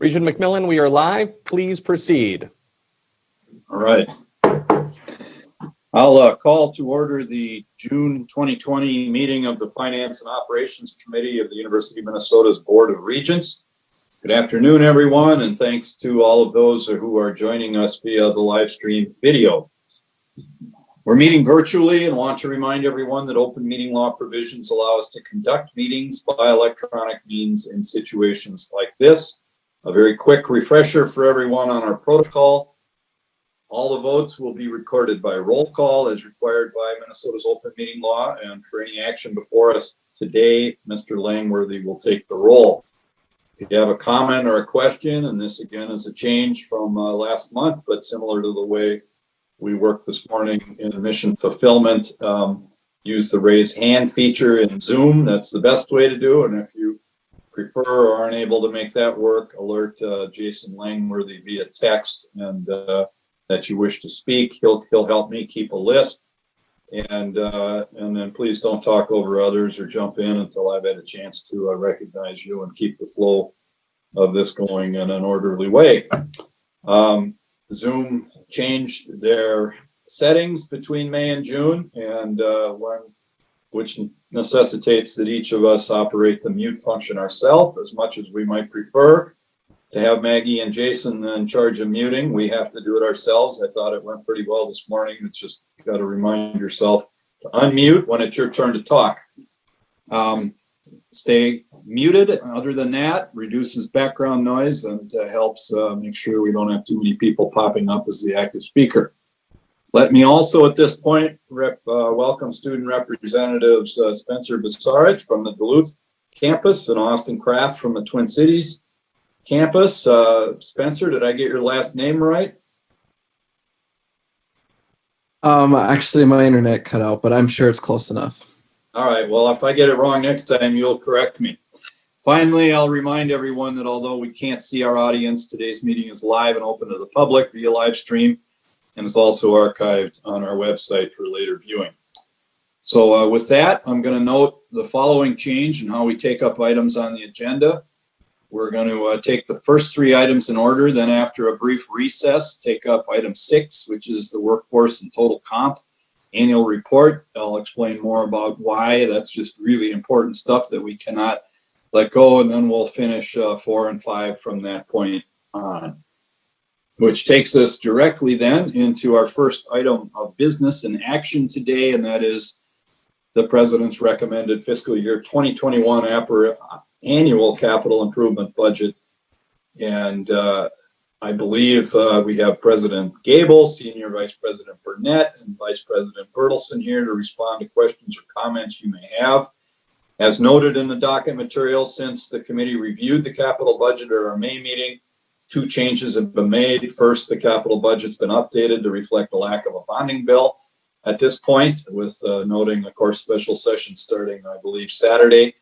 Regent McMillan, we are live. Please proceed. All right. I'll call to order the June 2020 meeting of the Finance and Operations Committee of the University of Minnesota's Board of Regents. Good afternoon, everyone, and thanks to all of those who are joining us via the live stream video. We're meeting virtually and want to remind everyone that open meeting law provisions allow us to conduct meetings by electronic means in situations like this. A very quick refresher for everyone on our protocol. All the votes will be recorded by roll call as required by Minnesota's open meeting law, and for any action before us today, Mr. Langworthy will take the roll. If you have a comment or a question, and this again is a change from last month, but similar to the way we worked this morning in mission fulfillment, use the raise hand feature in Zoom. That's the best way to do it. And if you prefer or aren't able to make that work, alert Jason Langworthy via text and that you wish to speak. He'll help me keep a list. And then please don't talk over others or jump in until I've had a chance to recognize you and keep the flow of this going in an orderly way. Zoom changed their settings between May and June, and which necessitates that each of us operate the mute function ourselves as much as we might prefer. To have Maggie and Jason in charge of muting, we have to do it ourselves. I thought it went pretty well this morning. It's just you got to remind yourself to unmute when it's your turn to talk. Stay muted. Other than that, reduces background noise and helps make sure we don't have too many people popping up as the active speaker. Let me also at this point welcome student representatives Spencer Basarich from the Duluth campus and Austin Kraft from the Twin Cities campus. Spencer, did I get your last name right? Actually, my internet cut out, but I'm sure it's close enough. All right. Well, if I get it wrong next time, you'll correct me. Finally, I'll remind everyone that although we can't see our audience, today's meeting is live and open to the public via live stream, and is also archived on our website for later viewing. So with that, I'm going to note the following change in how we take up items on the agenda. We're going to take the first three items in order, then after a brief recess, take up item 6, which is the workforce and total comp annual report. I'll explain more about why. That's just really important stuff that we cannot let go, and then we'll finish 4 and 5 from that point on. Which takes us directly then into our first item of business and action today, and that is the President's recommended fiscal year 2021 annual capital improvement budget. And I believe we have President Gable, Senior Vice President Burnett, and Vice President Bertelson here to respond to questions or comments you may have. As noted in the docket material, since the committee reviewed the capital budget at our May meeting, 2 changes have been made. First, the capital budget's been updated to reflect the lack of a bonding bill at this point, with noting, of course, special session starting, I believe, Saturday.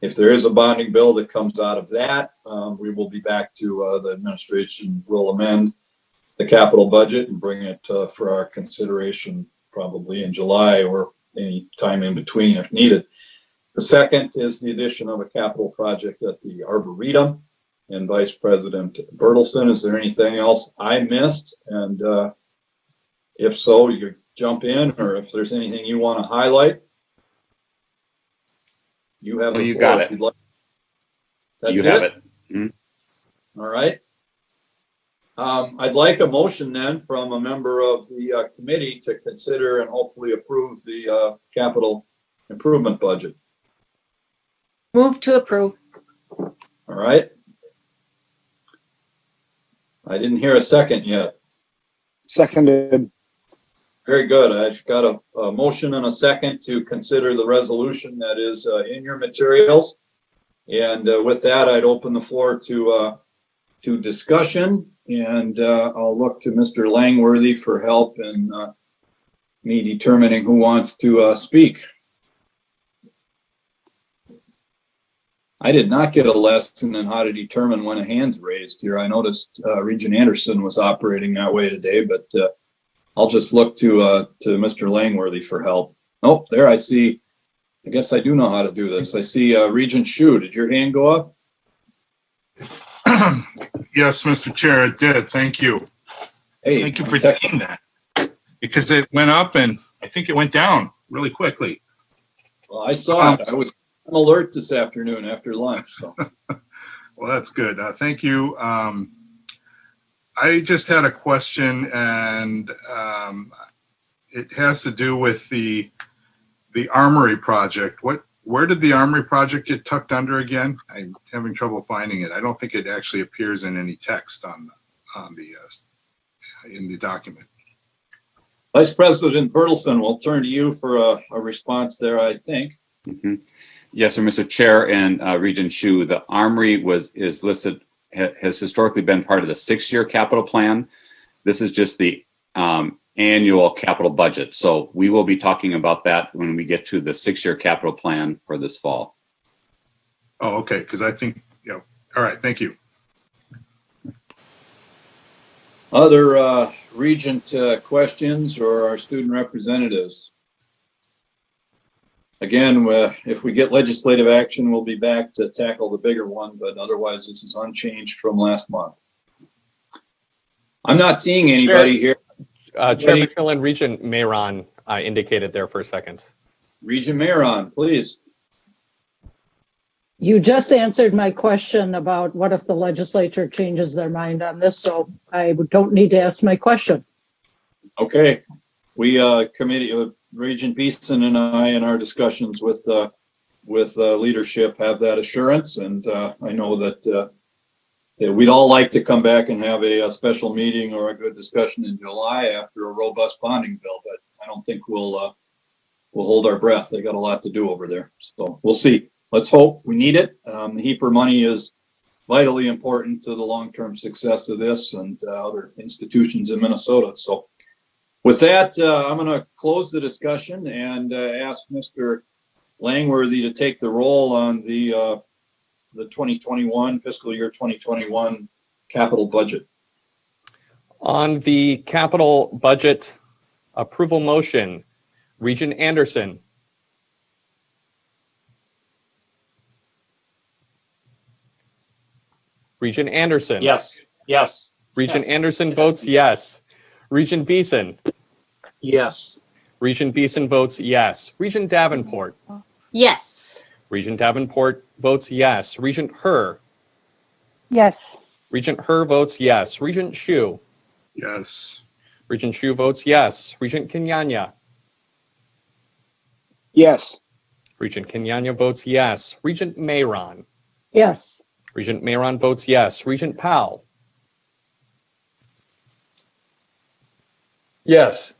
If there is a bonding bill that comes out of that, we will be back to the administration will amend the capital budget and bring it for our consideration probably in July or any time in between if needed. The second is the addition of a capital project at the Arboretum. And Vice President Bertelson, is there anything else I missed? And if so, you jump in, or if there's anything you want to highlight, you have. Oh, you got it. Like. That's you have it. Mm-hmm. All right. I'd like a motion then from a member of the committee to consider and hopefully approve the capital improvement budget. Move to approve. All right. I didn't hear a second yet. Seconded. Very good. I've got a motion and a second to consider the resolution that is in your materials. And with that, I'd open the floor to discussion. And I'll look to Mr. Langworthy for help in me determining who wants to speak. I did not get a lesson in how to determine when a hand's raised here. I noticed Regent Anderson was operating that way today, but I'll just look to Mr. Langworthy for help. Oh, there I see. I guess I do know how to do this. I see Regent Shue. Did your hand go up? Yes, Mr. Chair, it did. Thank you. Hey, Thank you for saying that. Because it went up and I think it went down really quickly. well, I saw it. I was on alert this afternoon after lunch. So. Well, that's good. Thank you. I just had a question, and it has to do with the Armory project. Where did the Armory project get tucked under again? I'm having trouble finding it. I don't think it actually appears in any text in the document. Vice President Bertelson, we'll turn to you for a response there, I think. Mm-hmm. Yes, sir, Mr. Chair and Regent Hsu, the Armory is listed, has historically been part of the 6-year capital plan. This is just the annual capital budget. So we will be talking about that when we get to the 6-year capital plan for this fall. Oh, okay, because I think, yeah. All right, thank you. Other Regent questions or our student representatives? Again, if we get legislative action, we'll be back to tackle the bigger one, but otherwise this is unchanged from last month. I'm not seeing anybody here. Chair McMillan, Regent Mayron indicated there for a second. Regent Mayron, please. You just answered my question about what if the legislature changes their mind on this, so I don't need to ask my question. Okay. We committee, Regent Beeson and I in our discussions with leadership have that assurance, and I know that we'd all like to come back and have a special meeting or a good discussion in July after a robust bonding bill, but I don't think we'll hold our breath. They got a lot to do over there, so we'll see. Let's hope. We need it. The HEAPR money is vitally important to the long-term success of this and other institutions in Minnesota. So with that, I'm going to close the discussion and ask Mr. Langworthy to take the roll on the 2021, fiscal year 2021 capital budget. On the capital budget approval motion, Regent Anderson. Regent Anderson. Yes. Yes. Regent Yes. Anderson votes yes. Regent Beeson. Yes. Regent Beeson votes yes. Regent Davenport. Yes. Regent Davenport votes yes. Regent Herr. Yes. Regent Herr votes yes. Regent Hsu. Yes. Regent Hsu votes yes. Regent Kenyanya. Yes. Regent Kenyanya votes yes. Regent Mayron. Yes. Regent Mayron votes yes. Regent Powell. Yes.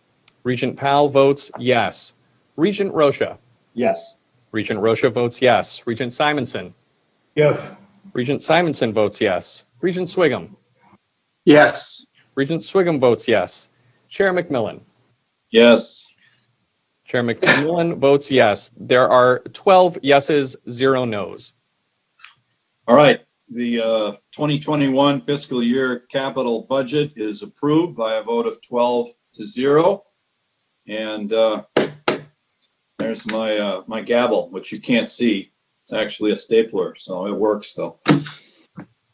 Regent Powell votes yes. Regent Rocha. Yes. Regent Rocha votes yes. Regent Simonson. Yes. Regent Simonson votes yes. Regent Swigum. Yes. Regent Swigum votes yes. Chair McMillan. Yes. Chair McMillan votes yes. There are 12 yeses, 0 nos. All right. The 2021 fiscal year capital budget is approved by a vote of 12-0. And there's my gavel, which you can't see. It's actually a stapler, so it works though.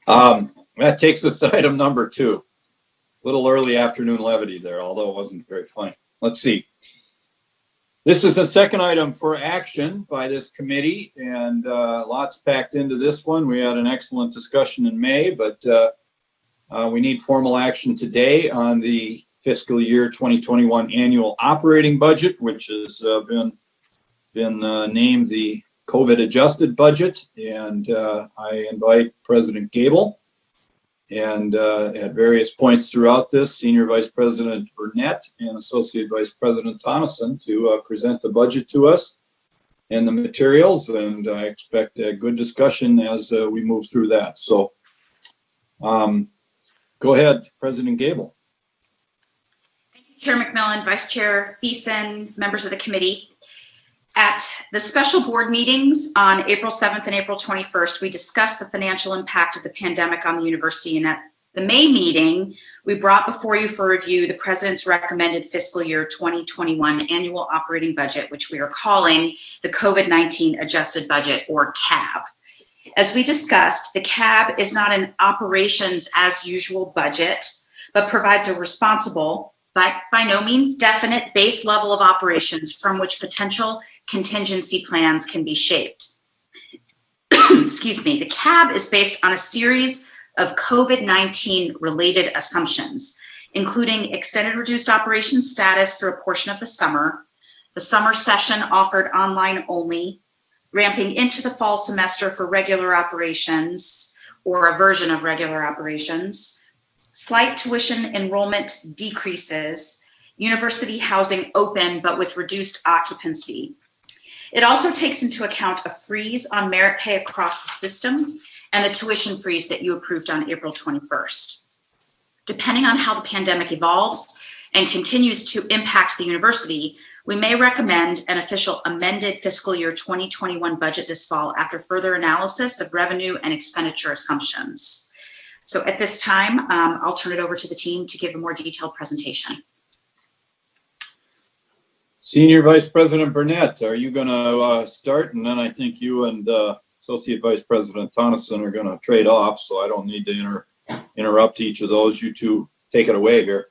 That takes us to item number 2. Little early afternoon levity there, although it wasn't very funny. Let's see. This is the second item for action by this committee, and lots packed into this one. We had an excellent discussion in May, but we need formal action today on the fiscal year 2021 annual operating budget, which has been named the COVID adjusted budget. And I invite President Gable and at various points throughout this, Senior Vice President Burnett and Associate Vice President Tonneson to present the budget to us and the materials. And I expect a good discussion as we move through that. So go ahead, President Gable. Thank you, Chair McMillan, Vice Chair Beeson, members of the committee. At the special board meetings on April 7th and April 21st, we discussed the financial impact of the pandemic on the university. And at the May meeting, we brought before you for review the President's recommended fiscal year 2021 annual operating budget, which we are calling the COVID-19 adjusted budget, or CAB. As we discussed, the CAB is not an operations as usual budget, but provides a responsible, but by no means definite base level of operations from which potential contingency plans can be shaped. Excuse me, the CAB is based on a series of COVID-19 related assumptions, including extended reduced operations status through a portion of the summer session offered online only, ramping into the fall semester for regular operations or a version of regular operations, slight tuition enrollment decreases, university housing open but with reduced occupancy. It also takes into account a freeze on merit pay across the system and the tuition freeze that you approved on April 21st. Depending on how the pandemic evolves and continues to impact the university, we may recommend an official amended fiscal year 2021 budget this fall after further analysis of revenue and expenditure assumptions. So at this time, I'll turn it over to the team to give a more detailed presentation. Senior Vice President Burnett, are you going to start? And then I think you and Associate Vice President Tonneson are going to trade off, so I don't need to interrupt each of those. You two take it away here.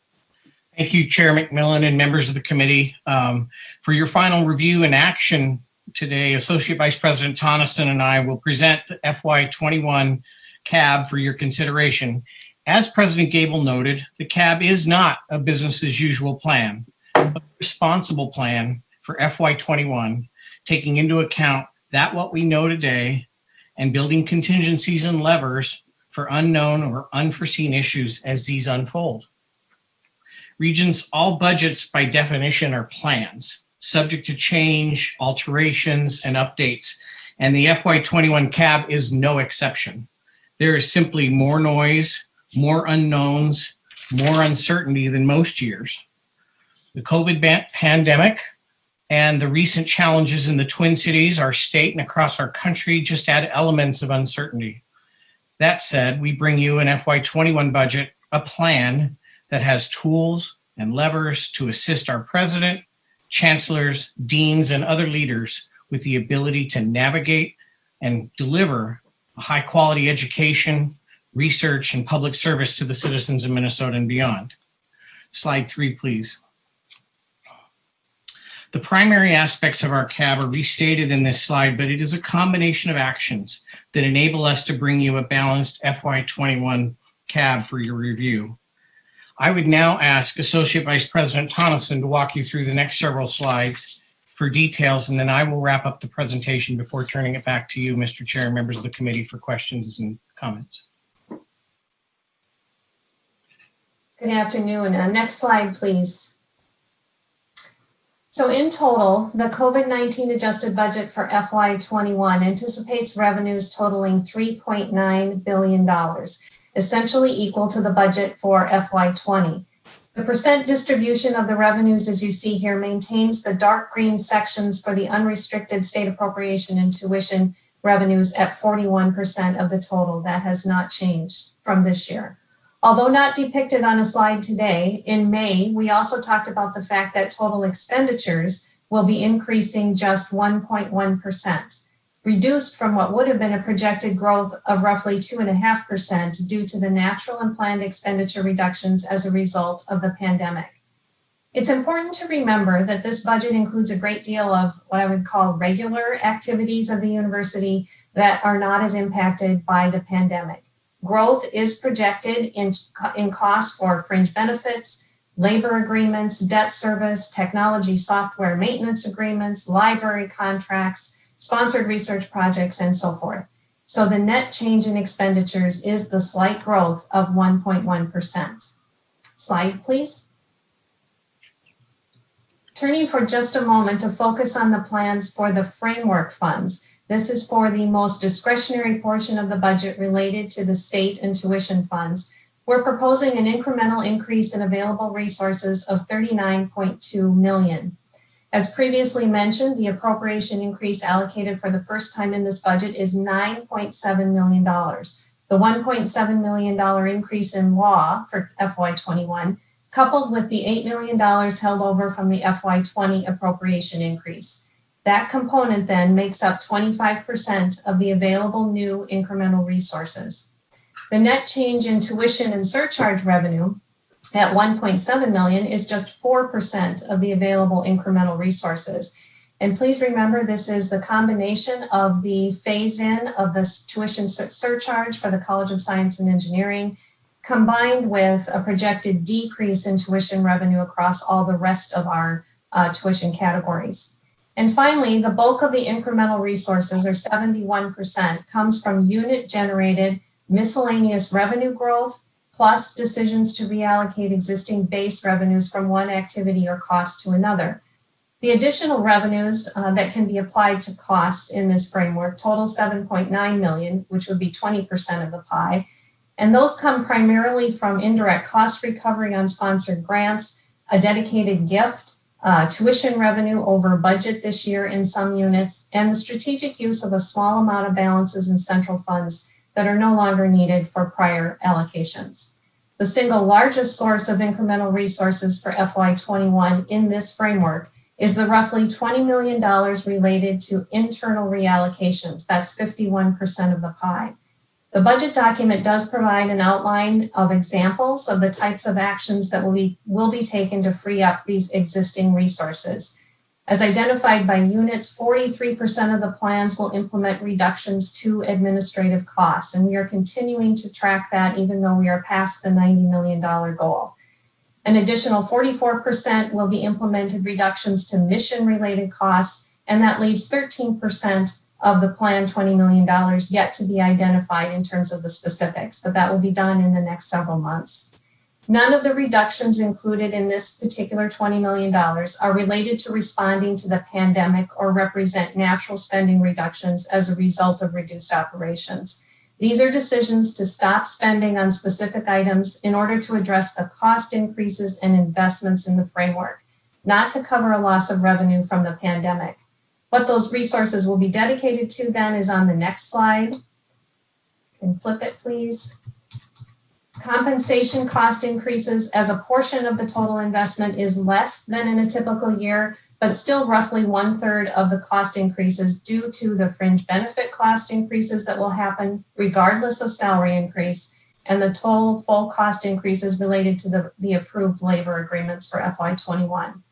Thank you, Chair McMillan and members of the committee. For your final review and action today, Associate Vice President Tonneson and I will present the FY21 CAB for your consideration. As President Gable noted, the CAB is not a business as usual plan, but a responsible plan for FY21, taking into account that what we know today and building contingencies and levers for unknown or unforeseen issues as these unfold. Regents, all budgets by definition are plans, subject to change, alterations, and updates, and the FY21 CAB is no exception. There is simply more noise, more unknowns, more uncertainty than most years. The COVID pandemic and the recent challenges in the Twin Cities, our state, and across our country just add elements of uncertainty. That said, we bring you an FY21 budget, a plan that has tools and levers to assist our president, chancellors, deans, and other leaders with the ability to navigate and deliver a high-quality education, research, and public service to the citizens of Minnesota and beyond. Slide 3, please. The primary aspects of our CAB are restated in this slide, but it is a combination of actions that enable us to bring you a balanced FY21 CAB for your review. I would now ask Associate Vice President Tonneson to walk you through the next several slides for details, and then I will wrap up the presentation before turning it back to you, Mr. Chair, and members of the committee for questions and comments. Good afternoon. Next slide, please. So in total, the COVID-19 adjusted budget for FY21 anticipates revenues totaling $3.9 billion, essentially equal to the budget for FY20. The percent distribution of the revenues, as you see here, maintains the dark green sections for the unrestricted state appropriation and tuition revenues at 41% of the total. That has not changed from this year. Although not depicted on a slide today, in May, we also talked about the fact that total expenditures will be increasing just 1.1%, reduced from what would have been a projected growth of roughly 2.5% due to the natural and planned expenditure reductions as a result of the pandemic. It's important to remember that this budget includes a great deal of what I would call regular activities of the university that are not as impacted by the pandemic. Growth is projected in costs for fringe benefits, labor agreements, debt service, technology software maintenance agreements, library contracts, sponsored research projects, and so forth. So the net change in expenditures is the slight growth of 1.1%. Slide, please. Turning for just a moment to focus on the plans for the framework funds. This is for the most discretionary portion of the budget related to the state and tuition funds. We're proposing an incremental increase in available resources of $39.2 million. As previously mentioned, the appropriation increase allocated for the first time in this budget is $9.7 million. The $1.7 million increase in law for FY21, coupled with the $8 million held over from the FY20 appropriation increase. That component then makes up 25% of the available new incremental resources. The net change in tuition and surcharge revenue at $1.7 million is just 4% of the available incremental resources. And please remember, this is the combination of the phase-in of the tuition surcharge for the College of Science and Engineering, combined with a projected decrease in tuition revenue across all the rest of our tuition categories. And finally, the bulk of the incremental resources, or 71%, comes from unit-generated miscellaneous revenue growth, plus decisions to reallocate existing base revenues from one activity or cost to another. The additional revenues that can be applied to costs in this framework total $7.9 million, which would be 20% of the pie. And those come primarily from indirect cost recovery on sponsored grants, a dedicated gift, tuition revenue over budget this year in some units, and the strategic use of a small amount of balances in central funds that are no longer needed for prior allocations. The single largest source of incremental resources for FY21 in this framework is the roughly $20 million related to internal reallocations. That's 51% of the pie. The budget document does provide an outline of examples of the types of actions that will be taken to free up these existing resources. As identified by units, 43% of the plans will implement reductions to administrative costs, and we are continuing to track that even though we are past the $90 million goal. An additional 44% will be implemented reductions to mission-related costs, and that leaves 13% of the planned $20 million yet to be identified in terms of the specifics, but that will be done in the next several months. None of the reductions included in this particular $20 million are related to responding to the pandemic or represent natural spending reductions as a result of reduced operations. These are decisions to stop spending on specific items in order to address the cost increases and investments in the framework, not to cover a loss of revenue from the pandemic. What those resources will be dedicated to then is on the next slide. Can flip it, please. Compensation cost increases as a portion of the total investment is less than in a typical year, but still roughly 1/3 of the cost increases due to the fringe benefit cost increases that will happen regardless of salary increase, and the total full cost increases related to the approved labor agreements for FY21.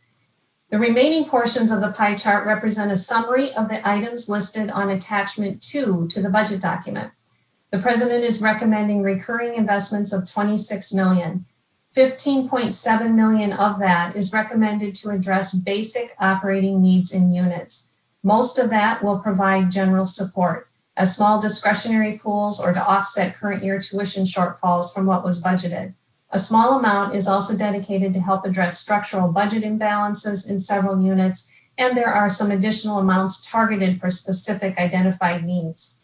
The remaining portions of the pie chart represent a summary of the items listed on attachment 2 to the budget document. The President is recommending recurring investments of $26 million. $15.7 million of that is recommended to address basic operating needs in units. Most of that will provide general support as small discretionary pools or to offset current year tuition shortfalls from what was budgeted. A small amount is also dedicated to help address structural budget imbalances in several units, and there are some additional amounts targeted for specific identified needs.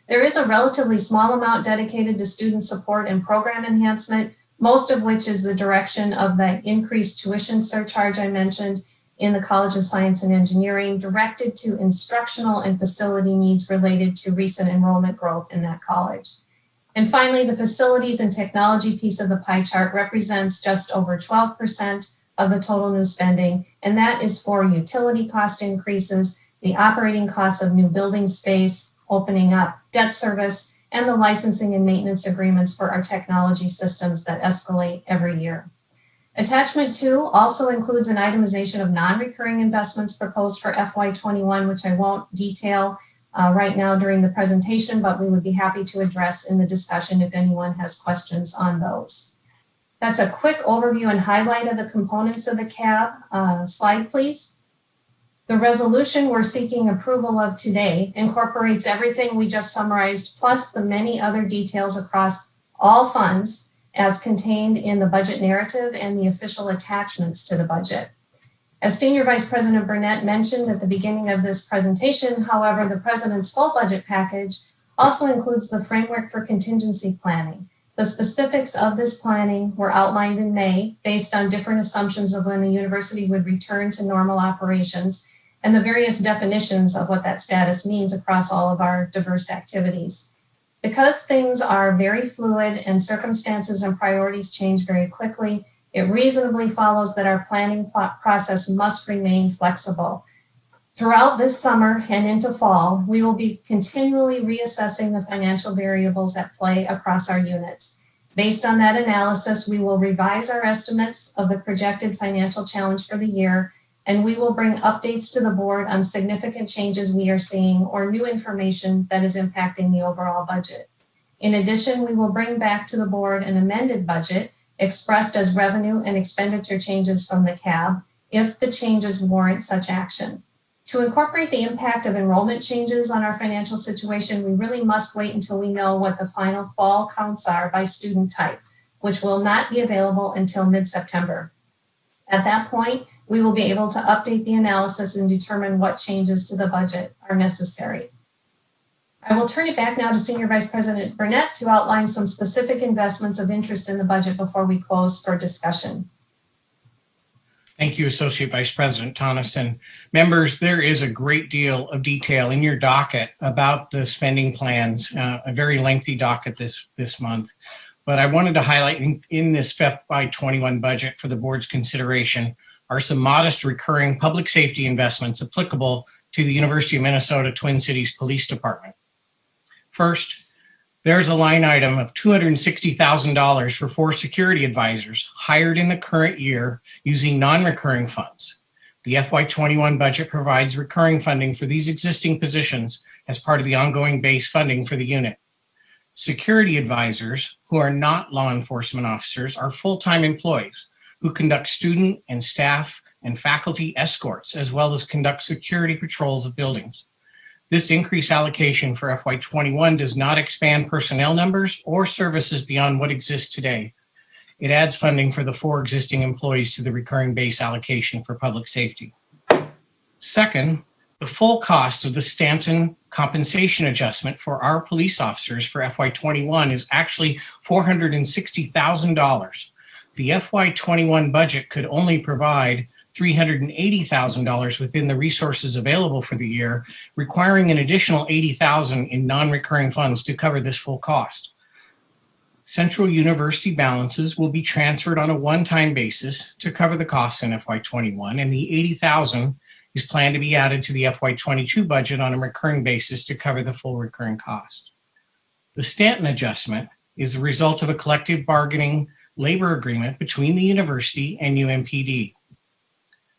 There is a relatively small amount dedicated to student support and program enhancement, most of which is the direction of the increased tuition surcharge I mentioned in the College of Science and Engineering, directed to instructional and facility needs related to recent enrollment growth in that college. And finally, the facilities and technology piece of the pie chart represents just over 12% of the total new spending, and that is for utility cost increases, the operating costs of new building space, opening up debt service, and the licensing and maintenance agreements for our technology systems that escalate every year. Attachment 2 also includes an itemization of non-recurring investments proposed for FY21, which I won't detail right now during the presentation, but we would be happy to address in the discussion if anyone has questions on those. That's a quick overview and highlight of the components of the CAB. Slide, please. The resolution we're seeking approval of today incorporates everything we just summarized, plus the many other details across all funds as contained in the budget narrative and the official attachments to the budget. As Senior Vice President Burnett mentioned at the beginning of this presentation, however, the President's full budget package also includes the framework for contingency planning. The specifics of this planning were outlined in May based on different assumptions of when the university would return to normal operations and the various definitions of what that status means across all of our diverse activities. Because things are very fluid and circumstances and priorities change very quickly, it reasonably follows that our planning process must remain flexible. Throughout this summer and into fall, we will be continually reassessing the financial variables at play across our units. Based on that analysis, we will revise our estimates of the projected financial challenge for the year, and we will bring updates to the board on significant changes we are seeing or new information that is impacting the overall budget. In addition, we will bring back to the board an amended budget expressed as revenue and expenditure changes from the CAB if the changes warrant such action. To incorporate the impact of enrollment changes on our financial situation, we really must wait until we know what the final fall counts are by student type, which will not be available until mid-September. At that point, we will be able to update the analysis and determine what changes to the budget are necessary. I will turn it back now to Senior Vice President Burnett to outline some specific investments of interest in the budget before we close for discussion. Thank you, Associate Vice President Tonneson. Members, there is a great deal of detail in your docket about the spending plans, a very lengthy docket this month. But I wanted to highlight in this FY21 budget for the board's consideration are some modest recurring public safety investments applicable to the University of Minnesota Twin Cities Police Department. First, there's a line item of $260,000 for 4 security advisors hired in the current year using non-recurring funds. The FY21 budget provides recurring funding for these existing positions as part of the ongoing base funding for the unit. Security advisors, who are not law enforcement officers, are full-time employees who conduct student and staff and faculty escorts, as well as conduct security patrols of buildings. This increased allocation for FY21 does not expand personnel numbers or services beyond what exists today. It adds funding for the 4 existing employees to the recurring base allocation for public safety. Second, the full cost of the Stanton compensation adjustment for our police officers for FY21 is actually $460,000. The FY21 budget could only provide $380,000 within the resources available for the year, requiring an additional $80,000 in non-recurring funds to cover this full cost. Central University balances will be transferred on a one-time basis to cover the costs in FY21, and the $80,000 is planned to be added to the FY22 budget on a recurring basis to cover the full recurring cost. The Stanton Adjustment is the result of a collective bargaining labor agreement between the university and UMPD.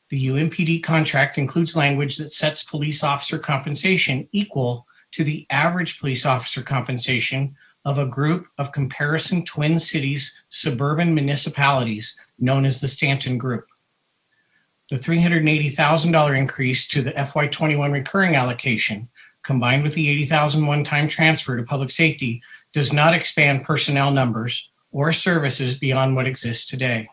The UMPD contract includes language that sets police officer compensation equal to the average police officer compensation of a group of comparison Twin Cities suburban municipalities known as the Stanton Group. The $380,000 increase to the FY21 recurring allocation, combined with the $80,000 one-time transfer to public safety, does not expand personnel numbers or services beyond what exists today.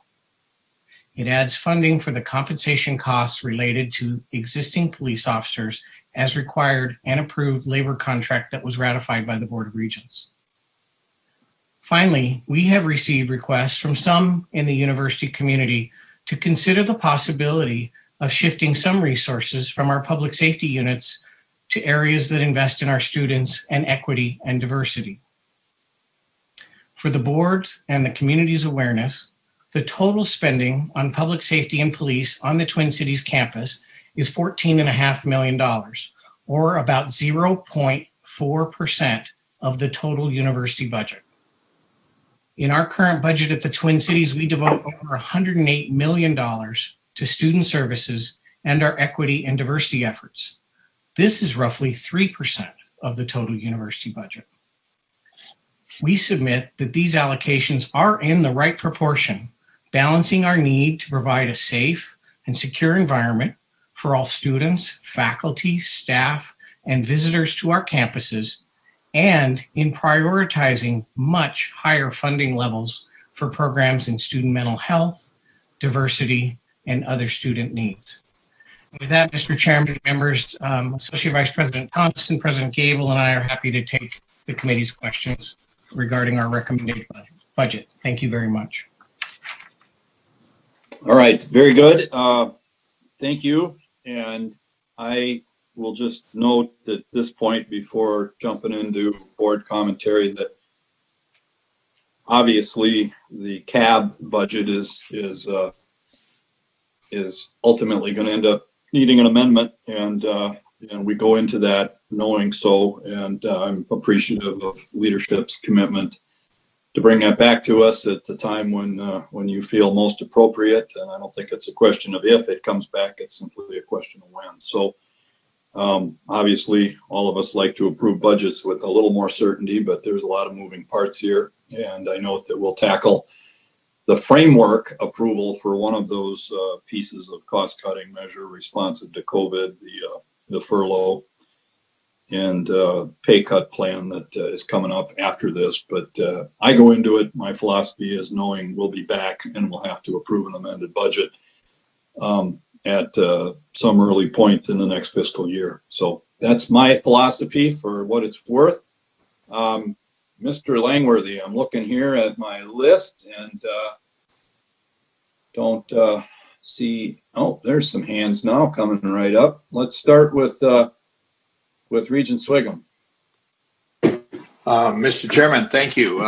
It adds funding for the compensation costs related to existing police officers as required and approved labor contract that was ratified by the Board of Regents. Finally, we have received requests from some in the university community to consider the possibility of shifting some resources from our public safety units to areas that invest in our students and equity and diversity. For the board's and the community's awareness, the total spending on public safety and police on the Twin Cities campus is $14.5 million, or about 0.4% of the total university budget. In our current budget at the Twin Cities, we devote over $108 million to student services and our equity and diversity efforts. This is roughly 3% of the total university budget. We submit that these allocations are in the right proportion, balancing our need to provide a safe and secure environment for all students, faculty, staff, and visitors to our campuses, and in prioritizing much higher funding levels for programs in student mental health, diversity, and other student needs. With that, Mr. Chairman, members, Associate Vice President Thompson, President Gable, and I are happy to take the committee's questions regarding our recommended budget. Thank you very much. All right, very good. Thank you. And I will just note at this point before jumping into board commentary that obviously the CAB budget is ultimately going to end up needing an amendment, and we go into that knowing so, and I'm appreciative of leadership's commitment to bring that back to us at the time when you feel most appropriate. And I don't think it's a question of if it comes back, it's simply a question of when. So obviously all of us like to approve budgets with a little more certainty, but there's a lot of moving parts here. And I note that we'll tackle the framework approval for one of those pieces of cost cutting measure responsive to COVID, the furlough and pay cut plan that is coming up after this. But I go into it, my philosophy is knowing we'll be back and we'll have to approve an amended budget at some early point in the next fiscal year. So that's my philosophy for what it's worth. Mr. Langworthy, I'm looking here at my list and don't see, oh, there's some hands now coming right up. Let's start with Regent Swigum. Mr. Chairman, thank you.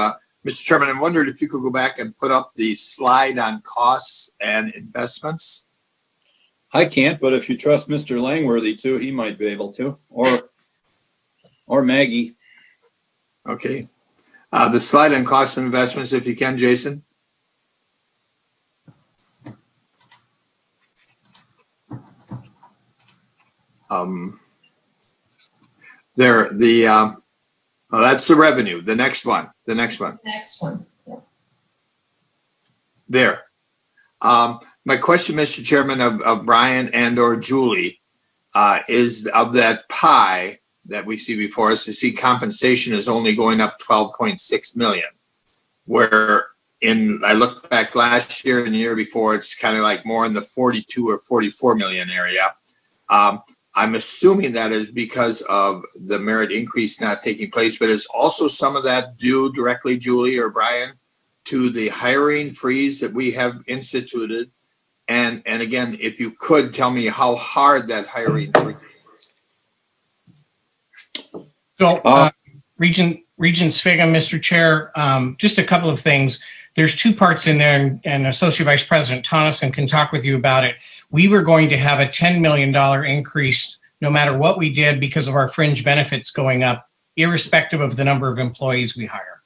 Mr. Chairman, I wondered if you could go back and put up the slide on costs and investments. I can't, but if you trust Mr. Langworthy too, he might be able to, or Maggie. Okay. The slide on costs and investments, if you can, Jason. There, oh, that's the revenue. The next one. Next one. Yeah. There. My question, Mr. Chairman, of Brian and or Julie, is of that pie that we see before us. We see compensation is only going up 12.6 million, where I look back last year and the year before, it's kind of like more in the 42 or 44 million area. I'm assuming that is because of the merit increase not taking place, but is also some of that due directly, Julie or Brian, to the hiring freeze that we have instituted? And again, if you could tell me how hard that hiring freeze is. So, Regent Swigum, Mr. Chair, just a couple of things. There's two parts in there, and Associate Vice President Tonneson can talk with you about it. We were going to have a $10 million increase no matter what we did because of our fringe benefits going up, irrespective of the number of employees we hire.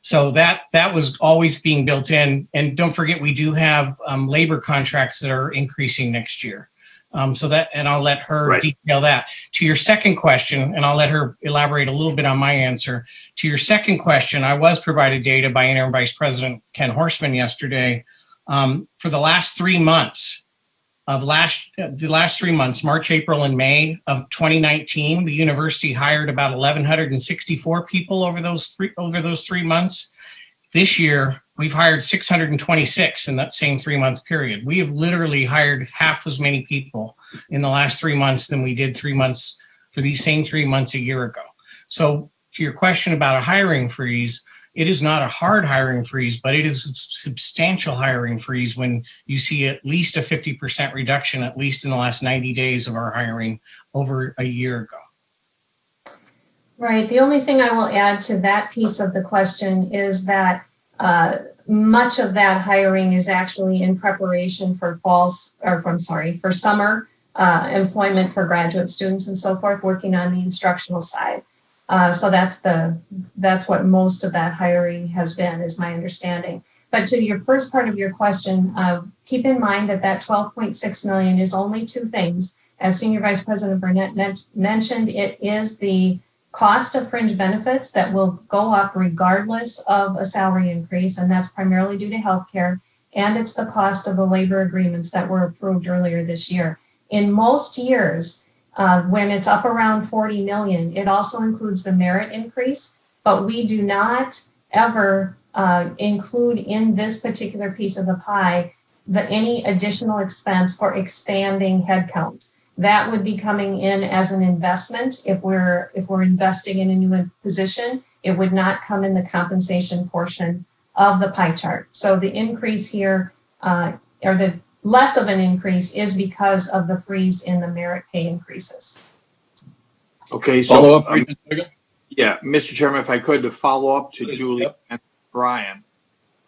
So that was always being built in. And don't forget, we do have labor contracts that are increasing next year. And I'll let her detail that. To your second question, and I'll let her elaborate a little bit on my answer. To your second question, I was provided data by Interim Vice President Ken Horstman yesterday. For the last 3 months March, April, and May of 2019, the university hired about 1,164 people over those 3 months. This year, we've hired 626 in that same 3-month period. We have literally hired half as many people in the last 3 months than we did 3 months for these same 3 months a year ago. So to your question about a hiring freeze, it is not a hard hiring freeze, but it is a substantial hiring freeze when you see at least a 50% reduction, at least in the last 90 days of our hiring over a year ago. Right. The only thing I will add to that piece of the question is that much of that hiring is actually in preparation for for summer employment for graduate students and so forth, working on the instructional side. So that's what most of that hiring has been, is my understanding. But to your first part of your question, keep in mind that 12.6 million is only two things. As Senior Vice President Burnett mentioned, it is the cost of fringe benefits that will go up regardless of a salary increase, and that's primarily due to healthcare, and it's the cost of the labor agreements that were approved earlier this year. In most years, when it's up around 40 million, it also includes the merit increase, but we do not ever include in this particular piece of the pie any additional expense for expanding headcount. That would be coming in as an investment. If we're investing in a new position, it would not come in the compensation portion of the pie chart. So the increase here, or the less of an increase, is because of the freeze in the merit pay increases. Okay, so follow up, yeah, Mr. Chairman, if I could, to follow up to Julie and Brian.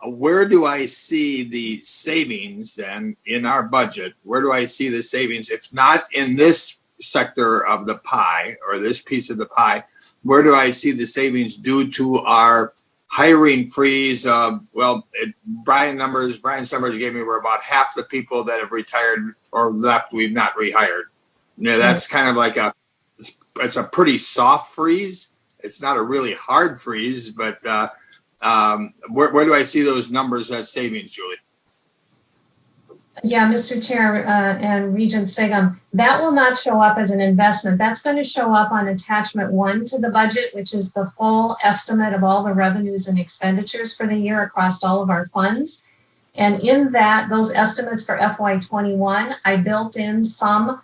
where do I see the savings then in our budget? Where do I see the savings? If not in this sector of the pie or this piece of the pie, where do I see the savings due to our hiring freeze? Brian's numbers gave me were about half the people that have retired or left, we've not rehired. That's kind of like it's a pretty soft freeze. It's not a really hard freeze, but where do I see those numbers as savings, Julie? Yeah, Mr. Chair and Regent Stegum, that will not show up as an investment. That's going to show up on attachment 1 to the budget, which is the full estimate of all the revenues and expenditures for the year across all of our funds. And in that, those estimates for FY21, I built in some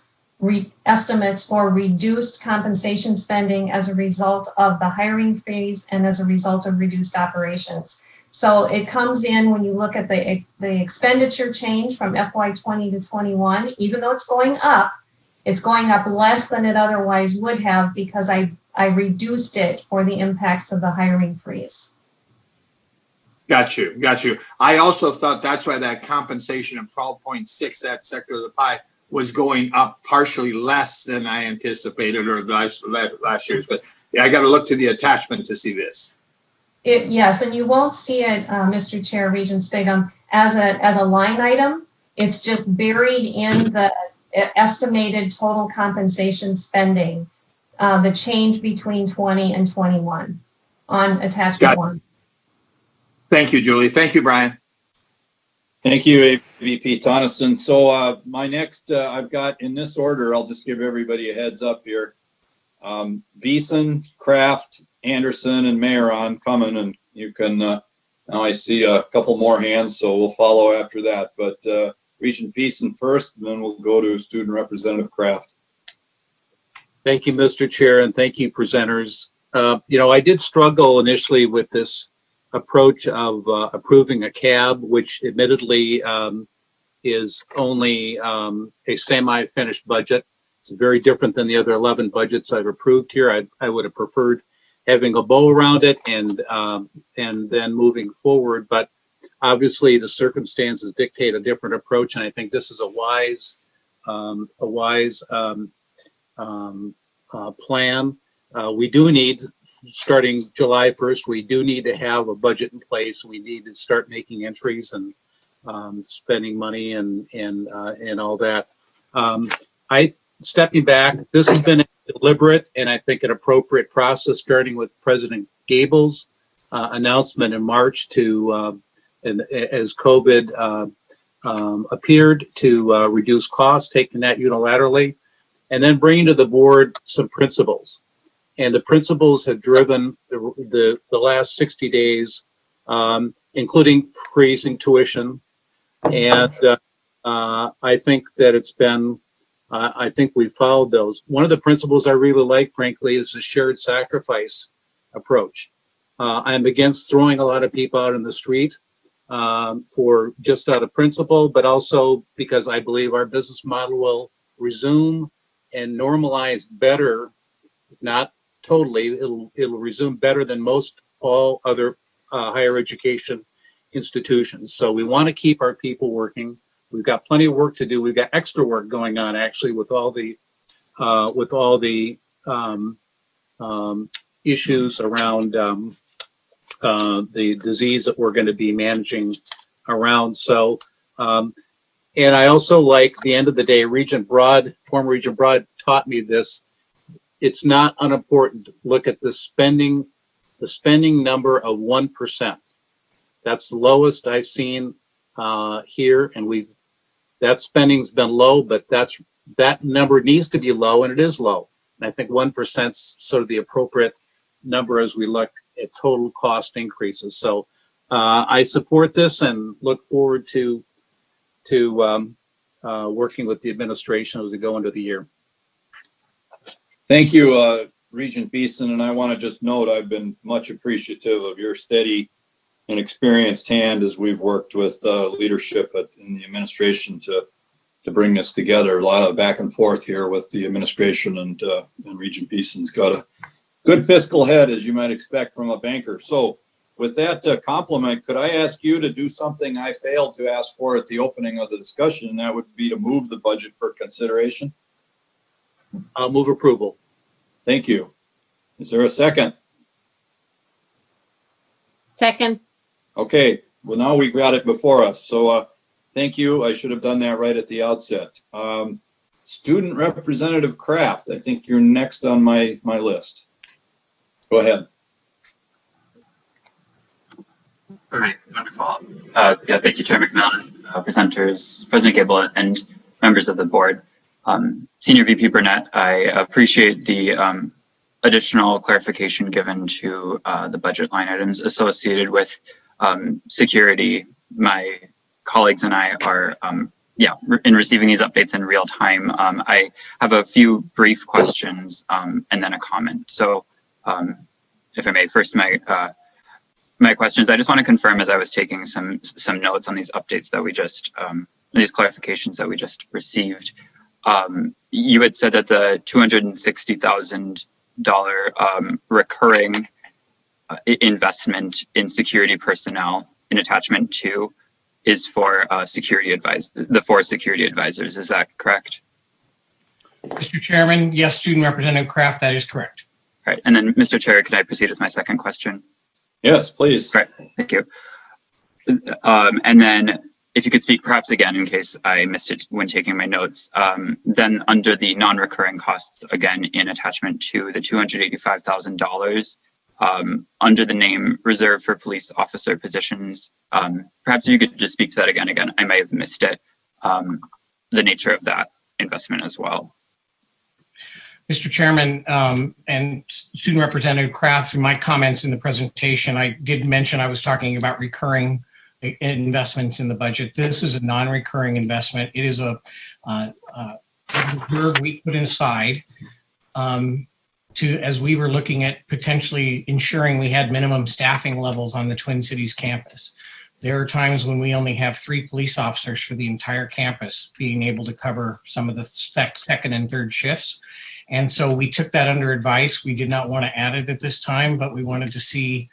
estimates for reduced compensation spending as a result of the hiring freeze and as a result of reduced operations. So it comes in when you look at the expenditure change from FY20 to 21, even though it's going up less than it otherwise would have because I reduced it for the impacts of the hiring freeze. Got you. I also thought that's why that compensation of 12.6, that sector of the pie, was going up partially less than I anticipated or last year's. But yeah, I got to look to the attachment to see this. Yes, and you won't see it, Mr. Chair, Regent Stegum, as a line item. It's just buried in the estimated total compensation spending, the change between 20 and 21 on attachment 1. Thank you, Julie. Thank you, Brian. Thank you, AVP Tonneson. So my next, I've got in this order, I'll just give everybody a heads up here. Beeson, Kraft, Anderson, and Mayeron coming, and you can, now I see a couple more hands, so we'll follow after that. But Regent Beeson first, and then we'll go to Student Representative Kraft. Thank you, Mr. Chair, and thank you, presenters. I did struggle initially with this approach of approving a CAB, which admittedly is only a semi-finished budget. It's very different than the other 11 budgets I've approved here. I would have preferred having a bow around it and then moving forward. But obviously, the circumstances dictate a different approach, and I think this is a wise plan. We do need, starting July 1st, we do need to have a budget in place. We need to start making entries and spending money and all that. Stepping back, this has been a deliberate and I think an appropriate process, starting with President Gable's announcement in March as COVID appeared to reduce costs, taking that unilaterally, and then bringing to the board some principles. And the principles have driven the last 60 days, including freezing tuition. And I think that it's been, I think we followed those. One of the principles I really like, frankly, is the shared sacrifice approach. I'm against throwing a lot of people out in the street for just out of principle, but also because I believe our business model will resume and normalize better, not totally, it'll resume better than most all other higher education institutions. So we want to keep our people working. We've got plenty of work to do. We've got extra work going on actually with all the issues around the disease that we're going to be managing around. So, and I also like, the end of the day, former Regent Broad taught me this. It's not unimportant to look at the spending number of 1%. That's the lowest I've seen here, and that spending's been low, but that number needs to be low, and it is low. And I think 1% is sort of the appropriate number as we look at total cost increases. So I support this and look forward to working with the administration as we go into the year. Thank you, Regent Beeson, and I want to just note I've been much appreciative of your steady and experienced hand as we've worked with leadership in the administration to bring this together. A lot of back and forth here with the administration, and Regent Beeson's got a good fiscal head, as you might expect from a banker. So with that compliment, could I ask you to do something I failed to ask for at the opening of the discussion, and that would be to move the budget for consideration? I'll move approval. Thank you. Is there a second? Second. Okay, well, now we've got it before us. So thank you. I should have done that right at the outset. Student Representative Kraft, I think you're next on my list. Go ahead. All right, wonderful. Yeah, thank you, Chair McMillan, presenters, President Gable, and members of the board. Senior VP Burnett, I appreciate the additional clarification given to the budget line items associated with security. My colleagues and I are, in receiving these updates in real time. I have a few brief questions and then a comment. So, if I may, first my questions. I just want to confirm, as I was taking some notes on these updates that we just, these clarifications that we just received. You had said that the $260,000 recurring investment in security personnel in attachment 2 is for the 4 security advisors. Is that correct? Mr. Chairman, yes, Student Representative Kraft, that is correct. All right, and then Mr. Chair, could I proceed with my second question? Yes, please. Right, thank you. And then if you could speak perhaps again in case I missed it when taking my notes, then under the non-recurring costs, again, in attachment 2, the $285,000 under the name reserved for police officer positions, perhaps you could just speak to that again. I may have missed it, the nature of that investment as well. Mr. Chairman, and Student Representative Kraft, in my comments in the presentation, I did mention I was talking about recurring investments in the budget. This is a non-recurring investment. It is a reserve we put aside as we were looking at potentially ensuring we had minimum staffing levels on the Twin Cities campus. There are times when we only have 3 police officers for the entire campus being able to cover some of the second and third shifts. And so we took that under advice. We did not want to add it at this time, but we wanted to see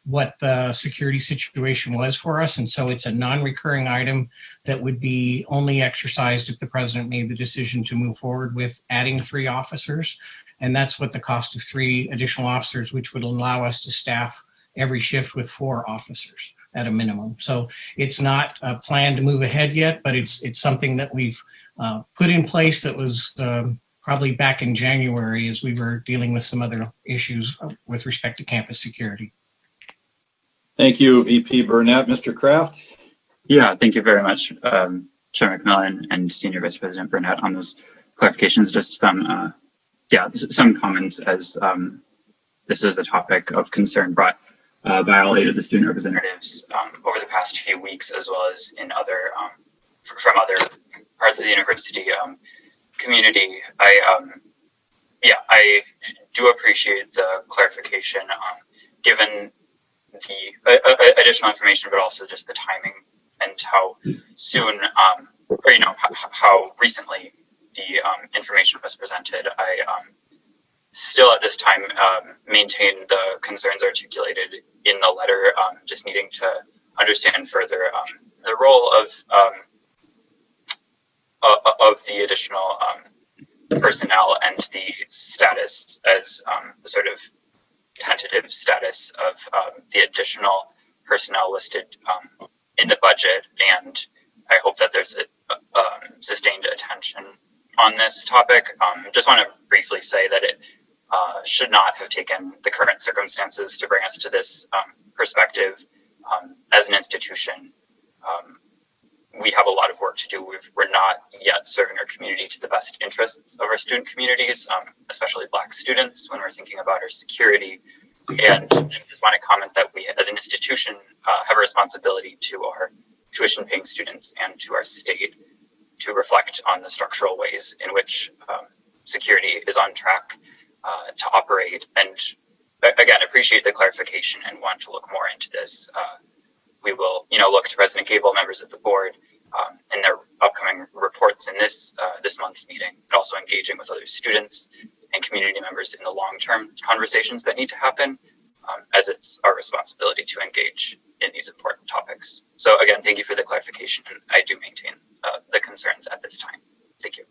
what the security situation was for us. And so it's a non-recurring item that would be only exercised if the president made the decision to move forward with adding 3 officers. And that's what the cost of 3 additional officers, which would allow us to staff every shift with 4 officers at a minimum. So it's not a plan to move ahead yet, but it's something that we've put in place that was probably back in January as we were dealing with some other issues with respect to campus security. Thank you, VP Burnett. Mr. Kraft? Yeah, thank you very much, Chair McMillan and Senior Vice President Burnett on those clarifications. Just some comments as this is a topic of concern brought by all 8 of the student representatives over the past few weeks, as well as in other from other parts of the university community. I do appreciate the clarification given the additional information, but also just the timing and how soon, how recently the information was presented. I still at this time maintain the concerns articulated in the letter, just needing to understand further the role of the additional personnel and the status as the sort of tentative status of the additional personnel listed in the budget. And I hope that there's a sustained attention on this topic. Just want to briefly say that it should not have taken the current circumstances to bring us to this perspective. As an institution, we have a lot of work to do. We're not yet serving our community to the best interests of our student communities, especially Black students, when we're thinking about our security. And I just want to comment that we, as an institution, have a responsibility to our tuition-paying students and to our state to reflect on the structural ways in which security is on track to operate. And again, appreciate the clarification and want to look more into this. We will, look to President Gable, members of the board, in their upcoming reports in this month's meeting, and also engaging with other students and community members in the long-term conversations that need to happen as it's our responsibility to engage in these important topics. So again, thank you for the clarification, and I do maintain the concerns at this time. Thank you.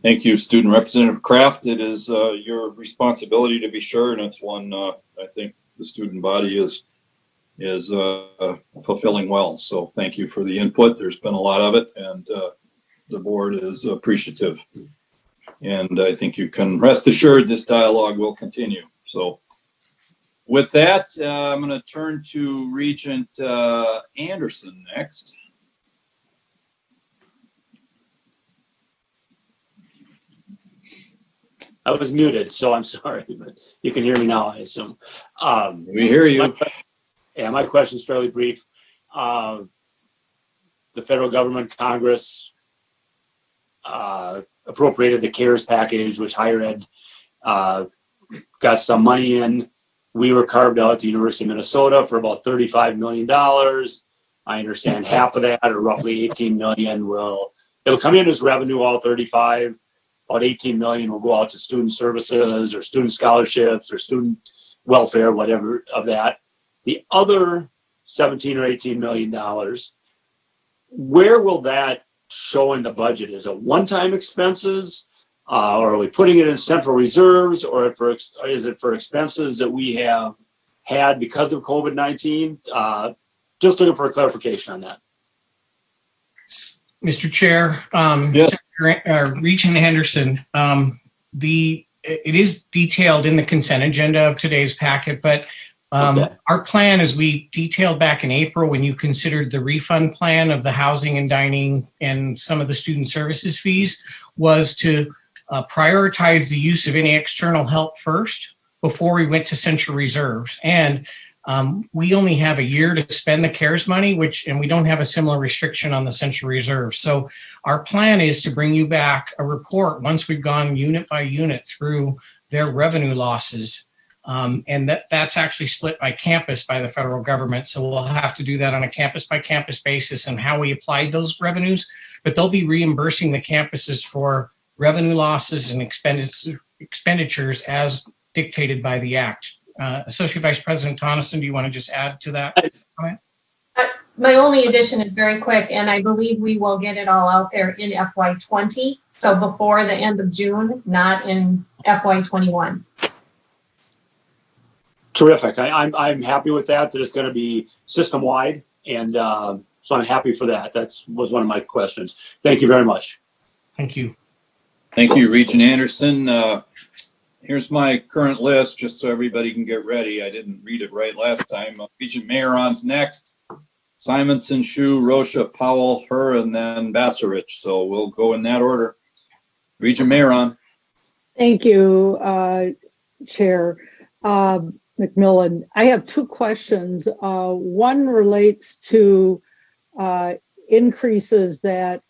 Thank you, Student Representative Kraft. It is your responsibility to be sure, and it's one I think the student body is fulfilling well. So thank you for the input. There's been a lot of it, and the board is appreciative. And I think you can rest assured this dialogue will continue. So with that, I'm going to turn to Regent Anderson next. I was muted, so I'm sorry, but you can hear me now, I assume. We hear you. My question's fairly brief. The federal government, Congress, appropriated the CARES package, which higher ed got some money in. We were carved out at the University of Minnesota for about $35 million. I understand half of that, or roughly 18 million, it'll come in as revenue, all 35. About 18 million will go out to student services or student scholarships or student welfare, whatever of that. The other 17 or 18 million dollars, where will that show in the budget? Is it one-time expenses, or are we putting it in central reserves, or is it for expenses that we have had because of COVID-19? Just looking for a clarification on that. Mr. Chair, Yes. Regent Anderson, it is detailed in the consent agenda of today's packet, but our plan, as we detailed back in April when you considered the refund plan of the housing and dining and some of the student services fees, was to prioritize the use of any external help first before we went to central reserves. And we only have a year to spend the CARES money, and we don't have a similar restriction on the central reserve. So our plan is to bring you back a report once we've gone unit by unit through their revenue losses. And that's actually split by campus by the federal government. So we'll have to do that on a campus by campus basis and how we applied those revenues. But they'll be reimbursing the campuses for revenue losses and expenditures as dictated by the Act. Associate Vice President Tonneson, do you want to just add to that comment? My only addition is very quick, and I believe we will get it all out there in FY20. So before the end of June, not in FY21. Terrific. I'm happy with that it's going to be system-wide, and so I'm happy for that. That was one of my questions. Thank you very much. Thank you. Thank you, Regent Anderson. Here's my current list, just so everybody can get ready. I didn't read it right last time. Regent Mayeron's next. Simonson, Shu, Rocha, Powell, Her, and then Basarich. So we'll go in that order. Regent Mayeron. Thank you, Chair McMillan. I have two questions. One relates to increases that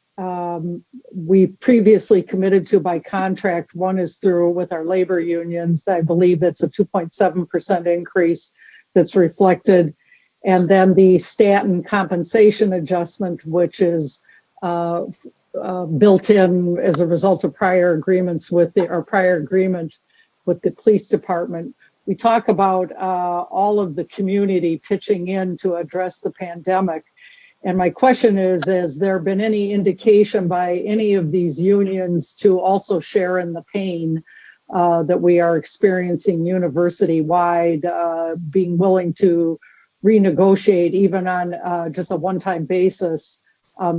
we previously committed to by contract. One is through with our labor unions. I believe that's a 2.7% increase that's reflected. And then the Stanton compensation adjustment, which is built in as a result of prior agreements with prior agreement with the police department. We talk about all of the community pitching in to address the pandemic. And my question is, has there been any indication by any of these unions to also share in the pain that we are experiencing university-wide, being willing to renegotiate even on just a one-time basis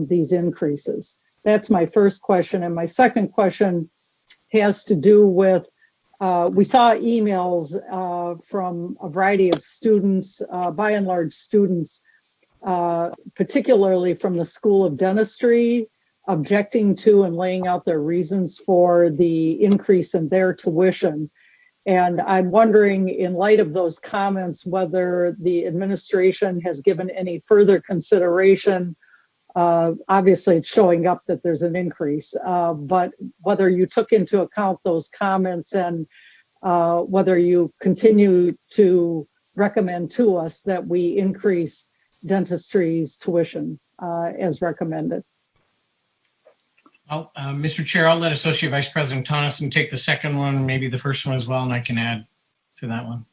these increases? That's my first question. And my second question has to do with, we saw emails from a variety of students, by and large students, particularly from the School of Dentistry, objecting to and laying out their reasons for the increase in their tuition. And I'm wondering, in light of those comments, whether the administration has given any further consideration. Obviously, it's showing up that there's an increase, but whether you took into account those comments and whether you continue to recommend to us that we increase dentistry's tuition as recommended. Mr. Chair, I'll let Associate Vice President Tonneson take the second one, maybe the first one as well, and I can add to that one.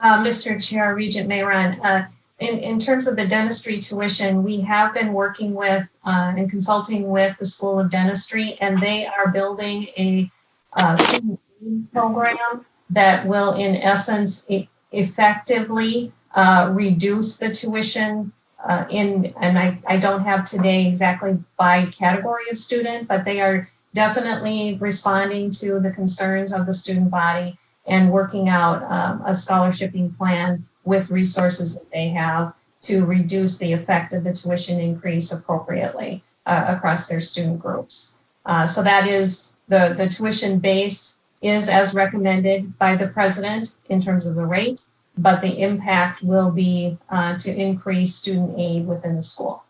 Mr. Chair, Regent Mayron, in terms of the dentistry tuition, we have been working with and consulting with the School of Dentistry, and they are building a student aid program that will, in essence, effectively reduce the tuition and I don't have today exactly by category of student, but they are definitely responding to the concerns of the student body and working out a scholarshiping plan with resources that they have to reduce the effect of the tuition increase appropriately across their student groups. So that is the tuition base is as recommended by the president in terms of the rate, but the impact will be to increase student aid within the school.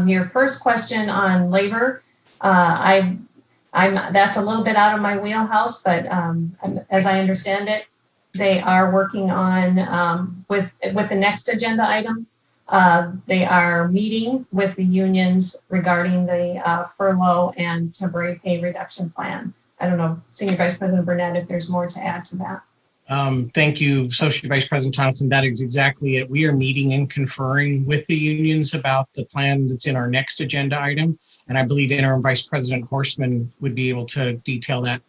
Your first question on labor, that's a little bit out of my wheelhouse, but as I understand it, they are working on with the next agenda item. They are meeting with the unions regarding the furlough and temporary pay reduction plan. I don't know, Senior Vice President Burnett, if there's more to add to that. Thank you, Associate Vice President Thompson. That is exactly it. We are meeting and conferring with the unions about the plan that's in our next agenda item. And I believe Interim Vice President Horstman would be able to detail that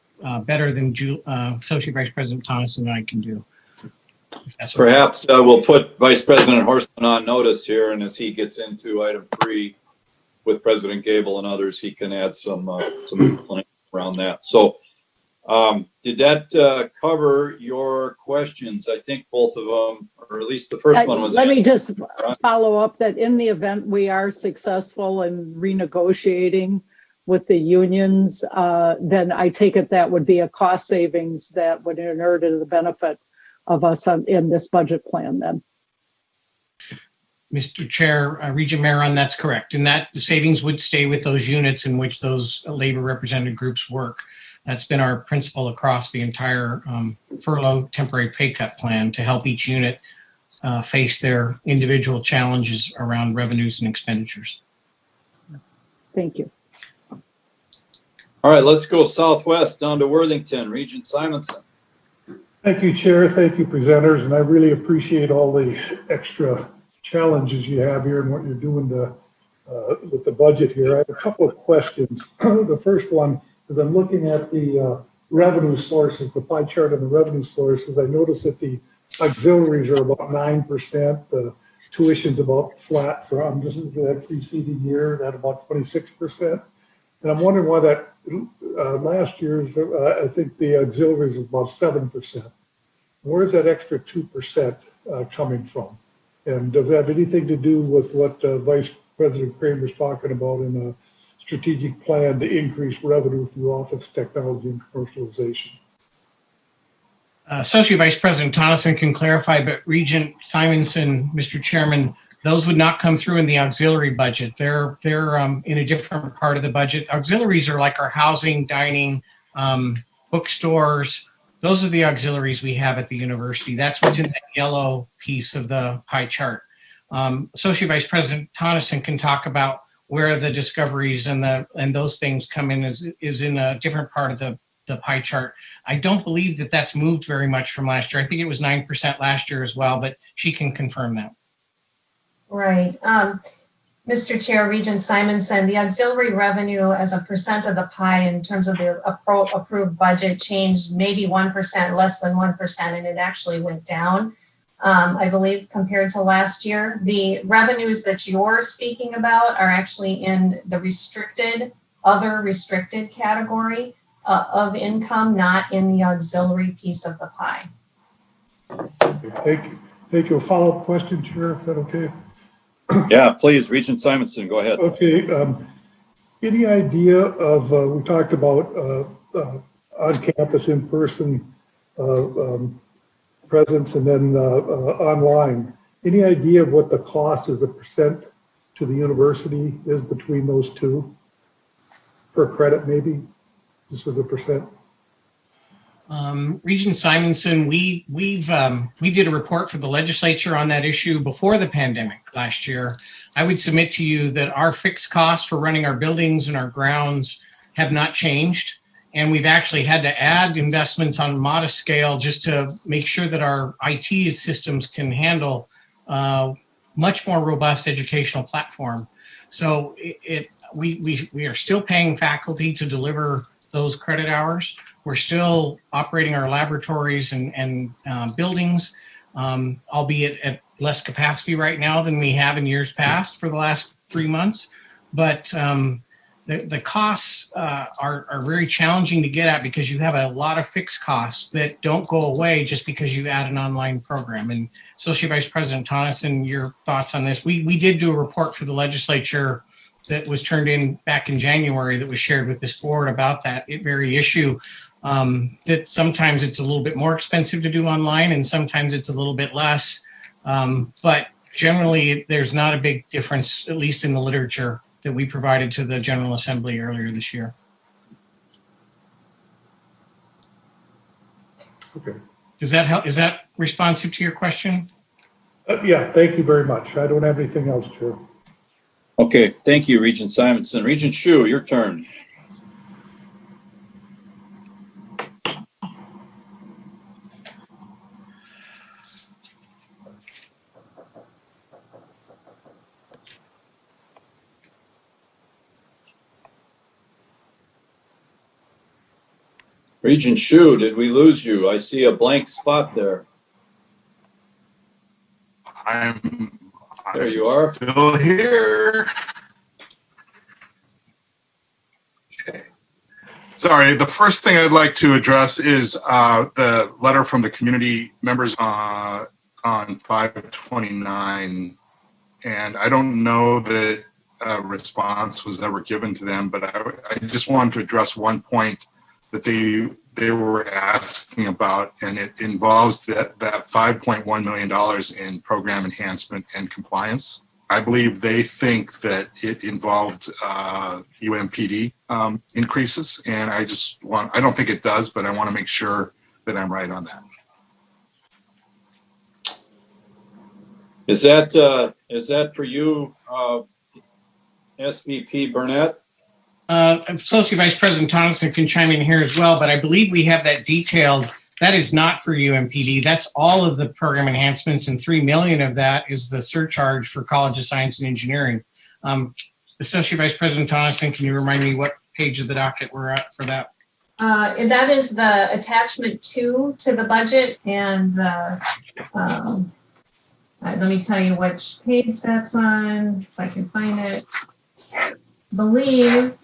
better than Associate Vice President Thompson and I can do. Perhaps we'll put Vice President Horstman on notice here, and as he gets into item 3 with President Gable and others, he can add some planning around that. So did that cover your questions? I think both of them, or at least the first one was Let me answered. just follow up that in the event we are successful in renegotiating with the unions, then I take it that would be a cost savings that would inure to the benefit of us in this budget plan then. Mr. Chair, Regent Mayron, that's correct. And that savings would stay with those units in which those labor represented groups work. That's been our principle across the entire furlough temporary pay cut plan to help each unit face their individual challenges around revenues and expenditures. Thank you. All right, let's go southwest down to Worthington. Regent Simonson. Thank you, Chair. Thank you, presenters. And I really appreciate all the extra challenges you have here and what you're doing with the budget here. I have a couple of questions. The first one is I'm looking at the revenue sources, the pie chart of the revenue sources. I notice that the auxiliaries are about 9%. The tuition's about flat from just that preceding year at about 26%. And I'm wondering why that last year's, I think the auxiliaries is about 7%. Where's that extra 2% coming from? And does that have anything to do with what Vice President Kramer's talking about in a strategic plan to increase revenue through office technology and commercialization? Associate Vice President Tonneson can clarify, but Regent Simonson, Mr. Chairman, those would not come through in the auxiliary budget. They're in a different part of the budget. Auxiliaries are like our housing, dining, bookstores. Those are the auxiliaries we have at the university. That's what's in that yellow piece of the pie chart. Associate Vice President Tonneson can talk about where the discoveries and those things come in is in a different part of the pie chart. I don't believe that that's moved very much from last year. I think it was 9% last year as well, but she can confirm that. Right. Mr. Chair, Regent Simonson, the auxiliary revenue as a percent of the pie in terms of the approved budget changed maybe 1%, less than 1%, and it actually went down, I believe, compared to last year. The revenues that you're speaking about are actually in the other restricted category of income, not in the auxiliary piece of the pie. Okay, thank you. Thank you. A follow-up question, Chair, if that's okay? Yeah, please, Regent Simonson, go ahead. Okay. Any idea of, we talked about on-campus, in-person presence and then online. Any idea of what the cost as a percent to the university is between those two? Per credit, maybe, just as a percent? Regent Simonson, we did a report for the legislature on that issue before the pandemic last year. I would submit to you that our fixed costs for running our buildings and our grounds have not changed. And we've actually had to add investments on a modest scale just to make sure that our IT systems can handle much more robust educational platform. So we are still paying faculty to deliver those credit hours. We're still operating our laboratories and buildings, albeit at less capacity right now than we have in years past for the last 3 months. But the costs are very challenging to get at because you have a lot of fixed costs that don't go away just because you add an online program. And Associate Vice President Tonneson, your thoughts on this? We did do a report for the legislature that was turned in back in January that was shared with this board about that very issue, that sometimes it's a little bit more expensive to do online and sometimes it's a little bit less. But generally, there's not a big difference, at least in the literature that we provided to the General Assembly earlier this year. Okay. Does that help? Is that responsive to your question? Yeah, thank you very much. I don't have anything else, Chair. Okay, thank you, Regent Simonson. Regent Shu, your turn. Regent Shu, did we lose you? I see a blank spot there. There you are. Still here. Okay. Sorry, the first thing I'd like to address is the letter from the community members on 5/29. And I don't know that a response was ever given to them, but I just wanted to address one point that they were asking about, and it involves that $5.1 million in program enhancement and compliance. I believe they think that it involved UMPD increases, and I don't think it does, but I want to make sure that I'm right on that. Is that for you, SVP Burnett? Associate Vice President Tonneson can chime in here as well, but I believe we have that detailed. That is not for UMPD. That's all of the program enhancements, and $3 million of that is the surcharge for College of Science and Engineering. Associate Vice President Tonneson, can you remind me what page of the docket we're at for that? And that is the attachment 2 to the budget, and let me tell you which page that's on, if I can find it. I believe.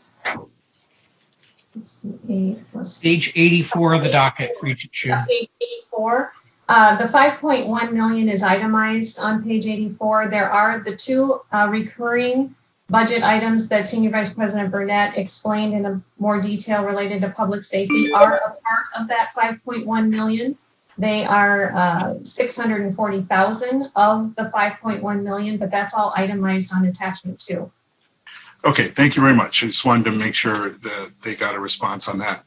Page 84 of the docket, Regent Shu. Page 84. The 5.1 million is itemized on page 84. There are the 2 recurring budget items that Senior Vice President Burnett explained in a more detail related to public safety are a part of that 5.1 million. They are 640,000 of the 5.1 million, but that's all itemized on attachment 2. Okay, thank you very much. I just wanted to make sure that they got a response on that.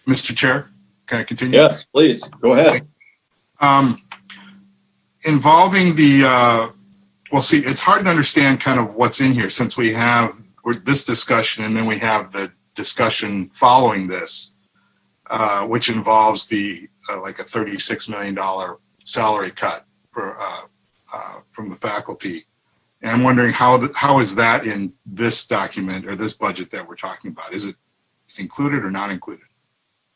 Mr. Chair, can I continue? Yes, please, go ahead. Involving well, see, it's hard to understand kind of what's in here since we have this discussion and then we have the discussion following this, which involves like a $36 million salary cut from the faculty. And I'm wondering how is that in this document or this budget that we're talking about? Is it included or not included?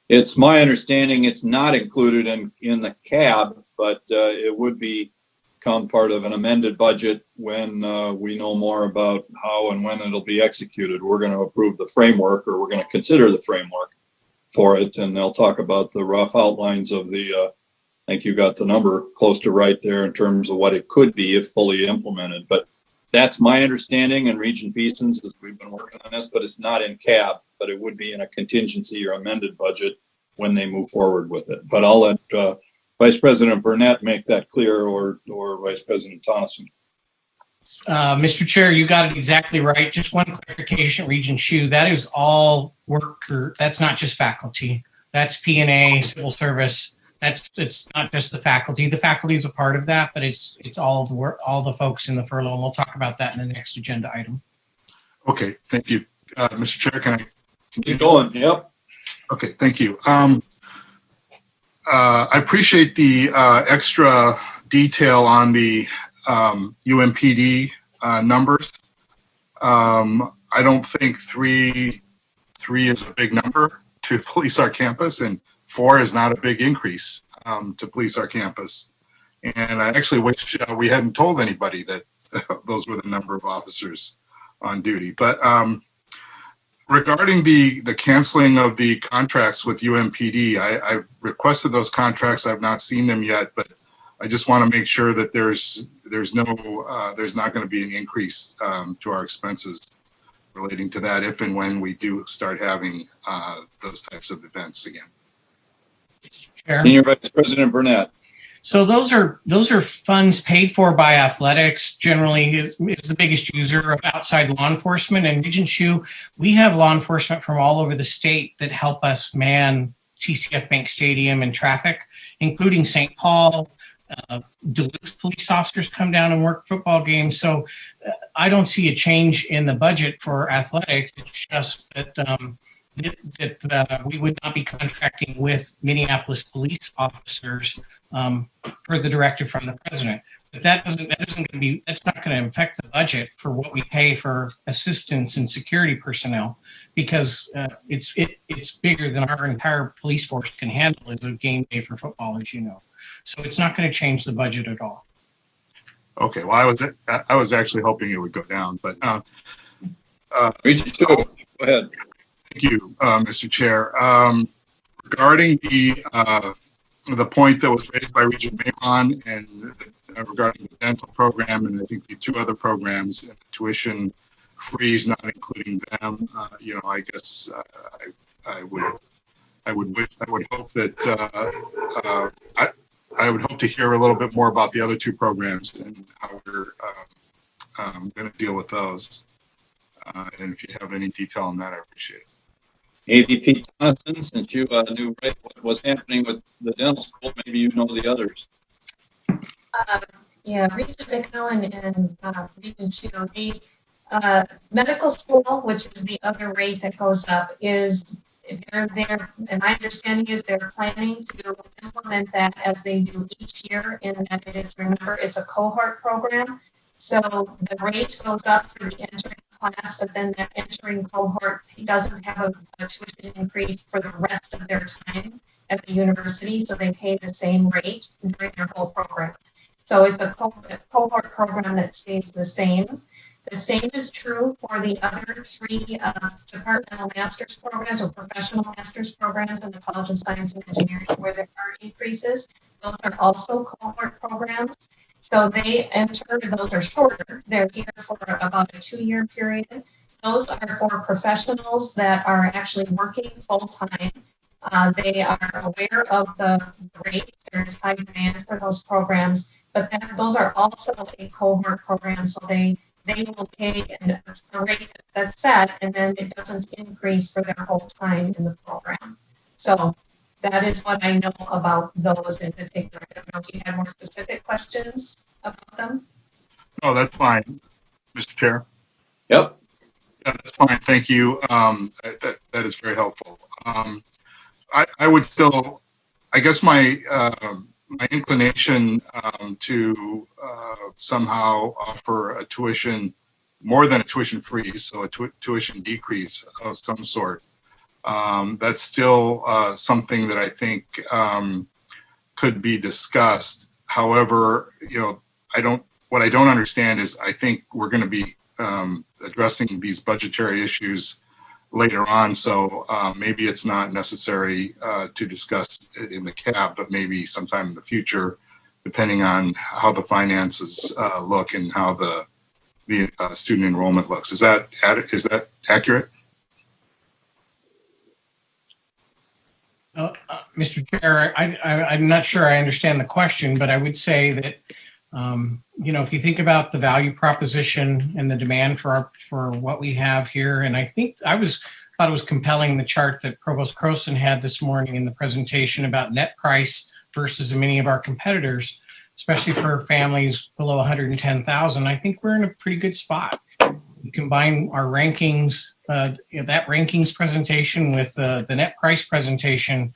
It's my understanding it's not included in the CAB, but it would become part of an amended budget when we know more about how and when it'll be executed. We're going to approve the framework, or we're going to consider the framework for it, and they'll talk about the rough outlines of the I think you got the number close to right there in terms of what it could be if fully implemented. But that's my understanding, and Regent Beeson's as we've been working on this, but it's not in CAB, but it would be in a contingency or amended budget when they move forward with it. But I'll let Vice President Burnett make that clear, or Vice President Tonneson. Mr. Chair, you got it exactly right. Just one clarification, Regent Shu, that is all worker, that's not just faculty. That's P&A, civil service. It's not just the faculty. The faculty is a part of that, but it's all the work, all the folks in the furlough, and we'll talk about that in the next agenda item. Okay, thank you. Mr. Chair, can I Keep going. Yep. Okay, thank you. I appreciate the extra detail on the UMPD numbers. I don't think three is a big number to police our campus, and 4 is not a big increase to police our campus. And I actually wish we hadn't told anybody that those were the number of officers on duty. But regarding the canceling of the contracts with UMPD, I requested those contracts. I've not seen them yet, but I just want to make sure that there's not going to be an increase to our expenses relating to that if and when we do start having those types of events again. Chair. Senior Vice President Burnett. So those are funds paid for by athletics. Generally, is the biggest user of outside law enforcement. And Regent Hsu, we have law enforcement from all over the state that help us man TCF Bank Stadium and traffic, including St. Paul. Duluth police officers come down and work football games. So I don't see a change in the budget for athletics. It's just that we would not be contracting with Minneapolis police officers per the directive from the president. But that's not going to affect the budget for what we pay for assistance and security personnel, because it's bigger than our entire police force can handle as a game day for football, as you know. So it's not going to change the budget at all. Okay, well, I was actually hoping it would go down, but Regent Hsu, go ahead. Thank you, Mr. Chair. Regarding the point that was raised by Regent Mahon and regarding the dental program, and I think the 2 other programs, and the tuition freeze, not including them, I guess I would hope that I would hope to hear a little bit more about the other 2 programs and how we're going to deal with those. And if you have any detail on that, I appreciate it. AVP Thompson, since you knew right what was happening with the dental school, maybe you know the others. Yeah, Regent McMillan and Regent Hsu, the medical school, which is the other rate that goes up, is they're and my understanding is they're planning to implement that as they do each year, and that it is, remember, it's a cohort program. So the rate goes up for the entering class, but then that entering cohort doesn't have a tuition increase for the rest of their time at the university, so they pay the same rate during their whole program. So it's a cohort program that stays the same. The same is true for the other 3 departmental master's programs or professional master's programs in the College of Science and Engineering, where there are increases. Those are also cohort programs. So those are shorter. They're here for about a 2-year period. Those are for professionals that are actually working full-time. They are aware of the rates. There's high demand for those programs, but those are also a cohort program, so they will pay a rate that's set, and then it doesn't increase for their whole time in the program. So that is what I know about those in particular. I don't know if you have more specific questions about them. No, that's fine, Mr. Chair. Yep. Yeah, that's fine. Thank you. That is very helpful. I would still, I guess my inclination to somehow offer a tuition, more than a tuition freeze, so a tuition decrease of some sort. That's still something that I think could be discussed. However, what I don't understand is I think we're going to be addressing these budgetary issues later on, so maybe it's not necessary to discuss it in the CAB, but maybe sometime in the future, depending on how the finances look and how the student enrollment looks. Is that accurate? Mr. Chair, I'm not sure I understand the question, but I would say that, if you think about the value proposition and the demand for what we have here, and I think thought it was compelling, the chart that Provost Croson had this morning in the presentation about net price versus many of our competitors, especially for families below 110,000. I think we're in a pretty good spot. you combine our rankings, that rankings presentation with the net price presentation,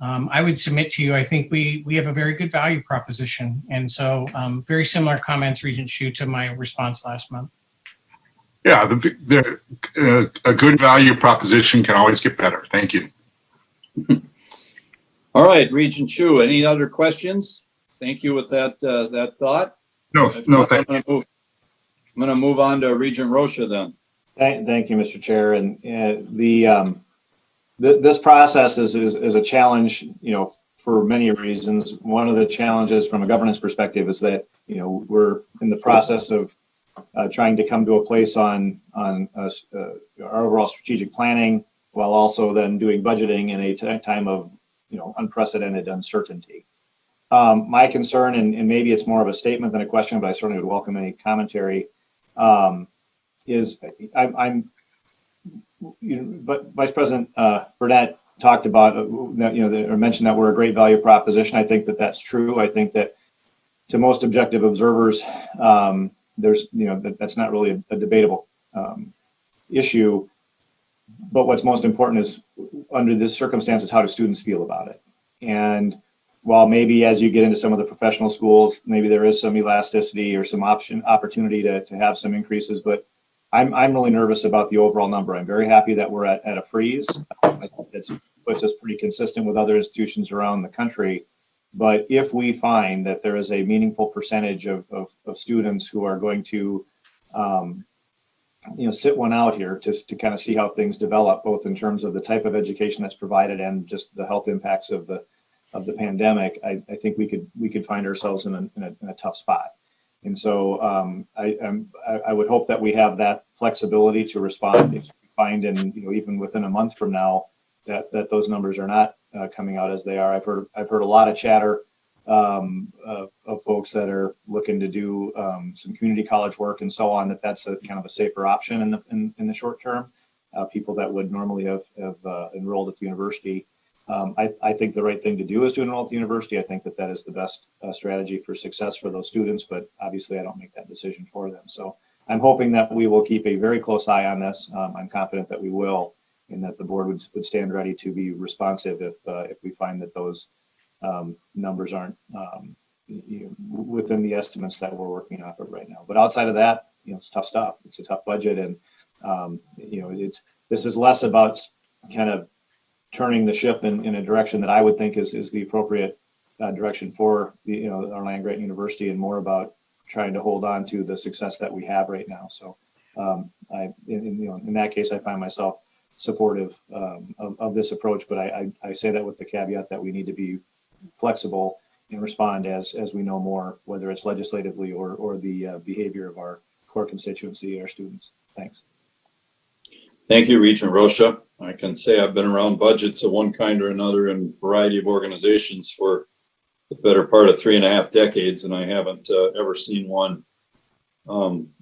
I would submit to you, I think we have a very good value proposition. And so very similar comments, Regent Hsu, to my response last month. Yeah, a good value proposition can always get better. Thank you. All right, Regent Hsu, any other questions? Thank you with that thought. No, thank you. I'm going to move on to Regent Rocha then. Thank you, Mr. Chair. And this process is a challenge, for many reasons. One of the challenges from a governance perspective is that, we're in the process of trying to come to a place on our overall strategic planning, while also then doing budgeting in a time of, unprecedented uncertainty. My concern, and maybe it's more of a statement than a question, but I certainly would welcome any commentary, is but Vice President Burnett talked about, or mentioned that we're a great value proposition. I think that that's true. I think that to most objective observers, there's, that's not really a debatable issue. But what's most important is, under this circumstances, how do students feel about it? And while maybe as you get into some of the professional schools, maybe there is some elasticity or some opportunity to have some increases, but I'm really nervous about the overall number. I'm very happy that we're at a freeze. I think that puts us pretty consistent with other institutions around the country. But if we find that there is a meaningful percentage of students who are going to sit one out here just to kind of see how things develop, both in terms of the type of education that's provided and just the health impacts of the pandemic, I think we could find ourselves in a tough spot. And so I would hope that we have that flexibility to respond if we find, even within a month from now, that those numbers are not coming out as they are. I've heard a lot of chatter of folks that are looking to do some community college work and so on, that's a kind of a safer option in the short term. People that would normally have enrolled at the university. I think the right thing to do is to enroll at the university. I think that is the best strategy for success for those students, but obviously I don't make that decision for them. So I'm hoping that we will keep a very close eye on this. I'm confident that we will, and that the board would stand ready to be responsive if we find that those numbers aren't within the estimates that we're working off of right now. But outside of that, it's tough stuff. It's a tough budget, and this is less about kind of turning the ship in a direction that I would think is the appropriate direction for our land grant university, and more about trying to hold on to the success that we have right now. So in that case, I find myself supportive of this approach, but I say that with the caveat that we need to be flexible and respond as we know more, whether it's legislatively or the behavior of our core constituency, our students. Thanks. Thank you, Regent Rocha. I can say I've been around budgets of one kind or another in a variety of organizations for the better part of 3.5 decades, and I haven't ever seen one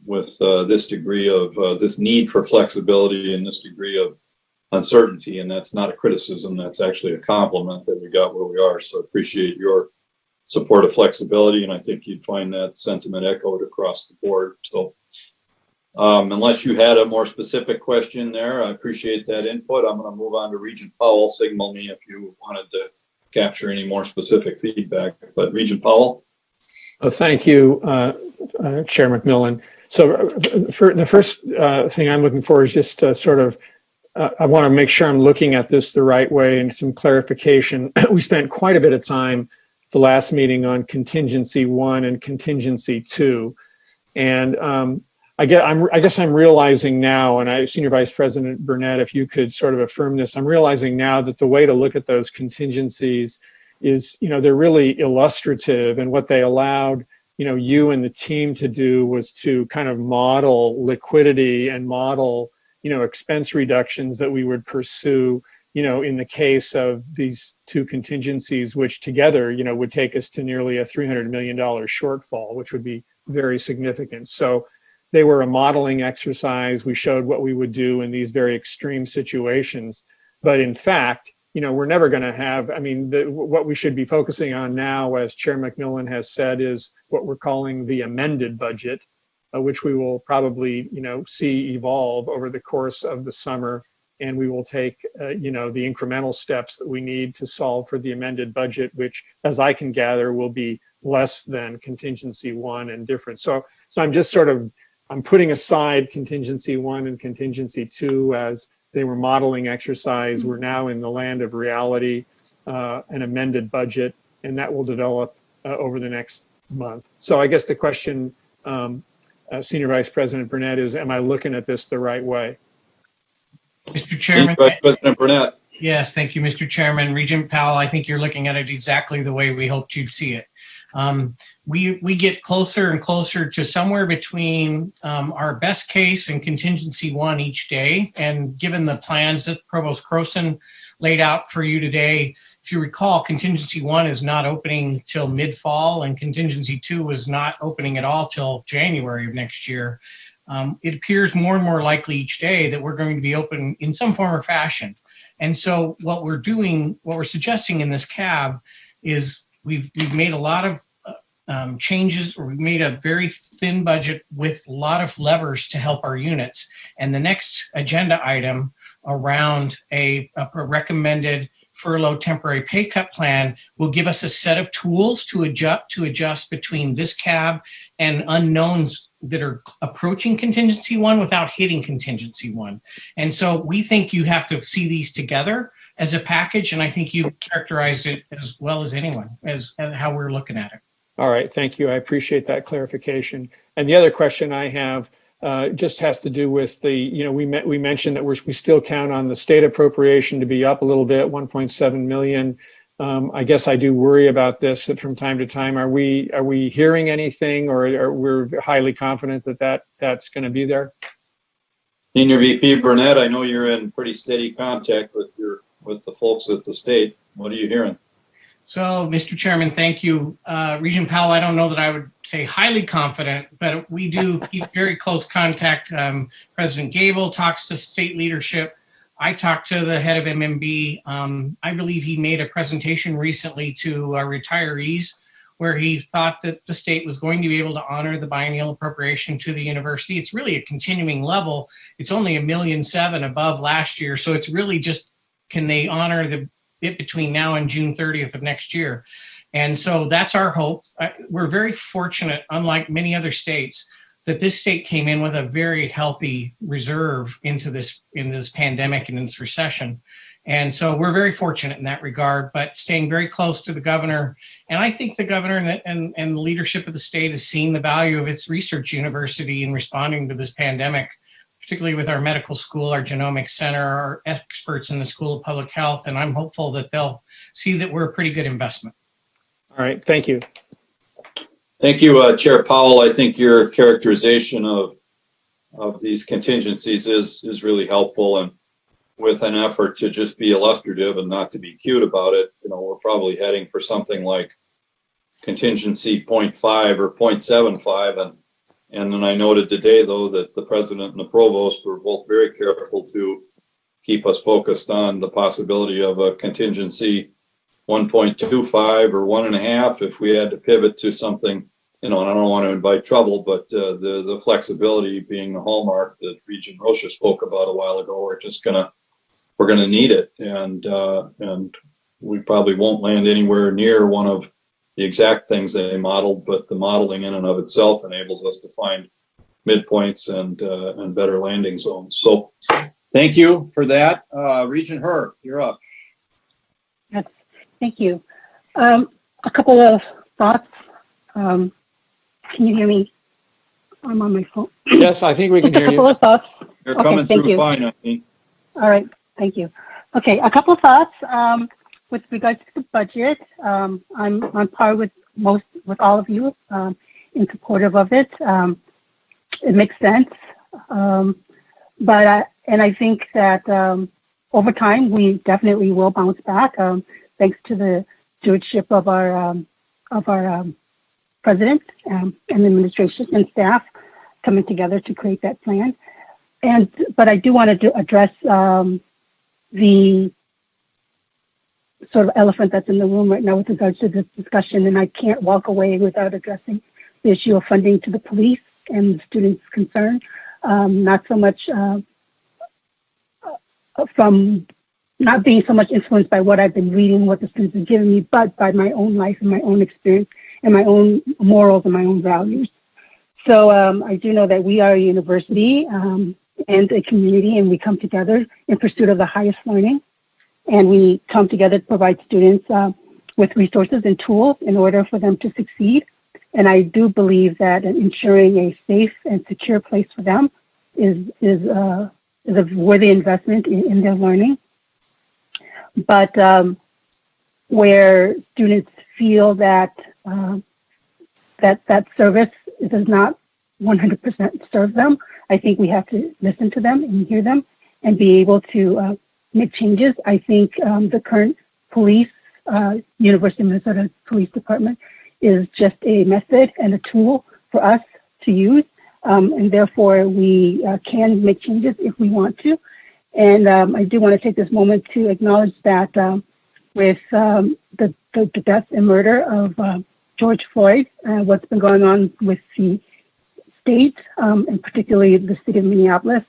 with this degree of this need for flexibility and this degree of uncertainty. And that's not a criticism, that's actually a compliment that we got where we are. So appreciate your support of flexibility, and I think you'd find that sentiment echoed across the board. So unless you had a more specific question there, I appreciate that input. I'm going to move on to Regent Powell. Signal me if you wanted to capture any more specific feedback. But Regent Powell. Thank you, Chair McMillan. So for the first thing I'm looking for is just sort of, I want to make sure I'm looking at this the right way and some clarification. We spent quite a bit of time the last meeting on contingency 1 and contingency 2. And I guess I'm realizing now, and Senior Vice President Burnett, if you could sort of affirm this, I'm realizing now that the way to look at those contingencies is, they're really illustrative, and what they allowed, you and the team to do was to kind of model liquidity and model, expense reductions that we would pursue, in the case of these two contingencies, which together, would take us to nearly a $300 million shortfall, which would be very significant. So they were a modeling exercise. We showed what we would do in these very extreme situations. But in fact, we're never going to have, what we should be focusing on now, as Chair McMillan has said, is what we're calling the amended budget. which we will probably, see evolve over the course of the summer. And we will take, the incremental steps that we need to solve for the amended budget, which, as I can gather, will be less than contingency 1 and different. So I'm just I'm putting aside contingency 1 and contingency 2 as they were modeling exercise. We're now in the land of reality, an amended budget, and that will develop over the next month. So I guess the question, Senior Vice President Burnett, is, am I looking at this the right way? Mr. Chairman. Vice President Burnett. Yes, thank you, Mr. Chairman. Regent Powell, I think you're looking at it exactly the way we hoped you'd see it. We get closer and closer to somewhere between our best case and contingency 1 each day. And given the plans that Provost Croson laid out for you today, if you recall, contingency 1 is not opening till mid-fall, and contingency 2 was not opening at all till January of next year. It appears more and more likely each day that we're going to be open in some form or fashion. And so what we're suggesting in this CAB is we've made a lot of changes, or we've made a very thin budget with a lot of levers to help our units. And the next agenda item around a recommended furlough temporary pay cut plan will give us a set of tools to adjust between this CAB and unknowns that are approaching contingency 1 without hitting contingency 1. And so we think you have to see these together as a package, and I think you characterized it as well as anyone as how we're looking at it. All right, thank you. I appreciate that clarification. And the other question I have just has to do with the, we mentioned that we still count on the state appropriation to be up a little bit, 1.7 million. I guess I do worry about this from time to time. Are we hearing anything, or we're highly confident that that's going to be there? Senior VP Burnett, I know you're in pretty steady contact with the folks at the state. What are you hearing? So, Mr. Chairman, thank you. Regent Powell, I don't know that I would say highly confident, but we do keep very close contact. President Gable talks to state leadership. I talked to the head of MMB. I believe he made a presentation recently to retirees where he thought that the state was going to be able to honor the biennial appropriation to the university. It's really a continuing level. It's only $1.7 million above last year. So it's really just, can they honor it between now and June 30th of next year? And so that's our hope. We're very fortunate, unlike many other states, that this state came in with a very healthy reserve in this pandemic and in this recession. And so we're very fortunate in that regard, but staying very close to the governor. And I think the governor and the leadership of the state has seen the value of its research university in responding to this pandemic, particularly with our medical school, our genomics center, our experts in the School of Public Health. And I'm hopeful that they'll see that we're a pretty good investment. All right, thank you. Thank you, Chair Powell. I think your characterization of these contingencies is really helpful, and with an effort to just be illustrative and not to be cute about it, we're probably heading for something like contingency 0.5 or 0.75. And then I noted today, though, that the president and the provost were both very careful to keep us focused on the possibility of a contingency 1.25 or 1.5 if we had to pivot to something. I don't want to invite trouble, but the flexibility being the hallmark that Regent Rocha spoke about a while ago, we're gonna need it, and we probably won't land anywhere near one of the exact things they modeled, but the modeling in and of itself enables us to find midpoints and better landing zones. So, thank you for that, Regent Herr, you're up. Yes, thank you. A couple of thoughts. Can you hear me? I'm on my phone. Yes, I think we can hear you. A couple of thoughts. You're coming through fine, I think. All right, thank you. Okay, a couple of thoughts with regards to the budget. I'm on par with all of you in supportive of it. It makes sense, but I think that over time we definitely will bounce back thanks to the stewardship of our president and the administration and staff coming together to create that plan. But I do want to address the sort of elephant that's in the room right now with regards to this discussion, and I can't walk away without addressing the issue of funding to the police. and the students concerned, not so much from not being so much influenced by what I've been reading, what the students have given me, but by my own life and my own experience and my own morals and my own values. So I do know that we are a university and a community, and we come together in pursuit of the highest learning. And we come together to provide students with resources and tools in order for them to succeed. And I do believe that ensuring a safe and secure place for them is a worthy investment in their learning. But where students feel that that service does not 100% serve them, I think we have to listen to them and hear them and be able to make changes. I think the current police, University of Minnesota Police Department, is just a method and a tool for us to use, and therefore we can make changes if we want to. And I do want to take this moment to acknowledge that with the death and murder of George Floyd, what's been going on with the state, and particularly the city of Minneapolis,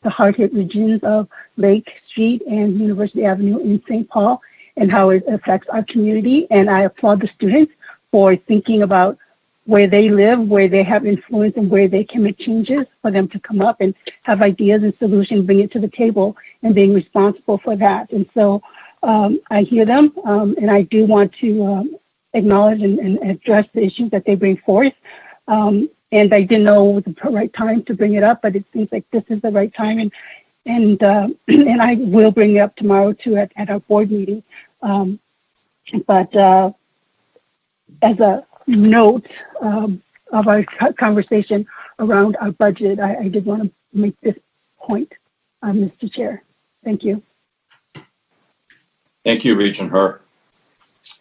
the hard-hit regions of Lake Street and University Avenue in St. Paul, and how it affects our community. And I applaud the students for thinking about where they live, where they have influence, and where they can make changes, for them to come up and have ideas and solutions, bring it to the table, and being responsible for that. And so I hear them, and I do want to acknowledge and address the issues that they bring forth. And I didn't know the right time to bring it up, but it seems like this is the right time. And I will bring it up tomorrow too at our board meeting. But as a note of our conversation around our budget, I did want to make this point, Mr. Chair. Thank you. Thank you, Regent Her.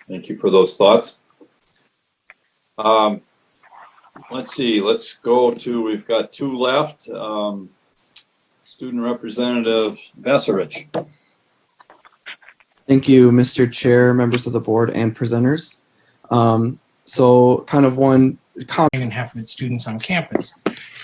Thank you for those thoughts. Let's see, let's go to, we've got two left. Student Representative Basarich. Thank you, Mr. Chair, members of the board, and presenters. So kind of one comment. And half of its students on campus.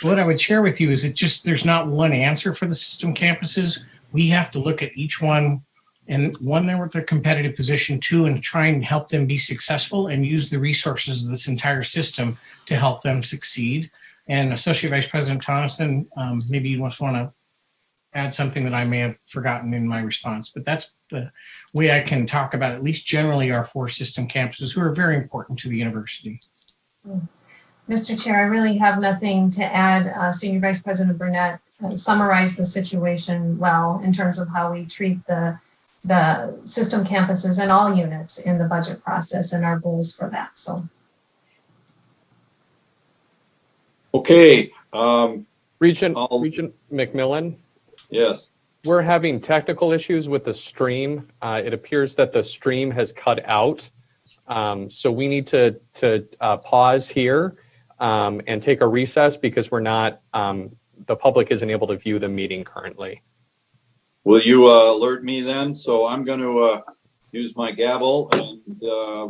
What I would share with you is there's not one answer for the system campuses. We have to look at each one, and one, they're with a competitive position, two, and try and help them be successful and use the resources of this entire system to help them succeed. And Associate Vice President Tonneson, maybe you just want to add something that I may have forgotten in my response, but that's the way I can talk about at least generally our four system campuses, who are very important to the university. Mr. Chair, I really have nothing to add. Senior Vice President Burnett summarized the situation well in terms of how we treat the system campuses and all units in the budget process and our goals for that. So. Okay. Regent McMillan. Yes. We're having technical issues with the stream. It appears that the stream has cut out. So we need to pause here and take a recess because we're not, the public isn't able to view the meeting currently. Will you alert me then? So I'm going to use my gavel, and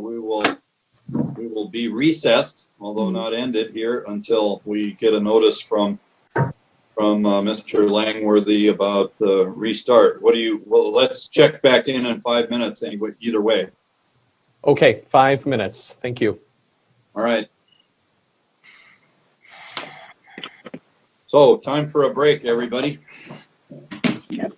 we will be recessed, although not ended here, until we get a notice from Mr. Langworthy about the restart. Well, let's check back in 5 minutes anyway, either way. Okay, 5 minutes. Thank you. All right. So time for a break, everybody. Yep.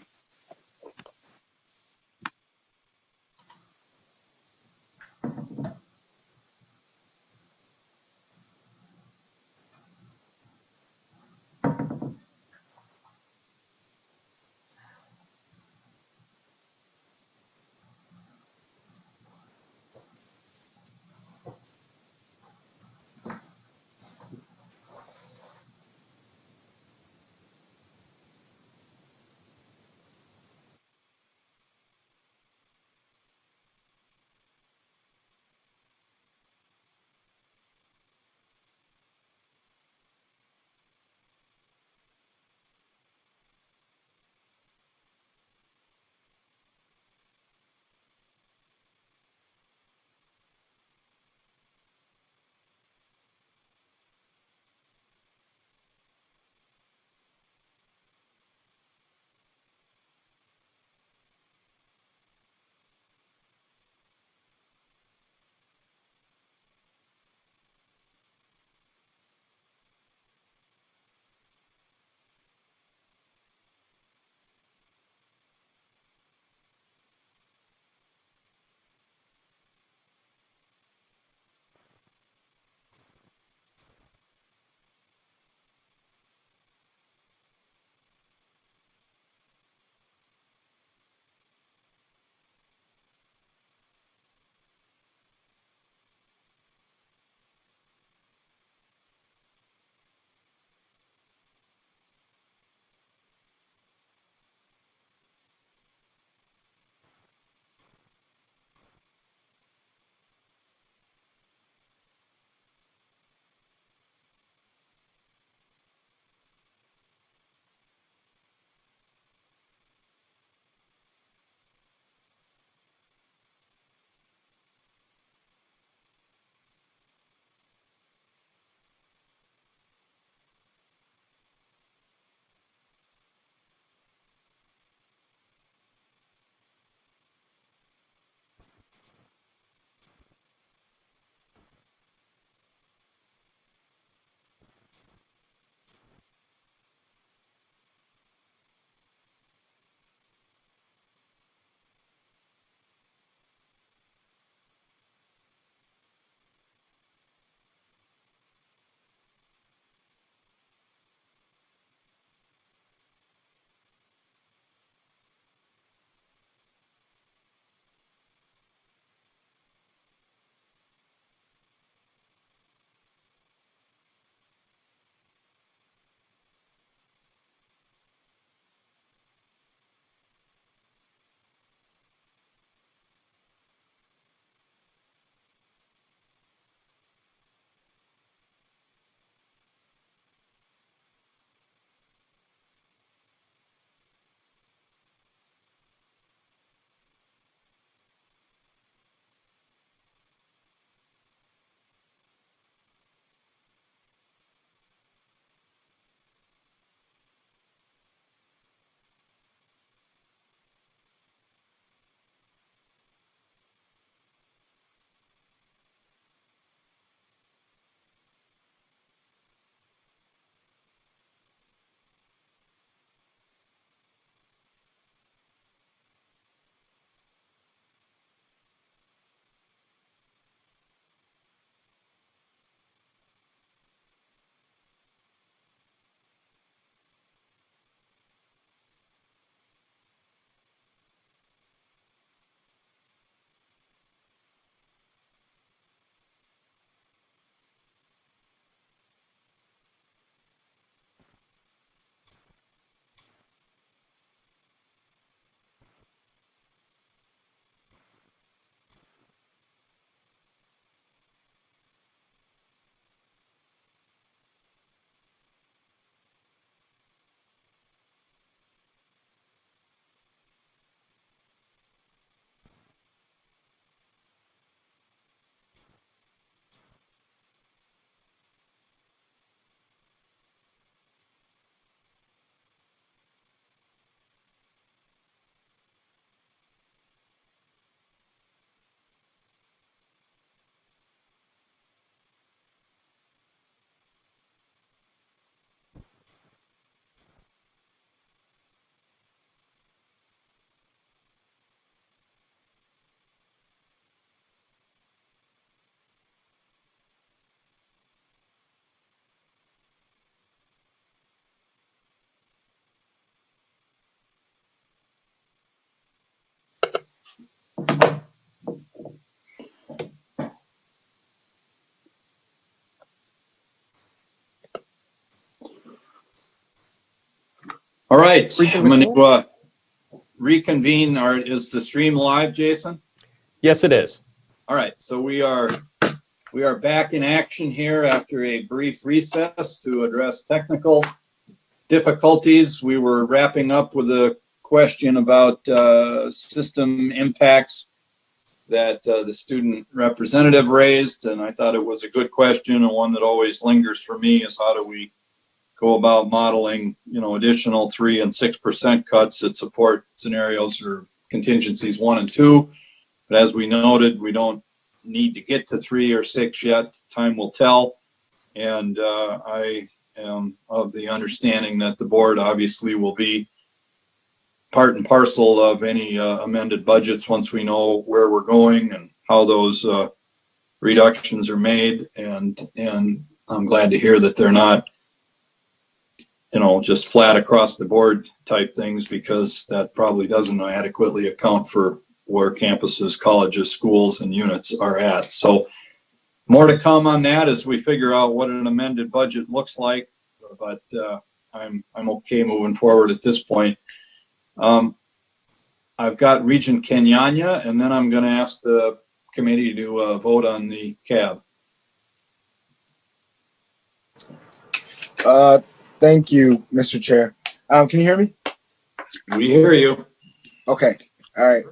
All right, I'm going to reconvene. Is the stream live, Jason? Yes, it is. All right, so we are back in action here after a brief recess to address technical difficulties. We were wrapping up with a question about system impacts that the student representative raised, and I thought it was a good question, and one that always lingers for me is how do we go about modeling, additional 3% and 6% cuts that support scenarios or contingencies 1 and 2. But as we noted, we don't need to get to 3 or 6 yet. Time will tell. And I am of the understanding that the board obviously will be part and parcel of any amended budgets once we know where we're going and how those reductions are made. And I'm glad to hear that they're not just flat across the board type things, because that probably doesn't adequately account for where campuses, colleges, schools, and units are at. So more to come on that as we figure out what an amended budget looks like. But I'm okay moving forward at this point. I've got Regent Kenyanya, and then I'm going to ask the committee to vote on the CAB. Thank you, Mr. Chair. Can you hear me? We hear you. Okay. All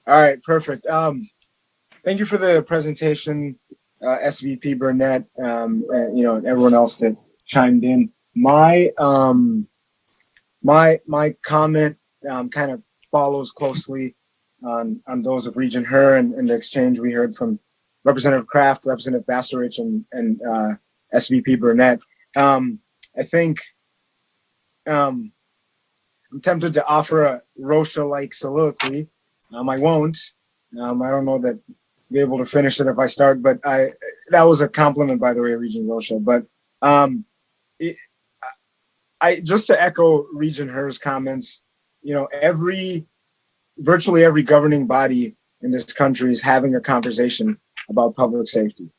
right. Perfect. Thank you for the presentation, SVP Burnett, and everyone else that chimed in. My comment kind of follows closely on those of Regent Her and the exchange we heard from Representative Kraft, Representative Basarich, and SVP Burnett. I think I'm tempted to offer a Rocha-like soliloquy. I won't. I don't know that I'll be able to finish it if I start, but that was a compliment, by the way, Regent Rocha. But just to echo Regent Her's comments, virtually every governing body in this country is having a conversation about public safety.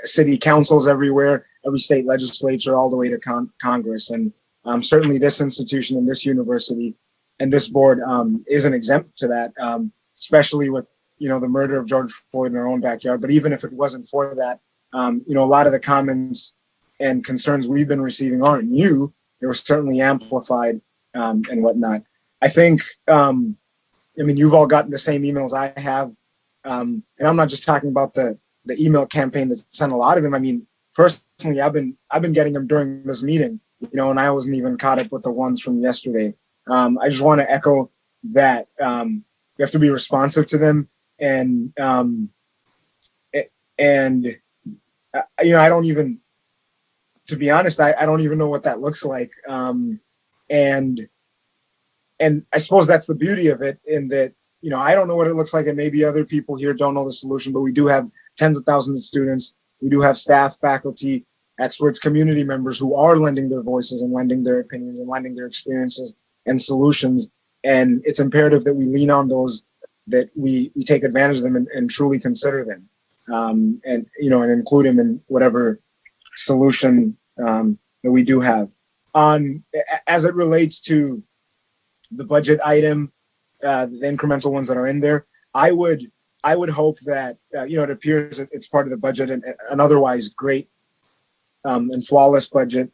City councils everywhere, every state legislature, all the way to Congress. And certainly this institution and this university and this board isn't exempt to that, especially with, the murder of George Floyd in our own backyard. But even if it wasn't for that, a lot of the comments and concerns we've been receiving aren't new. They were certainly amplified and whatnot. I think, you've all gotten the same emails I have. And I'm not just talking about the email campaign that sent a lot of them. Personally, I've been getting them during this meeting, and I wasn't even caught up with the ones from yesterday. I just want to echo that we have to be responsive to them, and I don't even, to be honest, I don't even know what that looks like, and I suppose that's the beauty of it, in that I don't know what it looks like, and maybe other people here don't know the solution, but we do have tens of thousands of students. We do have staff, faculty, experts, community members who are lending their voices and lending their opinions and lending their experiences and solutions. And it's imperative that we lean on those, that we take advantage of them and truly consider them, and include them in whatever solution that we do have. As it relates to the budget item, the incremental ones that are in there, I would hope that, it appears that it's part of the budget, and an otherwise great and flawless budget.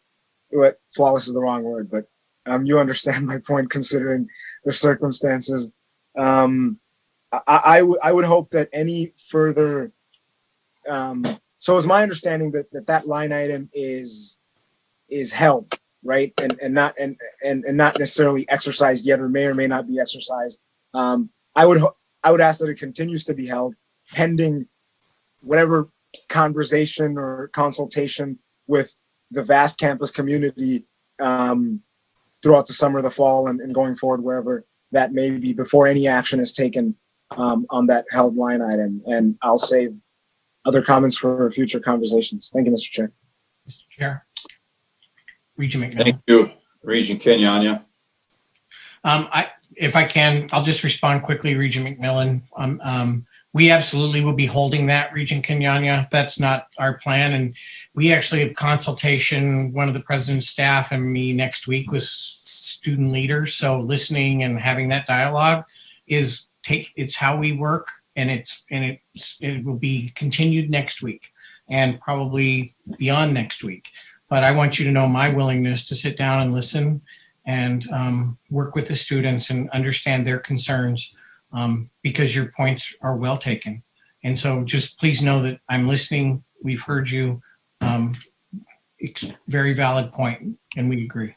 Flawless is the wrong word, but you understand my point considering the circumstances. I would hope that any further, so it's my understanding that line item is held, right? And not necessarily exercised yet, or may not be exercised. I would ask that it continues to be held pending whatever conversation or consultation with the vast campus community throughout the summer, the fall, and going forward, wherever that may be, before any action is taken on that held line item. And I'll save other comments for future conversations. Thank you, Mr. Chair. Mr. Chair. Regent McMillan. Thank you, Regent Kenyanya. If I can, I'll just respond quickly, Regent McMillan. We absolutely will be holding that, Regent Kenyanya. That's not our plan. And we actually have consultation, one of the president's staff and me next week with student leaders. So listening and having that dialogue it's how we work, and it will be continued next week and probably beyond next week. But I want you to know my willingness to sit down and listen and work with the students and understand their concerns, because your points are well taken. And so just please know that I'm listening. We've heard you. Very valid point, and we agree.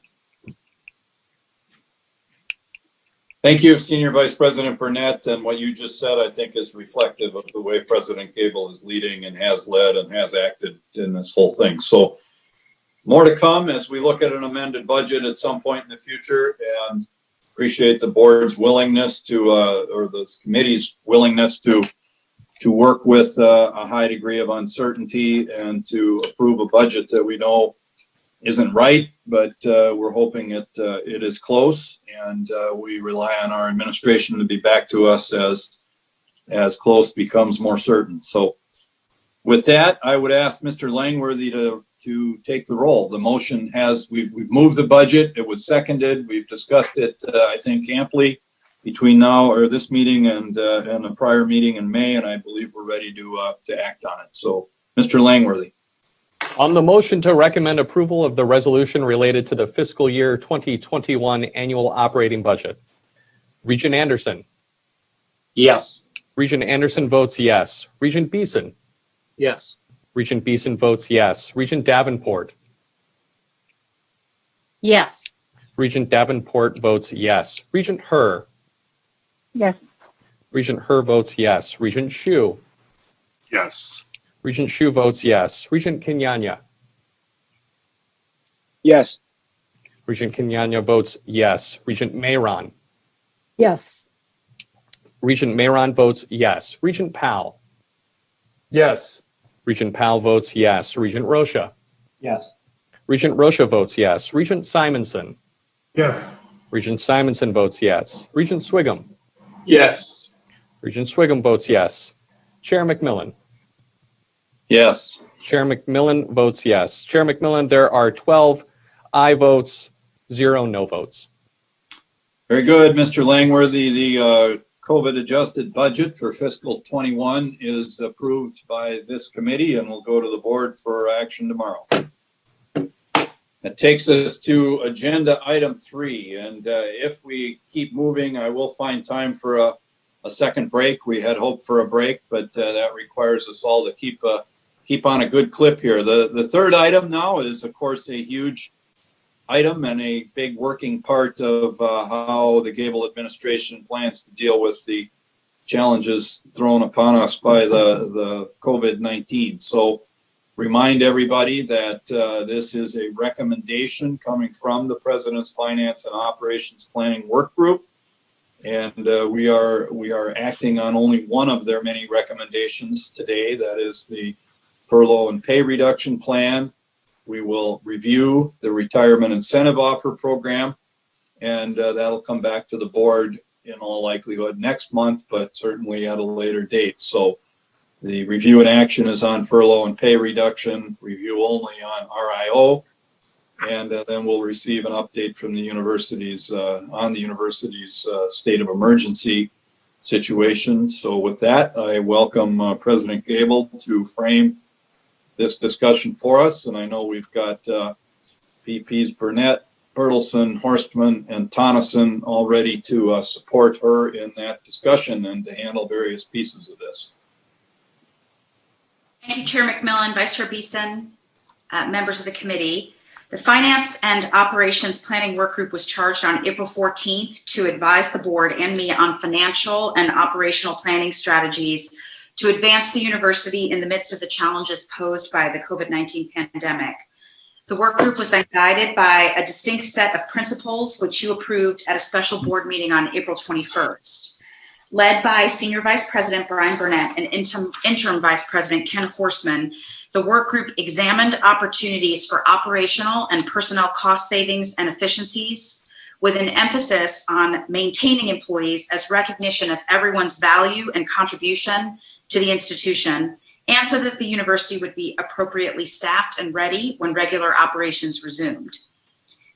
Thank you, Senior Vice President Burnett. And what you just said, I think, is reflective of the way President Gable is leading and has led and has acted in this whole thing. So more to come as we look at an amended budget at some point in the future, and appreciate the board's willingness to, or the committee's willingness to work with a high degree of uncertainty and to approve a budget that we know isn't right, but we're hoping it is close, and we rely on our administration to be back to us as close becomes more certain. So with that, I would ask Mr. Langworthy to take the roll. The motion we've moved the budget. It was seconded. We've discussed it, I think, amply between now or this meeting and a prior meeting in May, and I believe we're ready to act on it. So, Mr. Langworthy. On the motion to recommend approval of the resolution related to the fiscal year 2021 annual operating budget, Regent Anderson. Yes. Regent Anderson votes yes. Regent Beeson. Yes. Regent Beeson votes yes. Regent Davenport. Yes. Regent Davenport votes yes. Regent Herr. Yes. Regent Herr votes yes. Regent Hsu. Yes. Regent Hsu votes yes. Regent Kenyanya. Yes. Regent Kenyanya votes yes. Regent Mayron. Yes. Regent Mayron votes yes. Regent Powell. Yes. Regent Powell votes yes. Regent Rocha. Yes. Regent Rocha votes yes. Regent Simonson. Yes. Regent Simonson votes yes. Regent Swigum. Yes. Regent Swigum votes yes. Chair McMillan. Yes. Chair McMillan votes yes. Chair McMillan, there are 12 aye votes, 0 no votes. Very good, Mr. Langworthy. The COVID adjusted budget for fiscal 21 is approved by this committee and will go to the board for action tomorrow. That takes us to agenda item 3. And if we keep moving, I will find time for a second break. We had hoped for a break, but that requires us all to keep on a good clip here. The third item now is, of course, a huge item and a big working part of how the Gable administration plans to deal with the challenges thrown upon us by the COVID-19. So remind everybody that this is a recommendation coming from the President's Finance and Operations Planning Workgroup. And we are acting on only one of their many recommendations today. That is the furlough and pay reduction plan. We will review the retirement incentive offer program, and that'll come back to the board in all likelihood next month, but certainly at a later date. So the review and action is on furlough and pay reduction, review only on RIO, and then we'll receive an update from the universities on the university's state of emergency situation. So with that, I welcome President Gable to frame this discussion for us, and I know we've got VPs Burnett, Bertelson, Horstman, and Tonneson all ready to support her in that discussion and to handle various pieces of this. Thank you, Chair McMillan, Vice Chair Beeson, members of the committee. The Finance and Operations Planning Workgroup was charged on April 14th to advise the board and me on financial and operational planning strategies to advance the university in the midst of the challenges posed by the COVID-19 pandemic. The work group was then guided by a distinct set of principles, which you approved at a special board meeting on April 21st. Led by Senior Vice President Brian Burnett and Interim Vice President Ken Horstman, the work group examined opportunities for operational and personnel cost savings and efficiencies. with an emphasis on maintaining employees as recognition of everyone's value and contribution to the institution, and so that the university would be appropriately staffed and ready when regular operations resumed.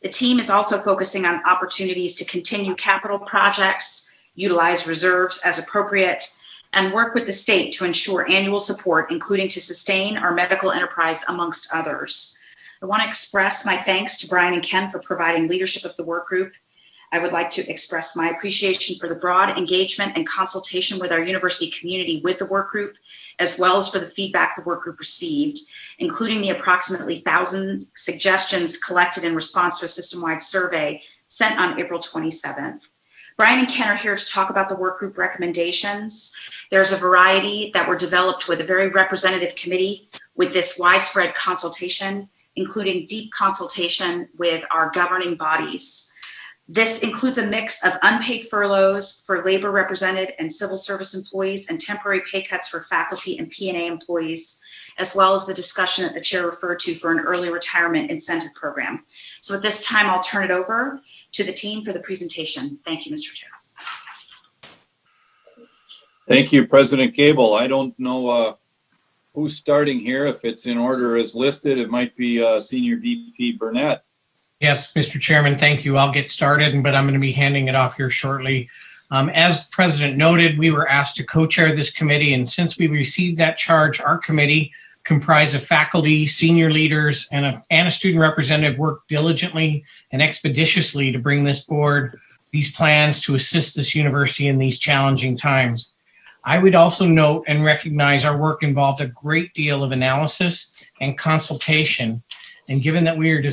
The team is also focusing on opportunities to continue capital projects, utilize reserves as appropriate, and work with the state to ensure annual support, including to sustain our medical enterprise, amongst others. I want to express my thanks to Brian and Ken for providing leadership of the work group. I would like to express my appreciation for the broad engagement and consultation with our university community with the work group, as well as for the feedback the work group received, including the approximately 1,000 suggestions collected in response to a system-wide survey sent on April 27th. Brian and Ken are here to talk about the work group recommendations. There's a variety that were developed with a very representative committee with this widespread consultation, including deep consultation with our governing bodies. This includes a mix of unpaid furloughs for labor represented and civil service employees and temporary pay cuts for faculty and P&A employees, as well as the discussion that the chair referred to for an early retirement incentive program. So at this time, I'll turn it over to the team for the presentation. Thank you, Mr. Chair. Thank you, President Gable. I don't know who's starting here. If it's in order as listed, it might be Senior VP Burnett. Yes, Mr. Chairman, thank you. I'll get started, but I'm going to be handing it off here shortly. As the President noted, we were asked to co-chair this committee, and since we received that charge, our committee, comprised of faculty, senior leaders, and a student representative, worked diligently and expeditiously to bring this board these plans to assist this university in these challenging times. I would also note and recognize our work involved a great deal of analysis and consultation. And given that we are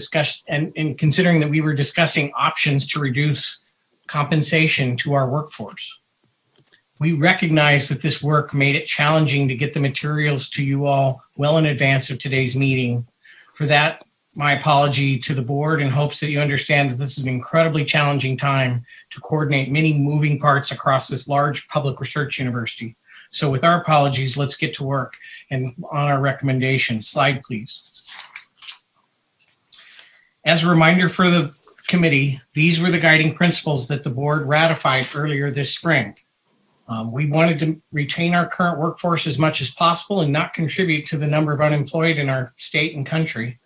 and considering that we were discussing options to reduce compensation to our workforce, we recognize that this work made it challenging to get the materials to you all well in advance of today's meeting. For that, my apology to the board, in hopes that you understand that this is an incredibly challenging time to coordinate many moving parts across this large public research university. So with our apologies, let's get to work and on our recommendation. Slide, please. As a reminder for the committee, these were the guiding principles that the board ratified earlier this spring. We wanted to retain our current workforce as much as possible and not contribute to the number of unemployed in our state and country.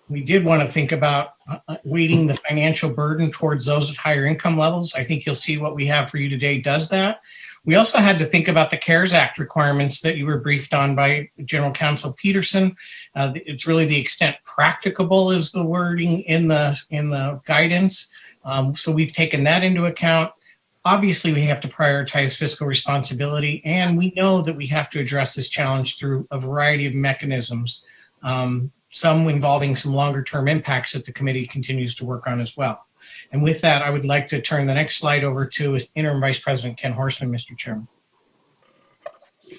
We did want to think about weighting the financial burden towards those at higher income levels. I think you'll see what we have for you today does that. We also had to think about the CARES Act requirements that you were briefed on by General Counsel Peterson. It's really the extent practicable is the wording in the guidance. So we've taken that into account. Obviously, we have to prioritize fiscal responsibility, and we know that we have to address this challenge through a variety of mechanisms, some involving some longer term impacts that the committee continues to work on as well. And with that, I would like to turn the next slide over to Interim Vice President Ken Horstman, Mr. Chairman.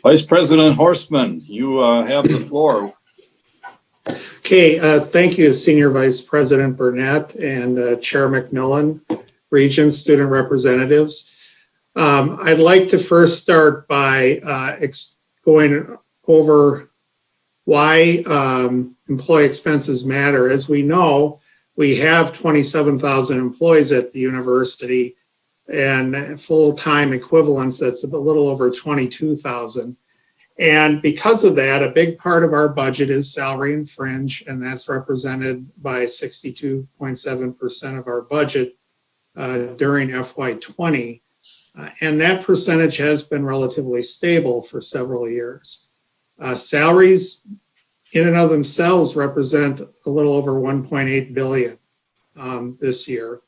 Vice President Horstman, you have the floor. Okay, thank you, Senior Vice President Burnett and Chair McMillan, Regents, student representatives. I'd like to first start by going over why employee expenses matter. As we know, we have 27,000 employees at the university, and full-time equivalents, that's a little over 22,000. And because of that, a big part of our budget is salary and fringe, and that's represented by 62.7% of our budget during FY20. And that percentage has been relatively stable for several years. Salaries in and of themselves represent a little over 1.8 billion this year.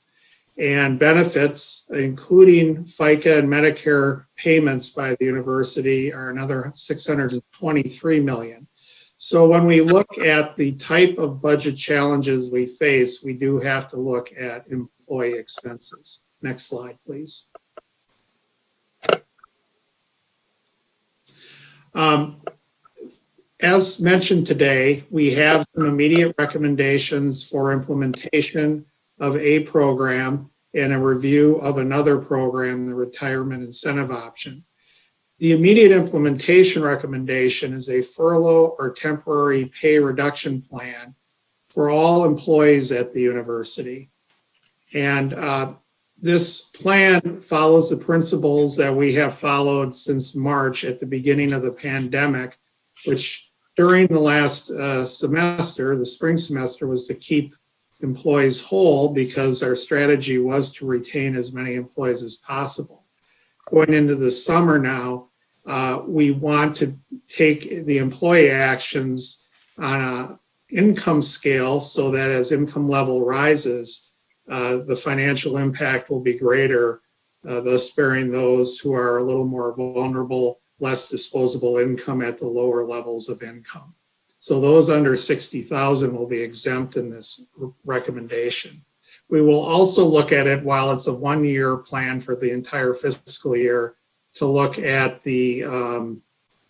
And benefits, including FICA and Medicare payments by the university, are another 623 million. So when we look at the type of budget challenges we face, we do have to look at employee expenses. Next slide, please. As mentioned today, we have some immediate recommendations for implementation of a program and a review of another program, the retirement incentive option. The immediate implementation recommendation is a furlough or temporary pay reduction plan for all employees at the university. And This plan follows the principles that we have followed since March at the beginning of the pandemic, which during the last semester, the spring semester, was to keep employees whole because our strategy was to retain as many employees as possible. Going into the summer now, we want to take the employee actions on an income scale so that as income level rises, the financial impact will be greater, thus sparing those who are a little more vulnerable, less disposable income at the lower levels of income. So those under 60,000 will be exempt in this recommendation. We will also look at it while it's a one-year plan for the entire fiscal year to look at the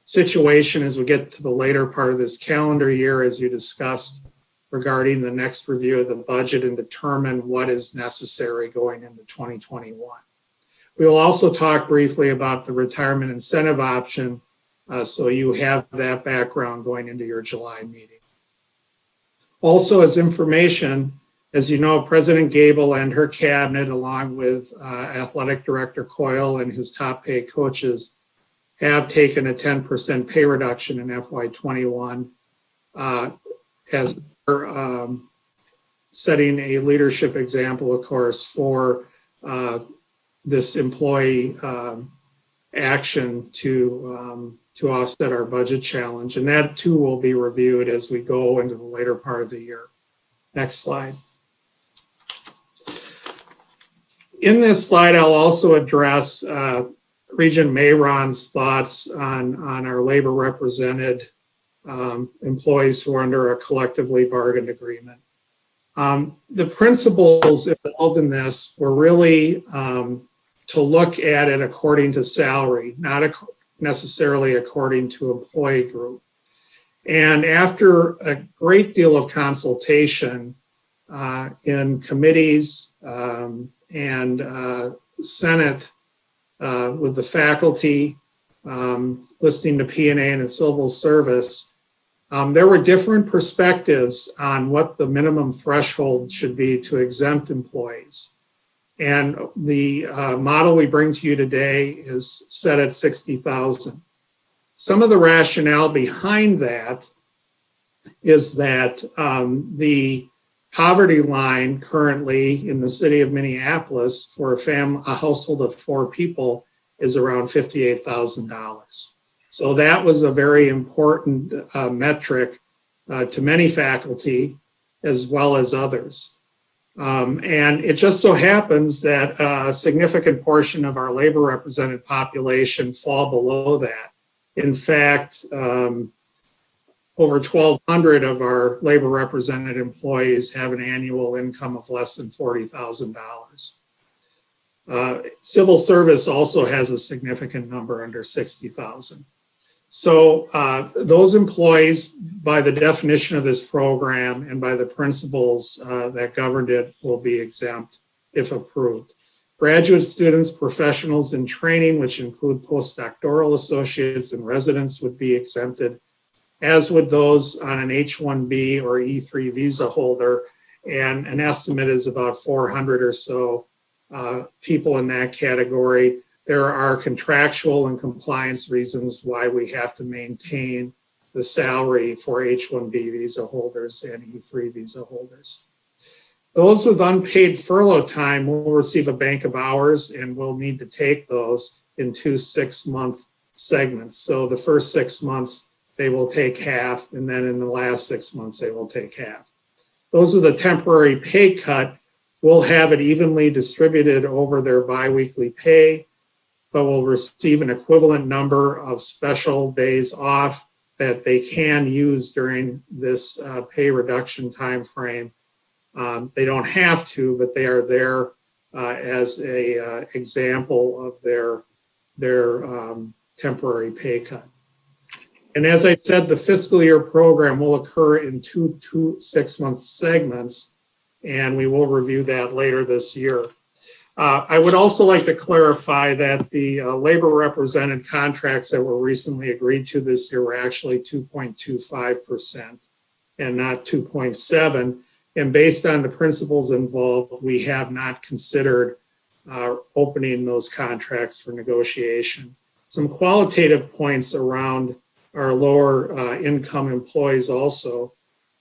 situation as we get to the later part of this calendar year, as you discussed, regarding the next review of the budget and determine what is necessary going into 2021. We will also talk briefly about the retirement incentive option, so you have that background going into your July meeting. Also, as information, as you know, President Gable and her cabinet, along with Athletic Director Coyle and his top paid coaches, have taken a 10% pay reduction in FY21 as setting a leadership example, of course, for this employee action to offset our budget challenge. And that too will be reviewed as we go into the later part of the year. Next slide. In this slide, I'll also address Regent Mayron's thoughts on our labor represented employees who are under a collectively bargained agreement. The principles involved in this were really to look at it according to salary, not necessarily according to employee group. And after a great deal of consultation in committees and Senate with the faculty, listening to P&A and civil service, there were different perspectives on what the minimum threshold should be to exempt employees. And the model we bring to you today is set at 60,000. Some of the rationale behind that is that the poverty line currently in the city of Minneapolis for a household of 4 people is around $58,000. So that was a very important metric to many faculty as well as others. And it just so happens that a significant portion of our labor represented population fall below that. In fact, over 1,200 of our labor represented employees have an annual income of less than $40,000. Civil service also has a significant number under 60,000. So those employees, by the definition of this program and by the principles that governed it, will be exempt if approved. Graduate students, professionals in training, which include postdoctoral associates and residents, would be exempted, as would those on an H-1B or E-3 visa holder, and an estimate is about 400 or so people in that category. There are contractual and compliance reasons why we have to maintain the salary for H-1B visa holders and E-3 visa holders. Those with unpaid furlough time will receive a bank of hours and will need to take those in 2 6-month segments. So the first 6 months, they will take half, and then in the last 6 months, they will take half. Those with a temporary pay cut will have it evenly distributed over their biweekly pay, but will receive an equivalent number of special days off that they can use during this pay reduction time frame. They don't have to, but they are there as a example of their temporary pay cut. And as I said, the fiscal year program will occur in 2 6-month segments, and we will review that later this year. I would also like to clarify that the labor represented contracts that were recently agreed to this year were actually 2.25% and not 2.7%. And based on the principles involved, we have not considered opening those contracts for negotiation. Some qualitative points around our lower income employees also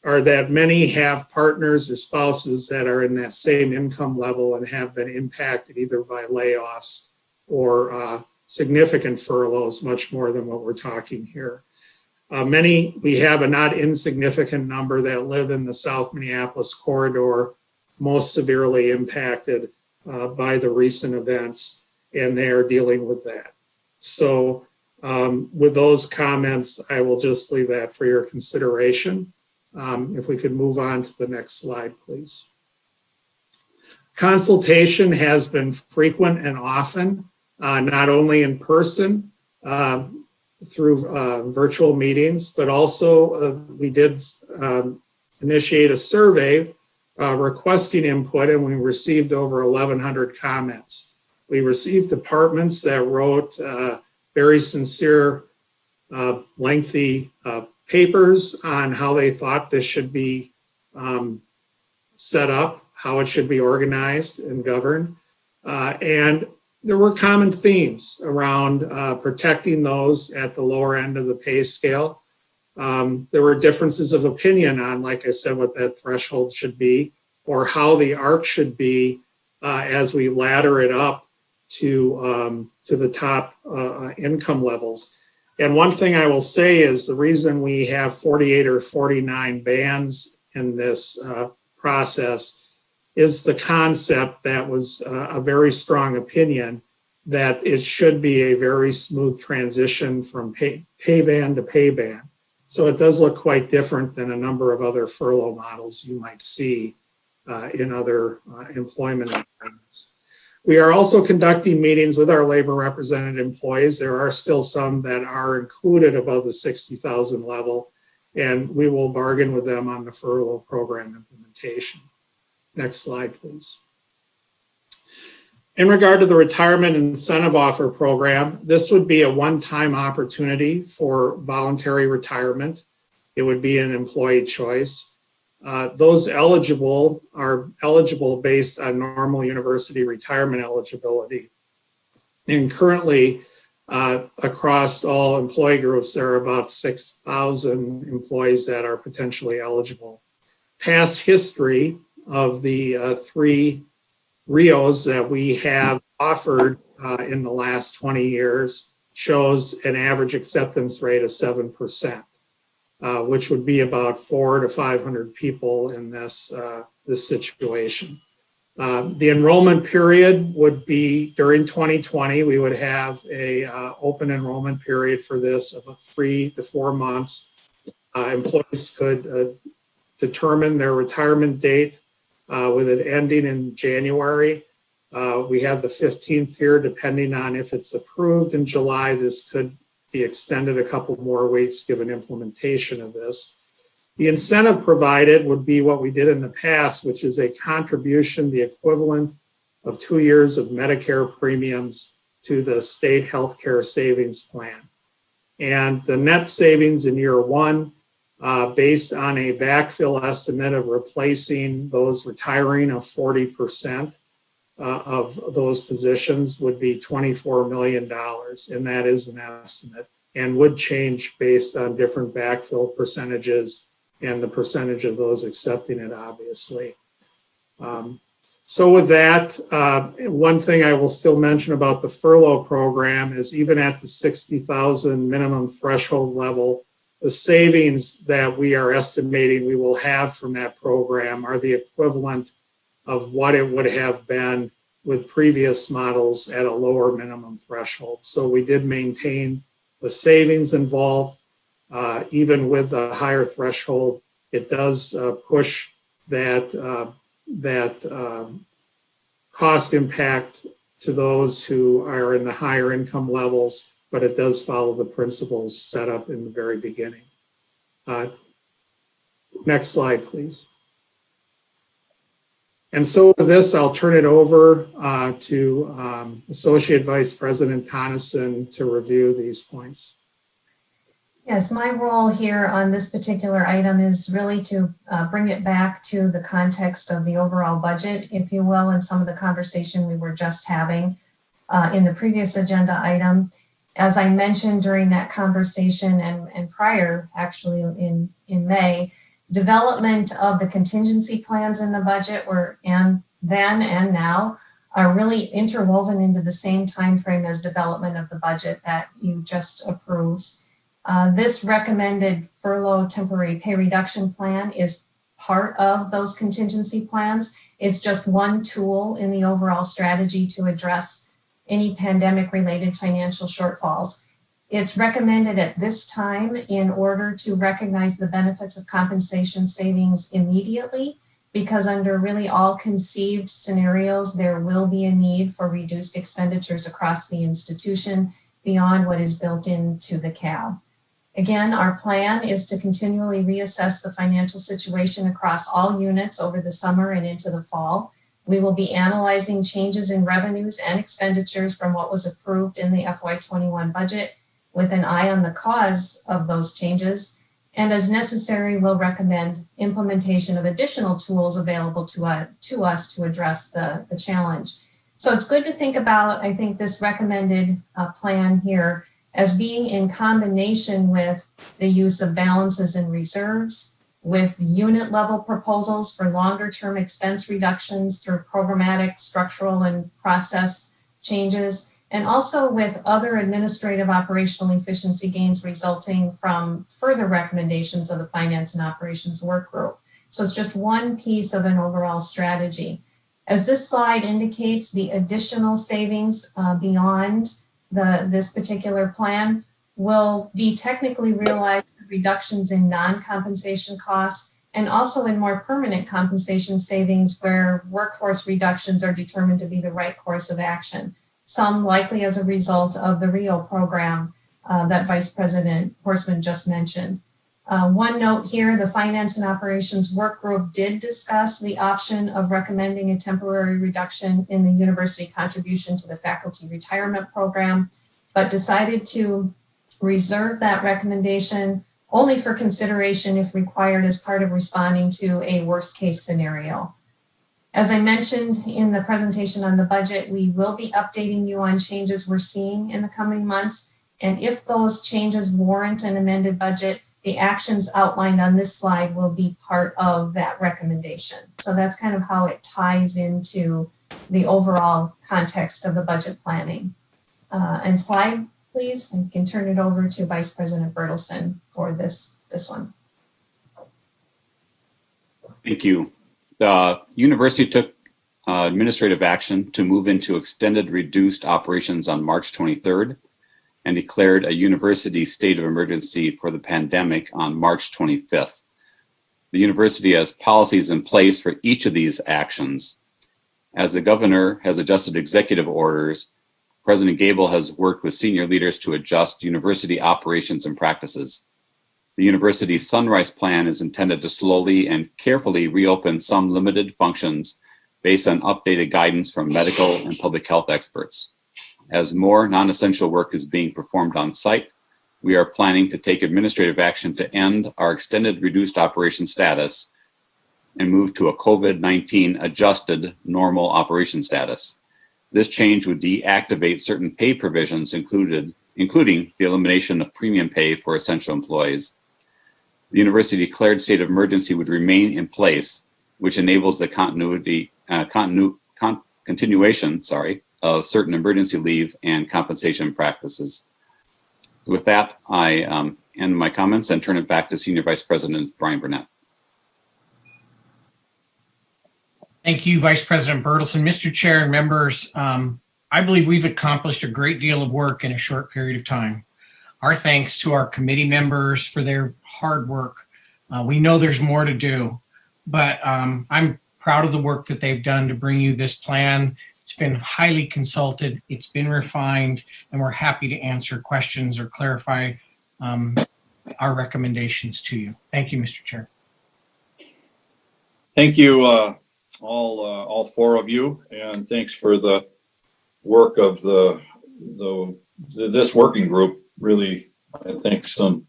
are that many have partners or spouses that are in that same income level and have been impacted either by layoffs or significant furloughs, much more than what we're talking here. We have a not insignificant number that live in the South Minneapolis corridor, most severely impacted by the recent events, and they are dealing with that. So with those comments, I will just leave that for your consideration. If we could move on to the next slide, please. Consultation has been frequent and often, not only in person through virtual meetings, but also we did initiate a survey requesting input, and we received over 1,100 comments. We received departments that wrote very sincere, lengthy papers on how they thought this should be set up, how it should be organized and governed. And there were common themes around protecting those at the lower end of the pay scale. There were differences of opinion on, like I said, what that threshold should be or how the arc should be as we ladder it up to the top income levels. And one thing I will say is the reason we have 48 or 49 bands in this process is the concept that was a very strong opinion that it should be a very smooth transition from pay band to pay band. So it does look quite different than a number of other furlough models you might see in other employment environments. We are also conducting meetings with our labor represented employees. There are still some that are included above the 60,000 level, and we will bargain with them on the furlough program implementation. Next slide, please. In regard to the retirement incentive offer program, this would be a one-time opportunity for voluntary retirement. It would be an employee choice. Those eligible are eligible based on normal university retirement eligibility. And currently, across all employee groups, there are about 6,000 employees that are potentially eligible. Past history of the three RIOs that we have offered in the last 20 years shows an average acceptance rate of 7%. Which would be about 400 to 500 people in this situation. The enrollment period would be during 2020. We would have a open enrollment period for this of 3 to 4 months. Employees could determine their retirement date with it ending in January. We have the 15th here, depending on if it's approved in July. This could be extended a couple more weeks given implementation of this. The incentive provided would be what we did in the past, which is a contribution, the equivalent of 2 years of Medicare premiums to the state healthcare savings plan. And the net savings in year one, based on a backfill estimate of replacing those retiring of 40%, of those positions would be $24 million, and that is an estimate, and would change based on different backfill percentages and the percentage of those accepting it, obviously. So with that, one thing I will still mention about the furlough program is even at the 60,000 minimum threshold level, the savings that we are estimating we will have from that program are the equivalent of what it would have been with previous models at a lower minimum threshold. So we did maintain the savings involved. Even with the higher threshold, it does push that cost impact to those who are in the higher income levels, but it does follow the principles set up in the very beginning. Next slide, please. And so with this, I'll turn it over to Associate Vice President Tonneson to review these points. Yes, my role here on this particular item is really to bring it back to the context of the overall budget, if you will, and some of the conversation we were just having in the previous agenda item. As I mentioned during that conversation and prior, actually in May, development of the contingency plans in the budget were and then and now are really interwoven into the same time frame as development of the budget that you just approved. This recommended furlough temporary pay reduction plan is part of those contingency plans. It's just one tool in the overall strategy to address any pandemic related financial shortfalls. It's recommended at this time in order to recognize the benefits of compensation savings immediately, because under really all conceived scenarios, there will be a need for reduced expenditures across the institution beyond what is built into the CAB. Again, our plan is to continually reassess the financial situation across all units over the summer and into the fall. We will be analyzing changes in revenues and expenditures from what was approved in the FY21 budget with an eye on the cause of those changes. And as necessary, we'll recommend implementation of additional tools available to us to address the challenge. So it's good to think about, I think, this recommended plan here as being in combination with the use of balances and reserves, with unit level proposals for longer term expense reductions through programmatic, structural, and process changes, and also with other administrative operational efficiency gains resulting from further recommendations of the Finance and Operations Workgroup. So it's just one piece of an overall strategy. As this slide indicates, the additional savings beyond this particular plan will be technically realized through reductions in non-compensation costs and also in more permanent compensation savings where workforce reductions are determined to be the right course of action, some likely as a result of the RIO program that Vice President Horstman just mentioned. One note here, the Finance and Operations Workgroup did discuss the option of recommending a temporary reduction in the university contribution to the faculty retirement program, but decided to reserve that recommendation only for consideration if required as part of responding to a worst case scenario. As I mentioned in the presentation on the budget, we will be updating you on changes we're seeing in the coming months. And if those changes warrant an amended budget, the actions outlined on this slide will be part of that recommendation. So that's kind of how it ties into the overall context of the budget planning. And slide, please. I can turn it over to Vice President Bertelsen for this one. Thank you. The university took administrative action to move into extended reduced operations on March 23rd and declared a university state of emergency for the pandemic on March 25th. The university has policies in place for each of these actions. As the governor has adjusted executive orders, President Gable has worked with senior leaders to adjust university operations and practices. The university's Sunrise Plan is intended to slowly and carefully reopen some limited functions based on updated guidance from medical and public health experts. As more non-essential work is being performed on site, we are planning to take administrative action to end our extended reduced operation status and move to a COVID-19 adjusted normal operation status. This change would deactivate certain pay provisions including the elimination of premium pay for essential employees. The university declared state of emergency would remain in place, which enables the continuation of certain emergency leave and compensation practices. With that, I end my comments and turn it back to Senior Vice President Brian Burnett. Thank you, Vice President Bertelsen. Mr. Chair and members, I believe we've accomplished a great deal of work in a short period of time. Our thanks to our committee members for their hard work. We know there's more to do, but I'm proud of the work that they've done to bring you this plan. It's been highly consulted, it's been refined, and we're happy to answer questions or clarify our recommendations to you. Thank you, Mr. Chair. Thank you, all four of you, and thanks for the work of this working group. Really, I think some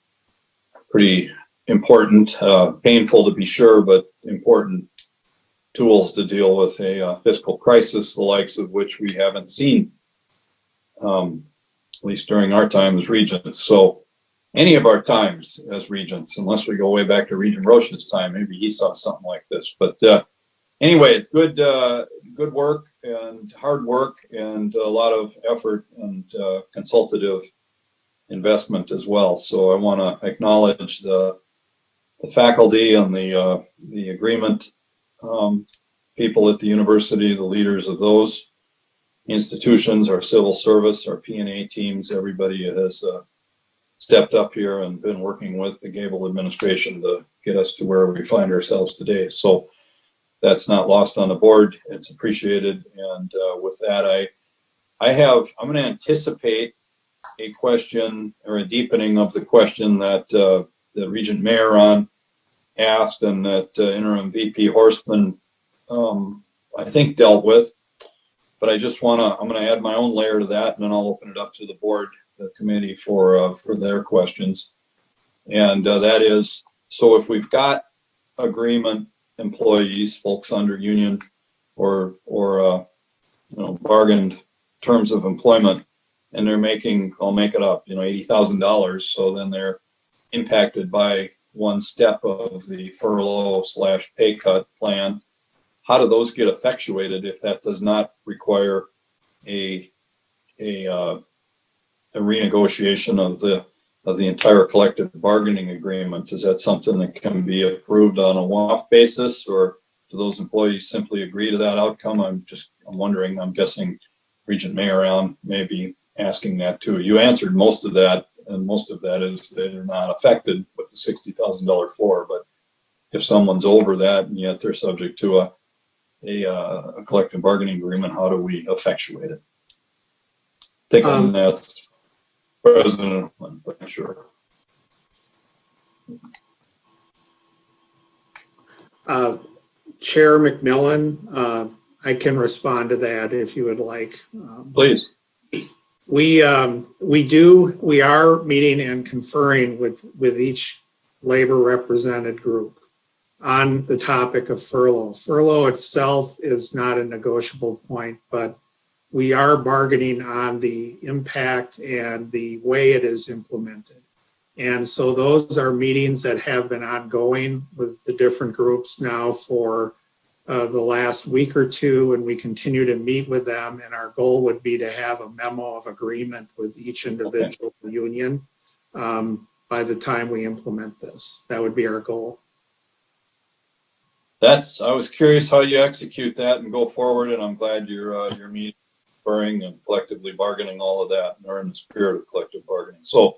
pretty important, painful to be sure, but important tools to deal with a fiscal crisis, the likes of which we haven't seen, at least during our time as Regents. So any of our times as Regents, unless we go way back to Regent Roche's time, maybe he saw something like this. But anyway, good work and hard work and a lot of effort and consultative investment as well. So I want to acknowledge the faculty and the agreement people at the university, the leaders of those institutions, our civil service, our P&A teams, everybody has stepped up here and been working with the Gable administration to get us to where we find ourselves today. So that's not lost on the board. It's appreciated. And with that, I'm going to anticipate a question or a deepening of the question that the Regent Mayor asked and that Interim VP Horstman, I think, dealt with. But I'm going to add my own layer to that, and then I'll open it up to the board, the committee for their questions. And that is, so if we've got agreement employees, folks under union or bargained terms of employment, and they're making, I'll make it up, $80,000. So then they're impacted by one step of the furlough/pay cut plan. How do those get effectuated if that does not require a renegotiation of the entire collective bargaining agreement? Is that something that can be approved on a one-off basis, or do those employees simply agree to that outcome? I'm wondering. I'm guessing Regent Mayor may be asking that too. You answered most of that, and most of that is they're not affected with the $60,000 floor. But if someone's over that and yet they're subject to a collective bargaining agreement, how do we effectuate it? Thinking that's President, but sure. Chair McMillan, I can respond to that if you would like. Please. We are meeting and conferring with each labor represented group on the topic of furlough. Furlough itself is not a negotiable point, but we are bargaining on the impact and the way it is implemented. And so those are meetings that have been ongoing with the different groups now for the last week or two, and we continue to meet with them. And our goal would be to have a memo of agreement with each individual union by the time we implement this. That would be our goal. I was curious how you execute that and go forward, and I'm glad you're meeting, conferring, and collectively bargaining all of that, and are in the spirit of collective bargaining. So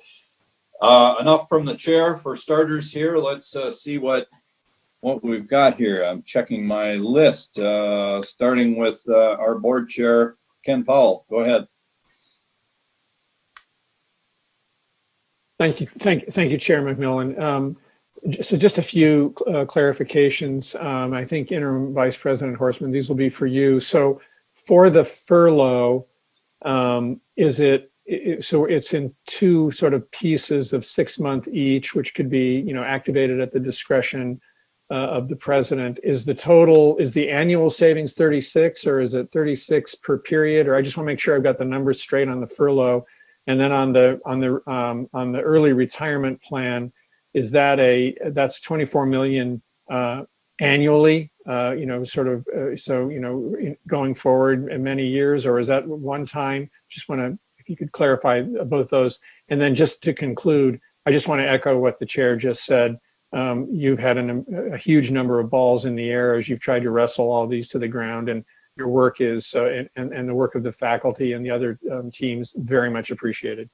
enough from the chair for starters here. Let's see what we've got here. I'm checking my list, starting with our board chair, Ken Powell. Go ahead. Thank you, Chair McMillan. So just a few clarifications. I think Interim Vice President Horstman, these will be for you. So for the furlough, so it's in two sort of pieces of 6 months each, which could be, activated at the discretion of the president. Is the annual savings 36, or is it 36 per period? Or I just want to make sure I've got the numbers straight on the furlough. And then on the early retirement plan, that's 24 million annually, going forward in many years, or is that one time? Just want to, if you could clarify both those. And then just to conclude, I just want to echo what the chair just said. You've had a huge number of balls in the air as you've tried to wrestle all these to the ground, and your work is, and the work of the faculty and the other teams, very much appreciated.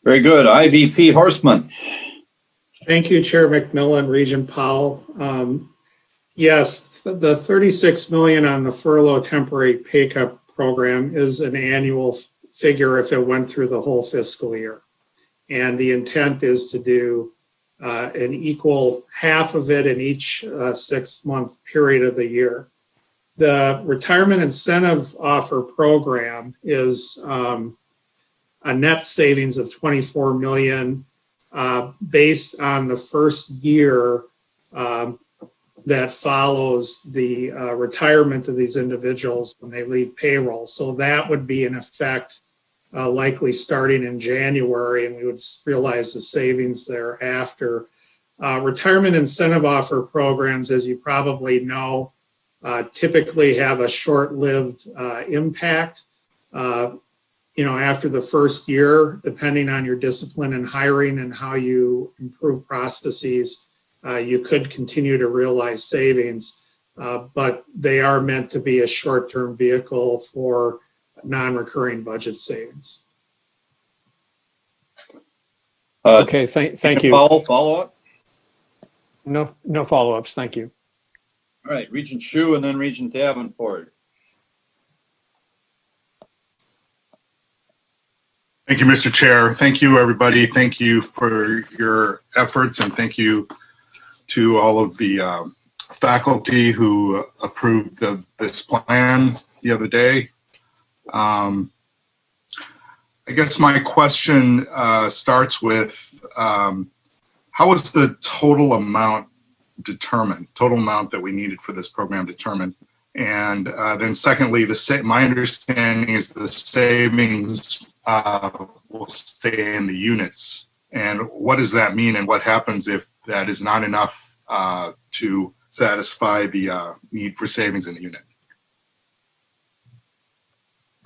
Very good. IVP Horstman. Thank you, Chair McMillan, Regent Powell. Yes, the 36 million on the furlough temporary pay cut program is an annual figure if it went through the whole fiscal year. And the intent is to do an equal half of it in each 6 month period of the year. The retirement incentive offer program is a net savings of 24 million. based on the first year that follows the retirement of these individuals when they leave payroll. So that would be in effect likely starting in January, and we would realize the savings thereafter. Retirement incentive offer programs, as you probably know, typically have a short-lived impact. After the first year, depending on your discipline in hiring and how you improve processes, you could continue to realize savings, but they are meant to be a short-term vehicle for non-recurring budget savings. Okay, thank you. Follow-up? No follow-ups, thank you. All right, Regent Hsu and then Regent Davenport. Thank you, Mr. Chair. Thank you, everybody. Thank you for your efforts, and thank you to all of the faculty who approved this plan the other day. I guess my question starts with, how was the total amount determined, total amount that we needed for this program determined? And then secondly, my understanding is the savings will stay in the units. And what does that mean, and what happens if that is not enough to satisfy the need for savings in the unit?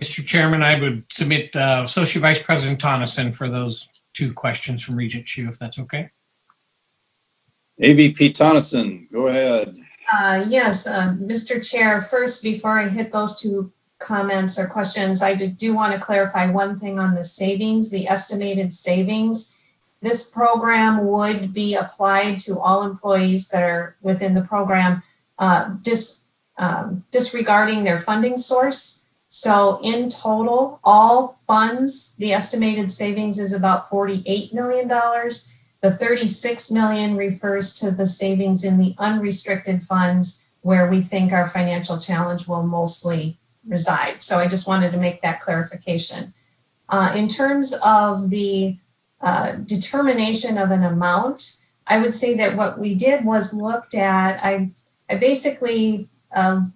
Mr. Chairman, I would submit Associate Vice President Tonneson for those two questions from Regent Hsu, if that's okay. AVP Tonneson, go ahead. Yes, Mr. Chair, first, before I hit those two comments or questions, I do want to clarify one thing on the savings, the estimated savings. This program would be applied to all employees that are within the program, disregarding their funding source. So in total, all funds, the estimated savings is about $48 million. The $36 million refers to the savings in the unrestricted funds where we think our financial challenge will mostly reside. So I just wanted to make that clarification. In terms of the determination of an amount, I would say that what we did was I basically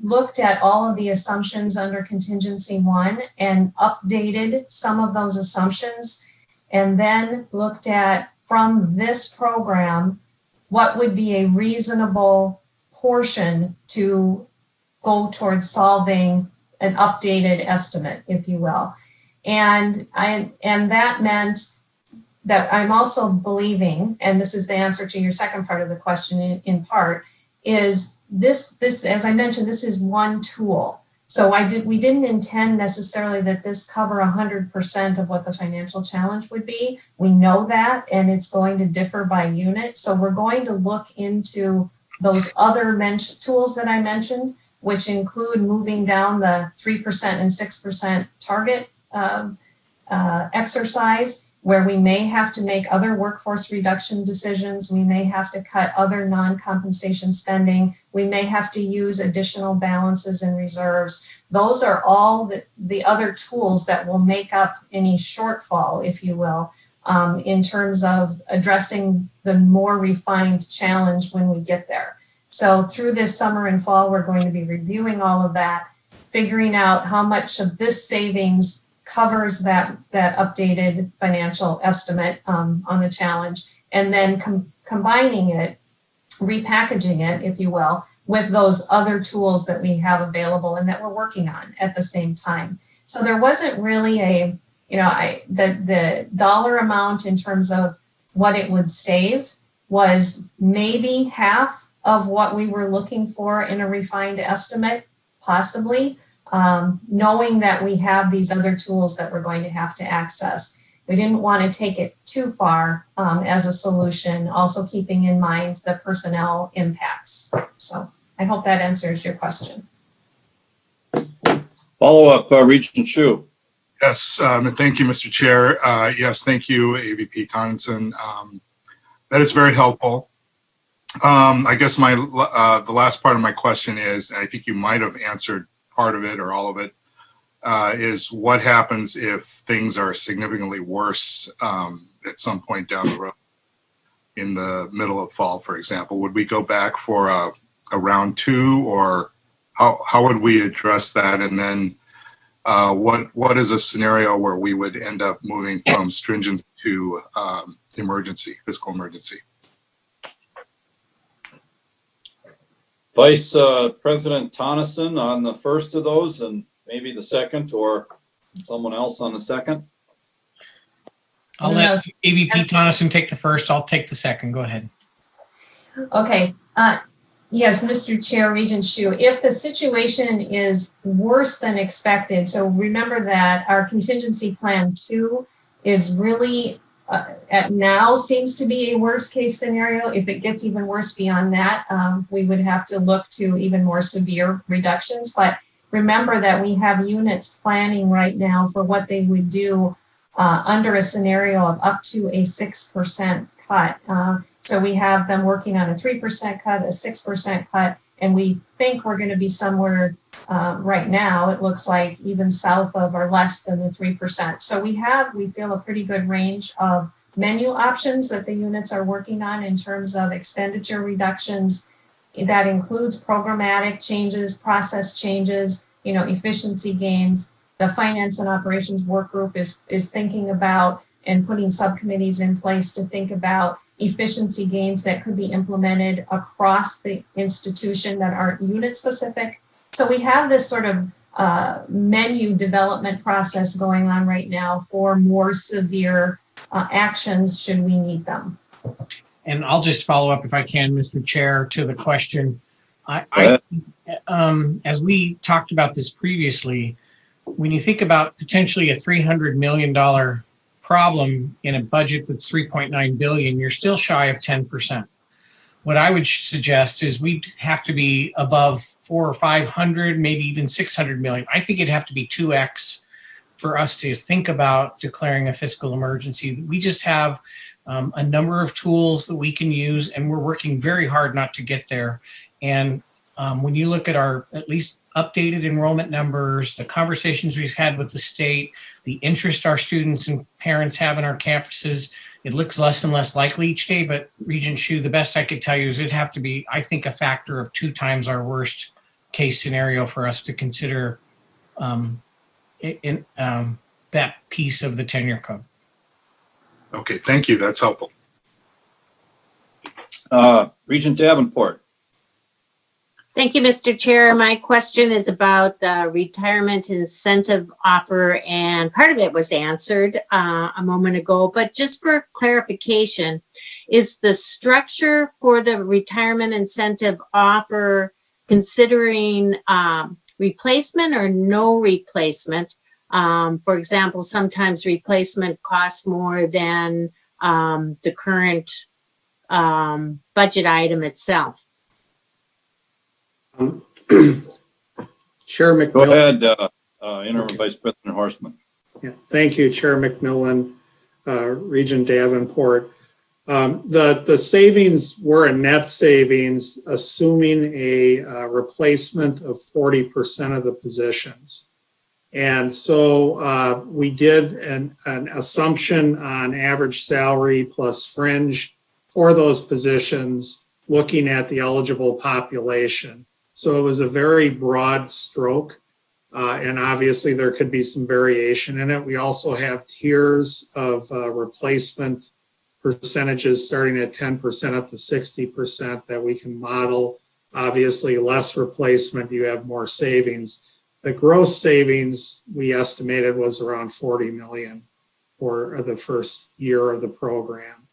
looked at all of the assumptions under contingency 1 and updated some of those assumptions, and then looked at, from this program, what would be a reasonable portion to go towards solving an updated estimate, if you will. And that meant that I'm also believing, and this is the answer to your second part of the question in part, is this, as I mentioned, this is one tool. So we didn't intend necessarily that this cover 100% of what the financial challenge would be. We know that, and it's going to differ by unit. So we're going to look into those other tools that I mentioned, which include moving down the 3% and 6% target exercise, where we may have to make other workforce reduction decisions. We may have to cut other non-compensation spending. We may have to use additional balances and reserves. Those are all the other tools that will make up any shortfall, if you will, in terms of addressing the more refined challenge when we get there. So through this summer and fall, we're going to be reviewing all of that, figuring out how much of this savings covers that updated financial estimate on the challenge, and then combining it, repackaging it, if you will, with those other tools that we have available and that we're working on at the same time. So there wasn't really the dollar amount in terms of what it would save was maybe half of what we were looking for in a refined estimate, possibly. Knowing that we have these other tools that we're going to have to access. We didn't want to take it too far as a solution, also keeping in mind the personnel impacts. So I hope that answers your question. Follow-up, Regent Hsu. Yes, thank you, Mr. Chair. Yes, thank you, AVP Tonneson. That is very helpful. I guess the last part of my question is, and I think you might have answered part of it or all of it, is what happens if things are significantly worse at some point down the road? in the middle of fall, for example? Would we go back for a round 2, or how would we address that? And then what is a scenario where we would end up moving from stringent to fiscal emergency? Vice President Tonneson on the first of those, and maybe the second, or someone else on the second. I'll let AVP Tonneson take the first. I'll take the second. Go ahead. Okay. Yes, Mr. Chair, Regent Hsu, if the situation is worse than expected, so remember that our contingency plan 2 is really at now seems to be a worst case scenario. If it gets even worse beyond that, we would have to look to even more severe reductions. But remember that we have units planning right now for what they would do under a scenario of up to a 6% cut. So we have them working on a 3% cut, a 6% cut, and we think we're going to be somewhere right now, it looks like even south of or less than the 3%. So we feel a pretty good range of menu options that the units are working on in terms of expenditure reductions. That includes programmatic changes, process changes, efficiency gains. The Finance and Operations Workgroup is thinking about and putting subcommittees in place to think about efficiency gains that could be implemented across the institution that aren't unit specific. So we have this sort of menu development process going on right now for more severe actions should we need them. And I'll just follow up if I can, Mr. Chair, to the question. As we talked about this previously, when you think about potentially a $300 million problem in a budget that's $3.9 billion, you're still shy of 10%. What I would suggest is we'd have to be above 400 or 500, maybe even 600 million. I think it'd have to be 2x for us to think about declaring a fiscal emergency. We just have a number of tools that we can use, and we're working very hard not to get there. And when you look at our at least updated enrollment numbers, the conversations we've had with the state, the interest our students and parents have in our campuses, it looks less and less likely each day. But Regent Hsu, the best I could tell you is it'd have to be, I think, a factor of 2 times our worst case scenario for us to consider that piece of the tenure code. Okay, thank you. That's helpful. Regent Davenport. Thank you, Mr. Chair. My question is about the retirement incentive offer, and part of it was answered a moment ago, but just for clarification, is the structure for the retirement incentive offer considering replacement or no replacement? For example, sometimes replacement costs more than the current budget item itself. Chair McMillan. Go ahead, Interim Vice President Horstman. Yeah, thank you, Chair McMillan, Regent Davenport. The savings were a net savings, assuming a replacement of 40% of the positions. And so we did an assumption on average salary plus fringe for those positions, looking at the eligible population. So it was a very broad stroke, and obviously there could be some variation in it. We also have tiers of replacement percentages starting at 10% up to 60% that we can model. Obviously, less replacement, you have more savings. The gross savings we estimated was around $40 million for the first year of the program.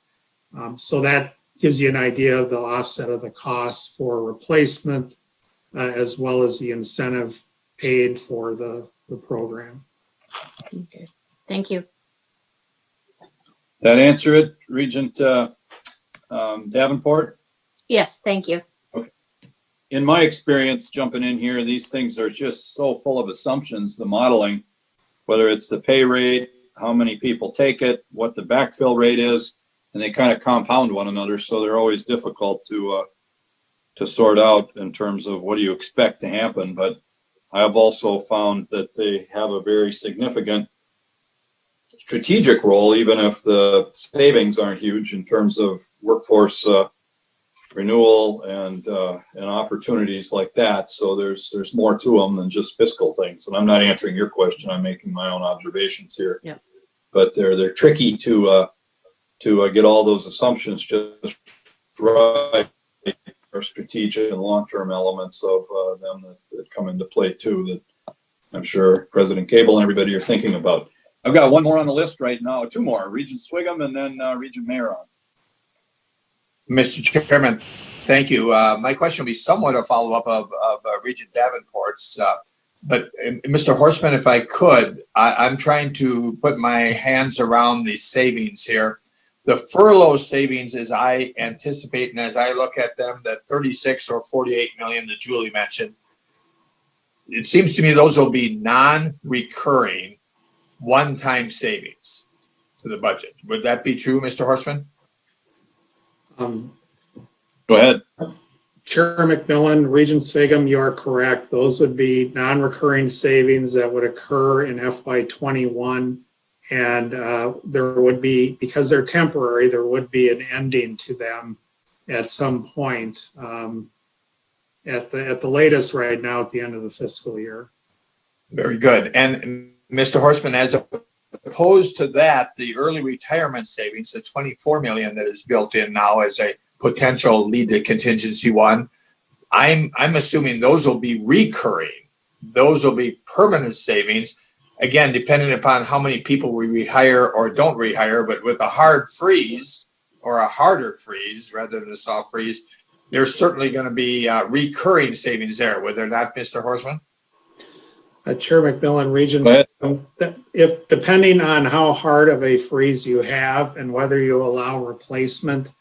So that gives you an idea of the offset of the cost for replacement, as well as the incentive paid for the program. Okay. Thank you. That answer it, Regent Davenport? Yes, thank you. Okay. In my experience, jumping in here, these things are just so full of assumptions, the modeling, whether it's the pay rate, how many people take it, what the backfill rate is, and they kind of compound one another, so they're always difficult to sort out in terms of what do you expect to happen. But I have also found that they have a very significant strategic role, even if the savings aren't huge in terms of workforce renewal and opportunities like that. So there's more to them than just fiscal things. And I'm not answering your question. I'm making my own observations here. Yeah. But they're tricky to get all those assumptions just right. Or strategic and long-term elements of them that come into play too, that I'm sure President Cable and everybody are thinking about. I've got one more on the list right now, two more, Regent Swigum and then Regent Mayron. Mr. Chairman, thank you. My question will be somewhat a follow-up of Regent Davenport's. But Mr. Horstman, if I could, I'm trying to put my hands around the savings here. The furlough savings, as I anticipate and as I look at them, the 36 or 48 million that Julie mentioned, it seems to me those will be non-recurring one-time savings to the budget. Would that be true, Mr. Horstman? Go ahead. Chair McMillan, Regent Swigum, you are correct. Those would be non-recurring savings that would occur in FY21. And there would be, because they're temporary, there would be an ending to them at some point at the latest right now at the end of the fiscal year. Very good. And Mr. Horstman, as opposed to that, the early retirement savings, the 24 million that is built in now as a potential lead to contingency one, I'm assuming those will be recurring. Those will be permanent savings. Again, depending upon how many people we rehire or don't rehire, but with a hard freeze or a harder freeze rather than a soft freeze, there's certainly going to be recurring savings there. Would there not, Mr. Horstman? Chair McMillan, Regent, if depending on how hard of a freeze you have and whether you allow replacement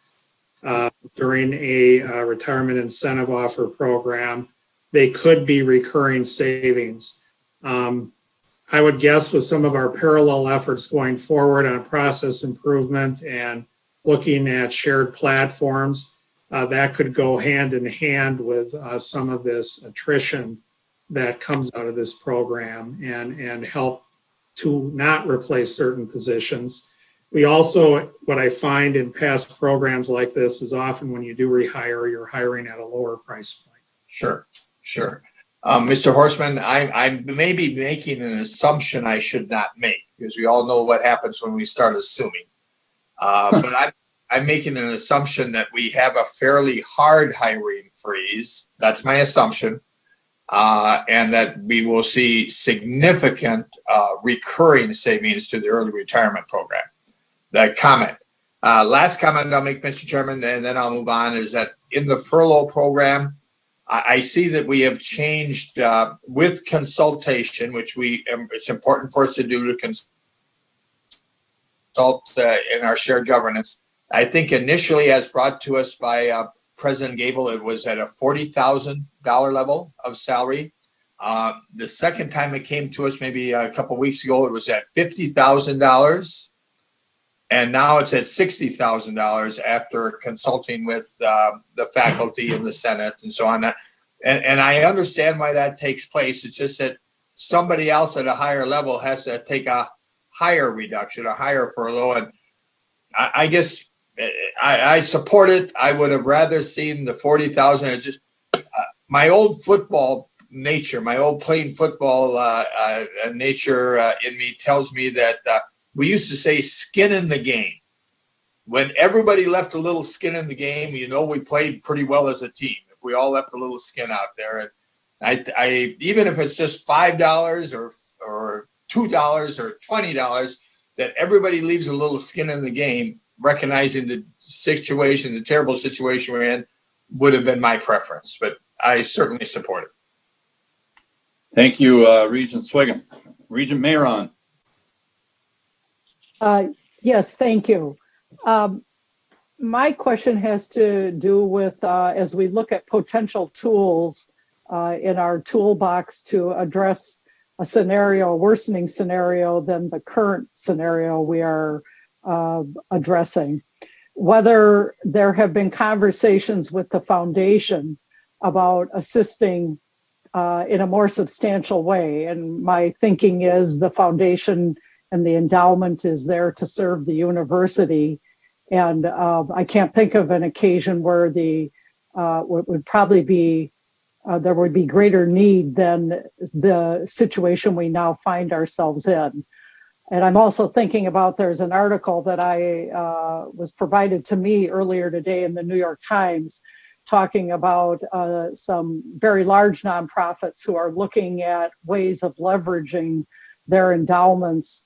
during a retirement incentive offer program, they could be recurring savings. I would guess with some of our parallel efforts going forward on process improvement and looking at shared platforms, that could go hand in hand with some of this attrition that comes out of this program and help to not replace certain positions. We also, what I find in past programs like this is often when you do rehire, you're hiring at a lower price point. Sure. Mr. Horstman, I may be making an assumption I should not make because we all know what happens when we start assuming. But I'm making an assumption that we have a fairly hard hiring freeze. That's my assumption. And that we will see significant recurring savings to the early retirement program. That comment. Last comment I'll make, Mr. Chairman, and then I'll move on, is that in the furlough program, I see that we have changed with consultation, which it's important for us to do to consult in our shared governance. I think initially, as brought to us by President Gable, it was at a $40,000 level of salary. The second time it came to us, maybe a couple of weeks ago, it was at $50,000. And now it's at $60,000 after consulting with the faculty and the Senate and so on. And I understand why that takes place. It's just that somebody else at a higher level has to take a higher reduction, a higher furlough. And I guess I support it. I would have rather seen the 40,000. It's just my old football nature, my old playing football nature in me tells me that we used to say skin in the game. When everybody left a little skin in the game, we played pretty well as a team. If we all left a little skin out there, and I even if it's just $5 or $2 or $20, that everybody leaves a little skin in the game, recognizing the situation, the terrible situation we're in, would have been my preference. But I certainly support it. Thank you, Regent Swigum. Regent Mayron. Yes, thank you. My question has to do with, as we look at potential tools in our toolbox to address a worsening scenario than the current scenario we are addressing, whether there have been conversations with the foundation about assisting in a more substantial way. And my thinking is the foundation and the endowment is there to serve the university. And I can't think of an occasion where would probably be there would be greater need than the situation we now find ourselves in. And I'm also thinking about, there's an article that was provided to me earlier today in the New York Times, talking about some very large nonprofits who are looking at ways of leveraging their endowments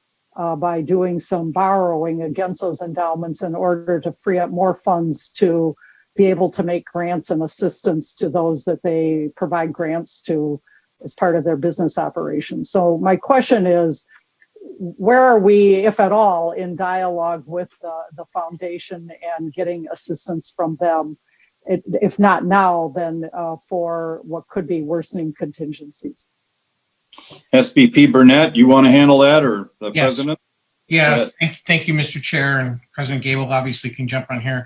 by doing some borrowing against those endowments in order to free up more funds to be able to make grants and assistance to those that they provide grants to as part of their business operations. So my question is, where are we, if at all, in dialogue with the foundation and getting assistance from them? If not now, then for what could be worsening contingencies. SVP Burnett, you want to handle that, or the president? Yes, thank you, Mr. Chair, and President Gable obviously can jump on here.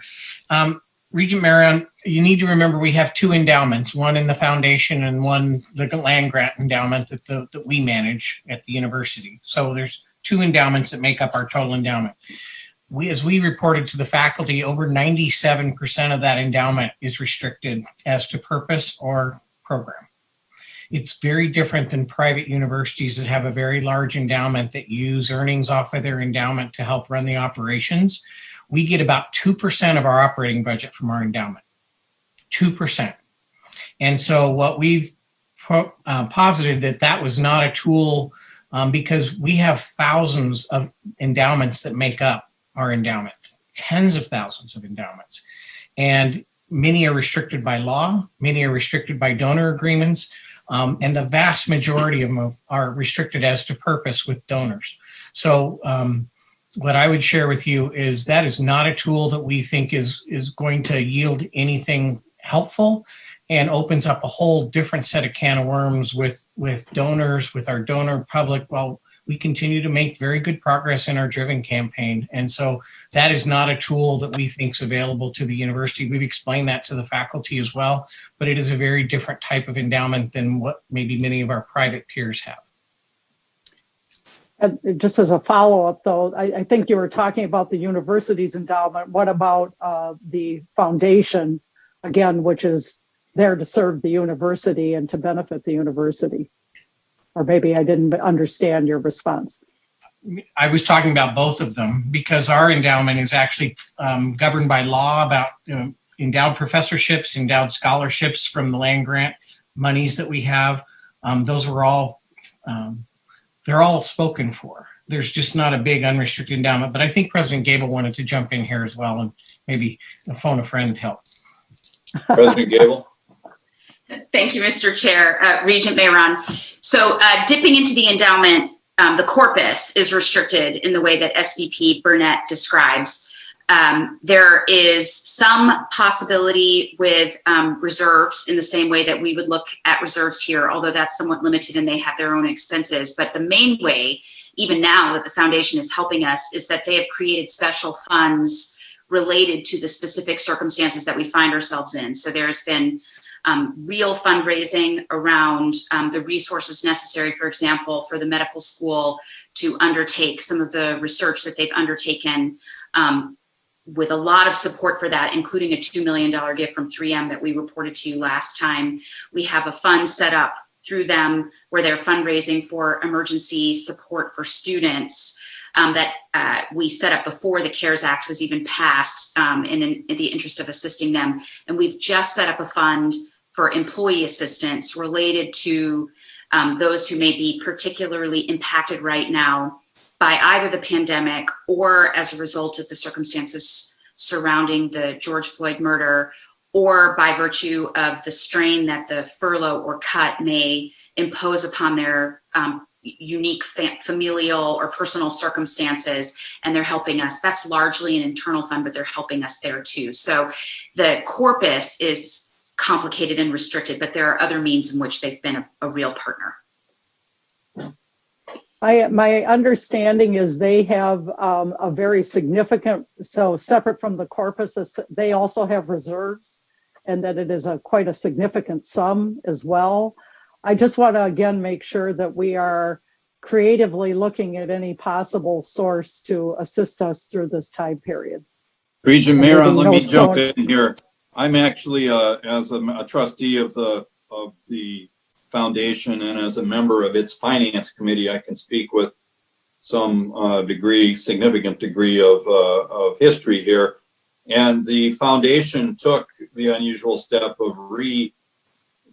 Regent Marion, you need to remember we have two endowments, one in the foundation and one the land grant endowment that we manage at the university. So there's two endowments that make up our total endowment. As we reported to the faculty, over 97% of that endowment is restricted as to purpose or program. It's very different than private universities that have a very large endowment that use earnings off of their endowment to help run the operations. We get about 2% of our operating budget from our endowment, 2%. And so what we've posited that was not a tool because we have thousands of endowments that make up our endowment, tens of thousands of endowments. And many are restricted by law, many are restricted by donor agreements, and the vast majority of them are restricted as to purpose with donors. So what I would share with you is that is not a tool that we think is going to yield anything helpful, and opens up a whole different set of can of worms with donors, with our donor public. Well, we continue to make very good progress in our Driven campaign. And so that is not a tool that we think is available to the university. We've explained that to the faculty as well, but it is a very different type of endowment than what maybe many of our private peers have. Just as a follow-up, though, I think you were talking about the university's endowment. What about the foundation, again, which is there to serve the university and to benefit the university? Or maybe I didn't understand your response. I was talking about both of them because our endowment is actually governed by law about endowed professorships, endowed scholarships from the land grant monies that we have. Those were all they're all spoken for. There's just not a big unrestricted endowment, but I think President Gable wanted to jump in here as well and maybe phone a friend help. President Gable. Thank you, Mr. Chair. Regent Mayron. So dipping into the endowment, the corpus is restricted in the way that SVP Burnett describes. There is some possibility with reserves in the same way that we would look at reserves here, although that's somewhat limited and they have their own expenses. But the main way, even now that the foundation is helping us, is that they have created special funds related to the specific circumstances that we find ourselves in. So there's been real fundraising around the resources necessary, for example, for the medical school to undertake some of the research that they've undertaken, with a lot of support for that, including a $2 million gift from 3M that we reported to you last time. We have a fund set up through them where they're fundraising for emergency support for students that we set up before the CARES Act was even passed in the interest of assisting them. And we've just set up a fund for employee assistance related to those who may be particularly impacted right now by either the pandemic or as a result of the circumstances surrounding the George Floyd murder, or by virtue of the strain that the furlough or cut may impose upon their unique familial or personal circumstances, and they're helping us. That's largely an internal fund, but they're helping us there too. So the corpus is complicated and restricted, but there are other means in which they've been a real partner. My understanding is they have a very significant, so separate from the corpus, they also have reserves, and that it is quite a significant sum as well. I just want to again make sure that we are creatively looking at any possible source to assist us through this time period. Regent Mayor, let me jump Millstone. in here. I'm actually, as a trustee of the foundation and as a member of its finance committee, I can speak with some significant degree of history here. And the foundation took the unusual step of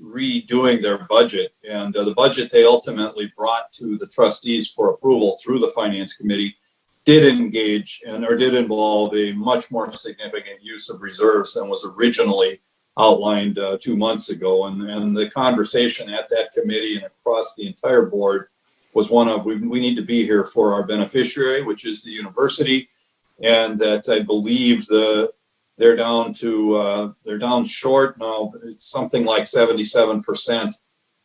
redoing their budget. And the budget they ultimately brought to the trustees for approval through the finance committee did involve a much more significant use of reserves than was originally outlined 2 months ago. And the conversation at that committee and across the entire board was one of, we need to be here for our beneficiary, which is the university, and that I believe they're down short now. It's something like 77%.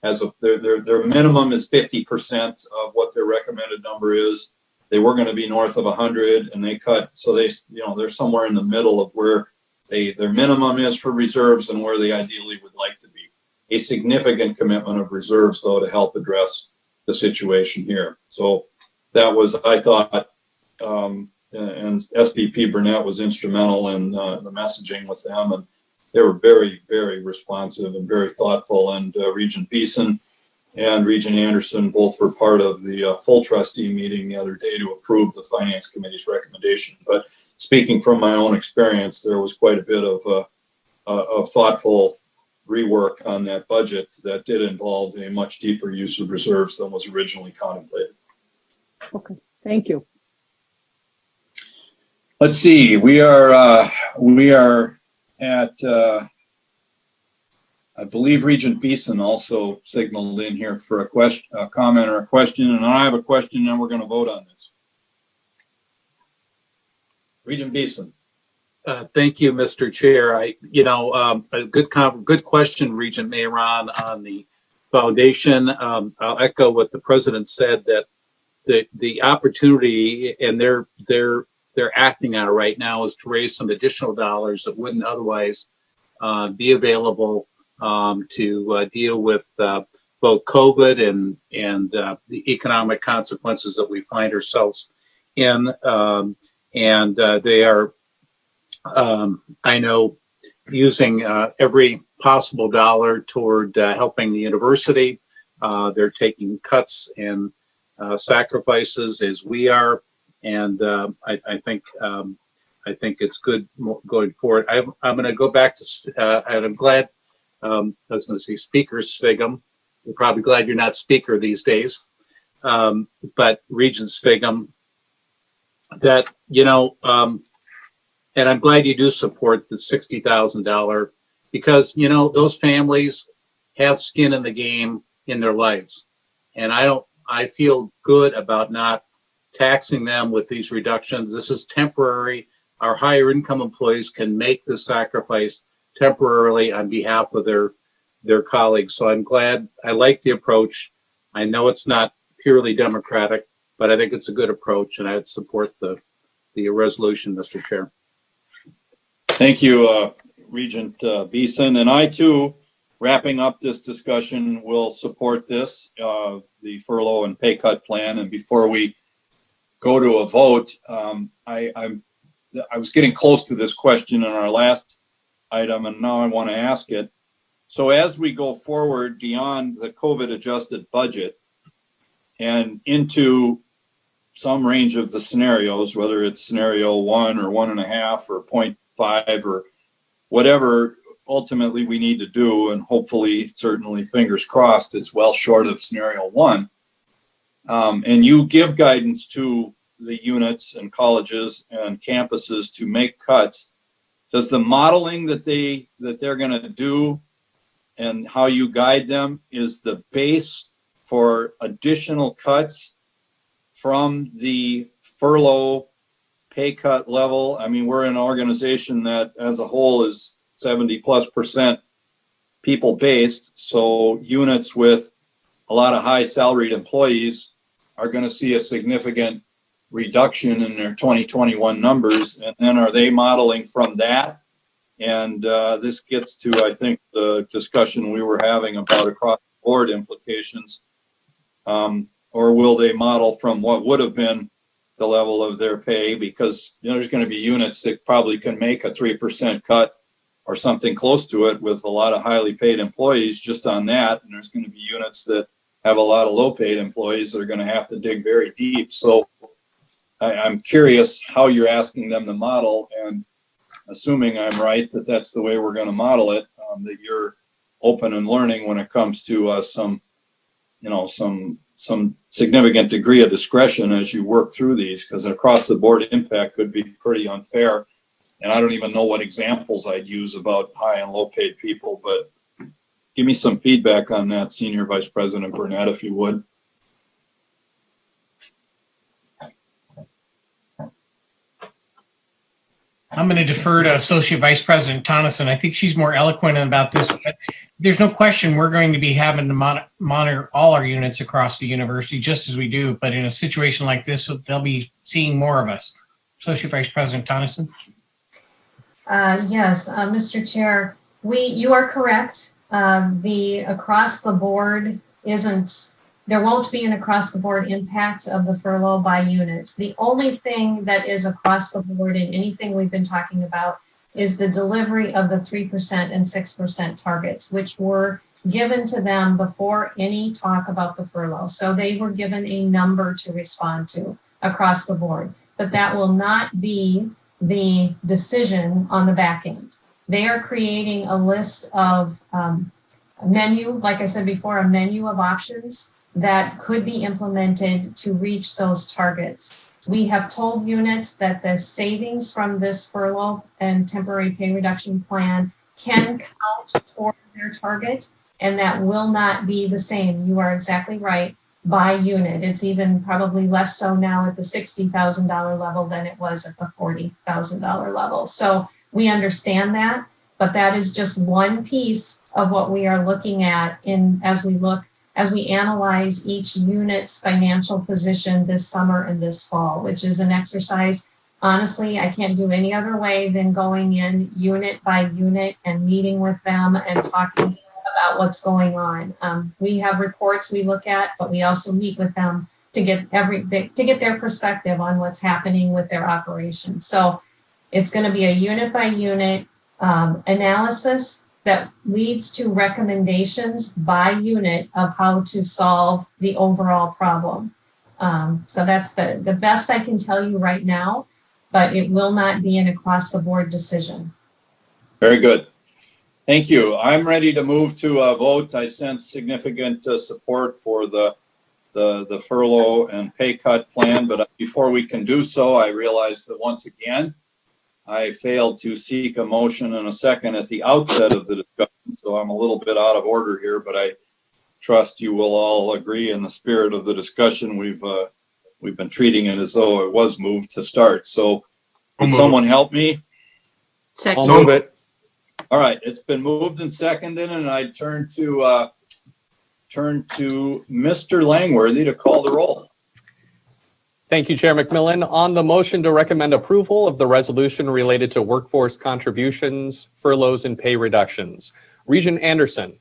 As of their minimum is 50% of what their recommended number is. They were going to be north of 100, and they cut. So they're somewhere in the middle of where their minimum is for reserves and where they ideally would like to be. A significant commitment of reserves, though, to help address the situation here. So that was, I thought, and SVP Burnett was instrumental in the messaging with them, and they were very, very responsive and very thoughtful. And Regent Beeson and Regent Anderson both were part of the full trustee meeting the other day to approve the finance committee's recommendation. But speaking from my own experience, there was quite a bit of thoughtful rework on that budget that did involve a much deeper use of reserves than was originally contemplated. Okay, thank you. Let's see, we are at, I believe Regent Beeson also signaled in here for a comment or a question, and I have a question, and we're going to vote on this. Regent Beeson. Thank you, Mr. Chair. A good question, Regent Mayron, on the foundation. I'll echo what the president said, that the opportunity, and they're acting on it right now, is to raise some additional dollars that wouldn't otherwise be available to deal with both COVID and the economic consequences that we find ourselves in. And they are, I know, using every possible dollar toward helping the university. They're taking cuts and sacrifices as we are, and I think it's good going forward. I'm going to go back to, and I'm glad. I was going to say Speaker Sviggum. You're probably glad you're not Speaker these days, but Regent Sviggum. That, and I'm glad you do support the $60,000, because, those families have skin in the game in their lives. And I feel good about not taxing them with these reductions. This is temporary. Our higher income employees can make the sacrifice temporarily on behalf of their colleagues. So I'm glad. I like the approach. I know it's not purely democratic, but I think it's a good approach, and I'd support the resolution, Mr. Chair. Thank you, Regent Beeson. And I, too, wrapping up this discussion, will support this, the furlough and pay cut plan. And before we go to a vote, I was getting close to this question in our last item, and now I want to ask it. So as we go forward beyond the COVID adjusted budget and into some range of the scenarios, whether it's scenario 1 or 1.5 or 0.5 or whatever ultimately we need to do, and hopefully, certainly, fingers crossed, it's well short of scenario 1. And you give guidance to the units and colleges and campuses to make cuts. Does the modeling that they're going to do and how you guide them is the base for additional cuts from the furlough pay cut level? I mean, we're an organization that as a whole is 70+% people based. So units with a lot of high salaried employees are going to see a significant reduction in their 2021 numbers. And then are they modeling from that? And this gets to, I think, the discussion we were having about across the board implications. or will they model from what would have been the level of their pay? Because there's going to be units that probably can make a 3% cut or something close to it with a lot of highly paid employees just on that. And there's going to be units that have a lot of low paid employees that are going to have to dig very deep. So I'm curious how you're asking them to model, and assuming I'm right that that's the way we're going to model it, that you're open and learning when it comes to some significant degree of discretion as you work through these, because an across the board impact could be pretty unfair. And I don't even know what examples I'd use about high and low paid people, but give me some feedback on that, Senior Vice President Burnett, if you would. I'm going to defer to Associate Vice President Tonneson. I think she's more eloquent about this, but there's no question we're going to be having to monitor all our units across the university, just as we do. But in a situation like this, they'll be seeing more of us. Associate Vice President Tonneson. Yes, Mr. Chair, you are correct. The across the board there won't be an across the board impact of the furlough by units. The only thing that is across the board in anything we've been talking about is the delivery of the 3% and 6% targets, which were given to them before any talk about the furlough. So they were given a number to respond to across the board, but that will not be the decision on the back end. They are creating a list of menu, like I said before, a menu of options that could be implemented to reach those targets. We have told units that the savings from this furlough and temporary pay reduction plan can count toward their target, and that will not be the same. You are exactly right, by unit. It's even probably less so now at the $60,000 level than it was at the $40,000 level. So we understand that, but that is just one piece of what we are looking at as we analyze each unit's financial position this summer and this fall, which is an exercise, honestly, I can't do any other way than going in unit by unit and meeting with them and talking about what's going on. We have reports we look at, but we also meet with them to get their perspective on what's happening with their operations. So it's going to be a unit by unit analysis that leads to recommendations by unit of how to solve the overall problem. So that's the best I can tell you right now, but it will not be an across the board decision. Very good. Thank you. I'm ready to move to a vote. I sense significant support for the furlough and pay cut plan, but before we can do so, I realize that once again, I failed to seek a motion and a second at the outset of the discussion, so I'm a little bit out of order here, but I trust you will all agree in the spirit of the discussion. We've been treating it as though it was moved to start. So can someone help me? Second. I'll move it. All right, it's been moved and seconded, and I turn to Mr. Langworthy to call the roll. Thank you, Chair McMillan. On the motion to recommend approval of the resolution related to workforce contributions, furloughs, and pay reductions, Regent Anderson.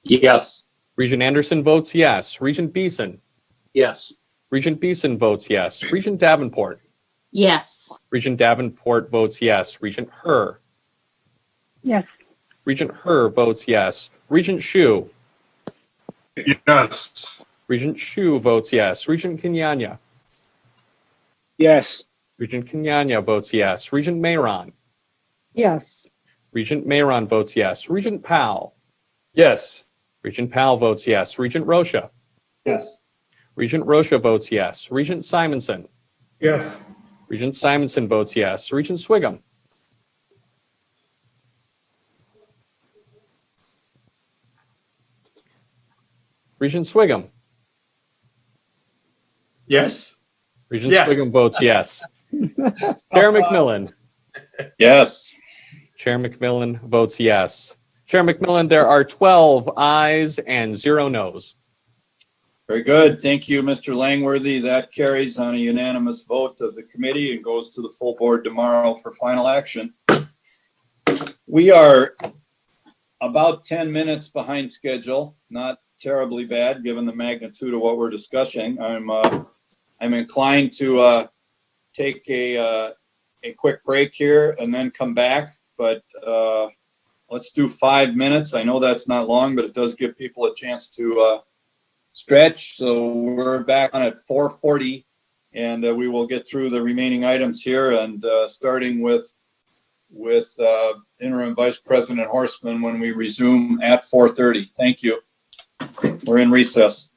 Yes. Regent Anderson votes yes. Regent Beeson. Yes. Regent Beeson votes yes. Regent Davenport. Yes. Regent Davenport votes yes. Regent Herr. Yes. Regent Herr votes yes. Regent Hsu. Yes. Regent Hsu votes yes. Regent Kenyanya. Yes. Regent Kenyanya votes yes. Regent Mayron. Yes. Regent Mayron votes yes. Regent Powell. Yes. Regent Powell votes yes. Regent Rocha. Yes. Regent Rocha votes yes. Regent Simonson. Yes. Regent Simonson votes yes. Regent Swigum. Regent Swigum. Yes. Regent Swigum votes yes. Chair McMillan. Yes. Chair McMillan votes yes. Chair McMillan, there are 12 ayes and 0 noes. Very good. Thank you, Mr. Langworthy. That carries on a unanimous vote of the committee and goes to the full board tomorrow for final action. We are about 10 minutes behind schedule, not terribly bad given the magnitude of what we're discussing. I'm inclined to take a quick break here and then come back, but let's do 5 minutes. I know that's not long, but it does give people a chance to stretch. So we're back on at 4:40, and we will get through the remaining items here, and starting with Interim Vice President Horstman when we resume at 4:30. Thank you. We're in recess.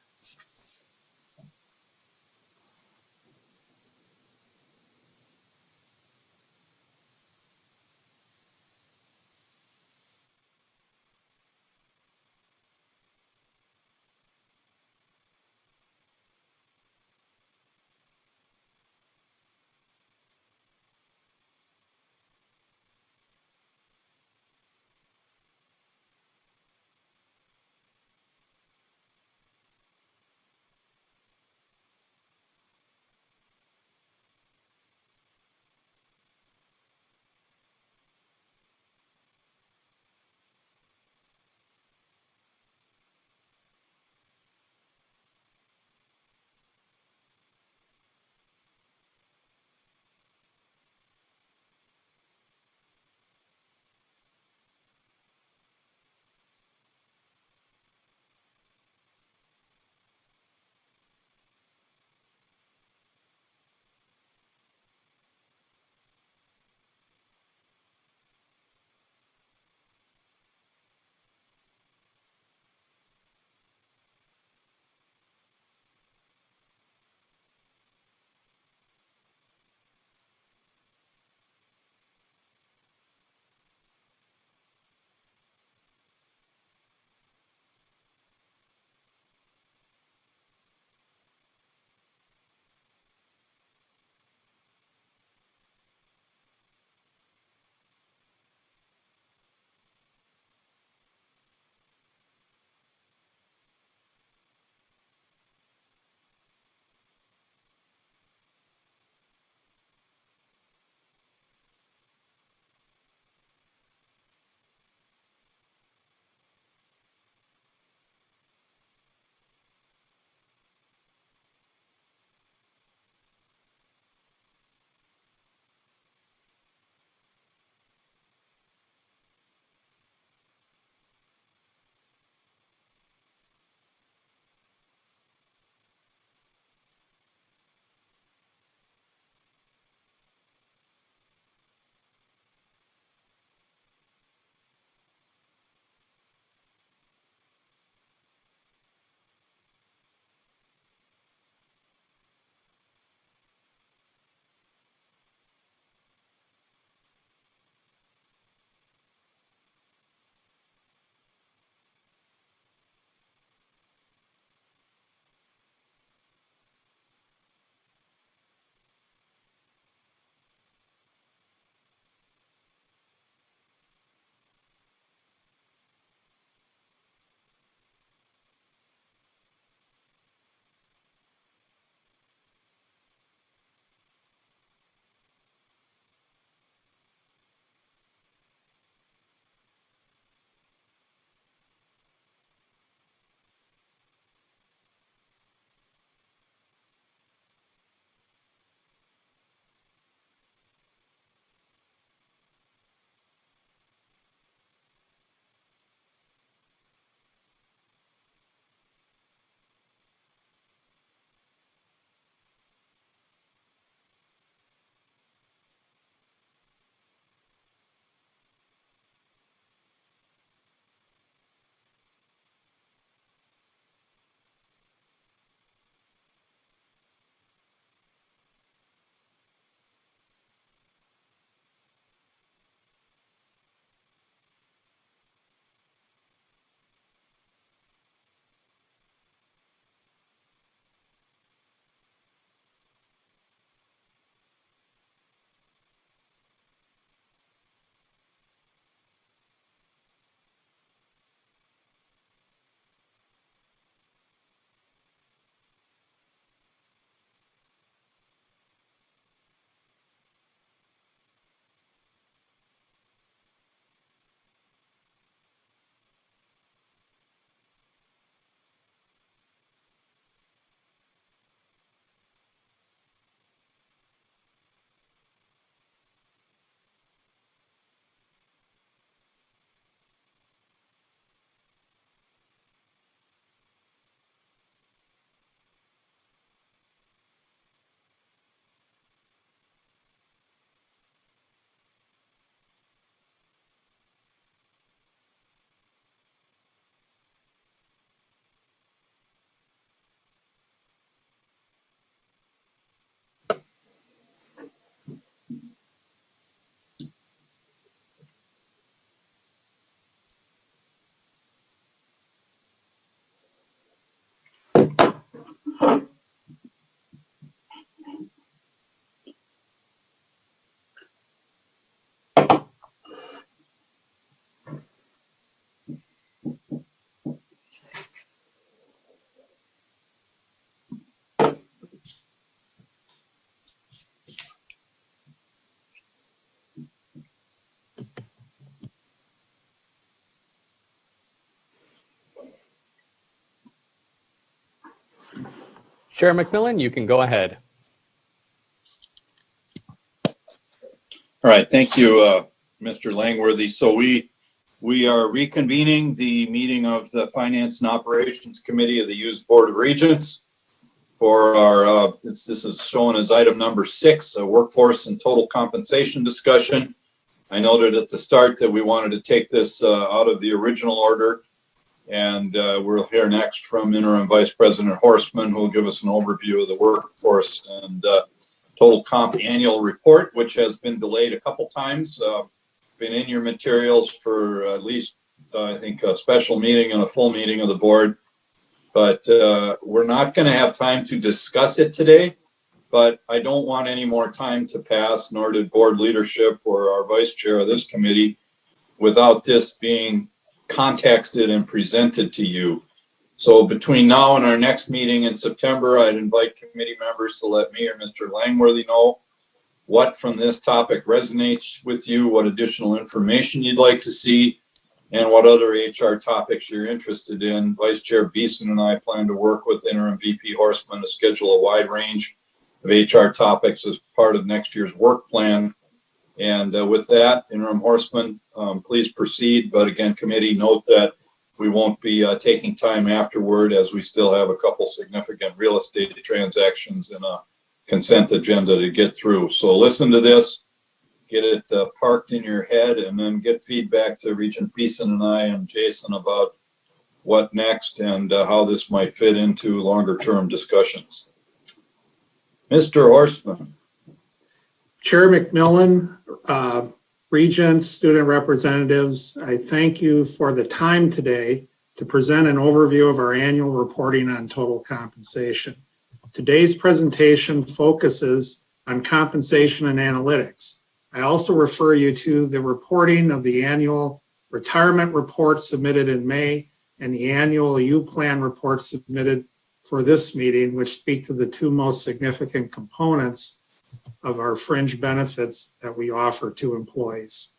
Chair McMillan, you can go ahead. All right, thank you, Mr. Langworthy. So we are reconvening the meeting of the Finance and Operations Committee of the Used Board of Regents for our, this is shown as item number 6, a workforce and total compensation discussion. I noted at the start that we wanted to take this out of the original order, and we'll hear next from Interim Vice President Horstman, who will give us an overview of the workforce and total comp annual report, which has been delayed a couple times. Been in your materials for at least, I think, a special meeting and a full meeting of the board. But we're not going to have time to discuss it today. But I don't want any more time to pass, nor did board leadership or our vice chair of this committee, without this being contexted and presented to you. So between now and our next meeting in September, I'd invite committee members to let me or Mr. Langworthy know what from this topic resonates with you, what additional information you'd like to see, and what other HR topics you're interested in. Vice Chair Beeson and I plan to work with Interim VP Horstman to schedule a wide range of HR topics as part of next year's work plan. And with that, Interim Horstman, please proceed. But again, committee, note that we won't be taking time afterward, as we still have a couple significant real estate transactions and a consent agenda to get through. So listen to this, get it parked in your head, and then get feedback to Regent Beeson and I and Jason about what next and how this might fit into longer term discussions. Mr. Horstman. Chair McMillan, Regents, student representatives, I thank you for the time today to present an overview of our annual reporting on total compensation. Today's presentation focuses on compensation and analytics. I also refer you to the reporting of the annual retirement report submitted in May and the annual U-Plan report submitted for this meeting, which speak to the two most significant components of our fringe benefits that we offer to employees.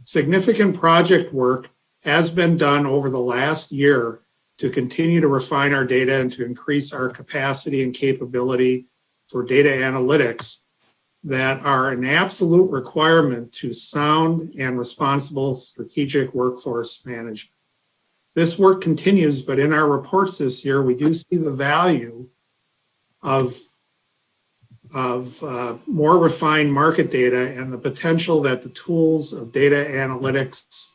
Significant project work has been done over the last year to continue to refine our data and to increase our capacity and capability for data analytics that are an absolute requirement to sound and responsible strategic workforce management. This work continues, but in our reports this year, we do see the value of more refined market data and the potential that the tools of data analytics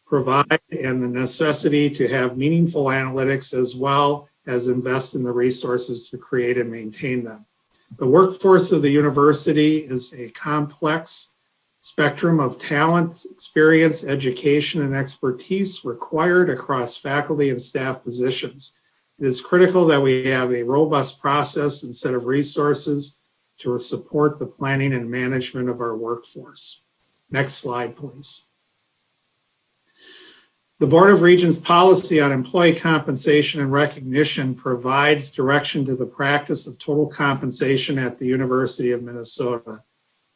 provide, and the necessity to have meaningful analytics as well as invest in the resources to create and maintain them. The workforce of the university is a complex spectrum of talent, experience, education, and expertise required across faculty and staff positions. It is critical that we have a robust process and set of resources to support the planning and management of our workforce. Next slide, please. The Board of Regents policy on employee compensation and recognition provides direction to the practice of total compensation at the University of Minnesota.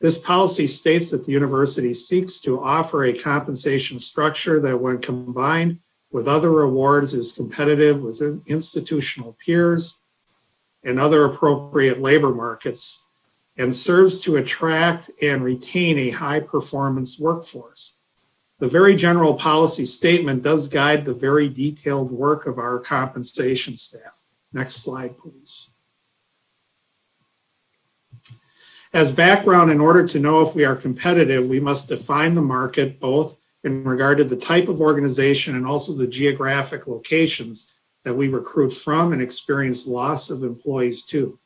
This policy states that the university seeks to offer a compensation structure that, when combined with other awards, is competitive with institutional peers and other appropriate labor markets, and serves to attract and retain a high-performance workforce. The very general policy statement does guide the very detailed work of our compensation staff. Next slide, please. As background, in order to know if we are competitive, we must define the market both in regard to the type of organization and also the geographic locations that we recruit from and experience loss of employees to.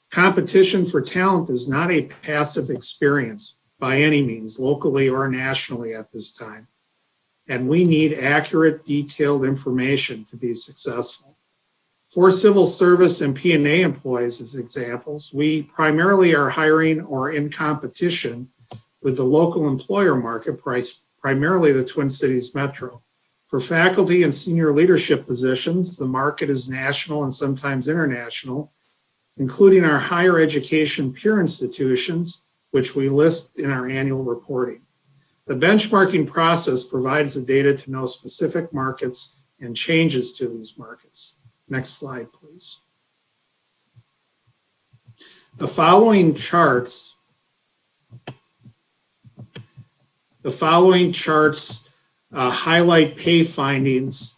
Competition for talent is not a passive experience by any means, locally or nationally at this time. And we need accurate, detailed information to be successful. For civil service and P&A employees, as examples, we primarily are hiring or in competition with the local employer market, primarily the Twin Cities Metro. For faculty and senior leadership positions, the market is national and sometimes international, including our higher education peer institutions, which we list in our annual reporting. The benchmarking process provides the data to know specific markets and changes to these markets. Next slide, please. The following charts highlight pay findings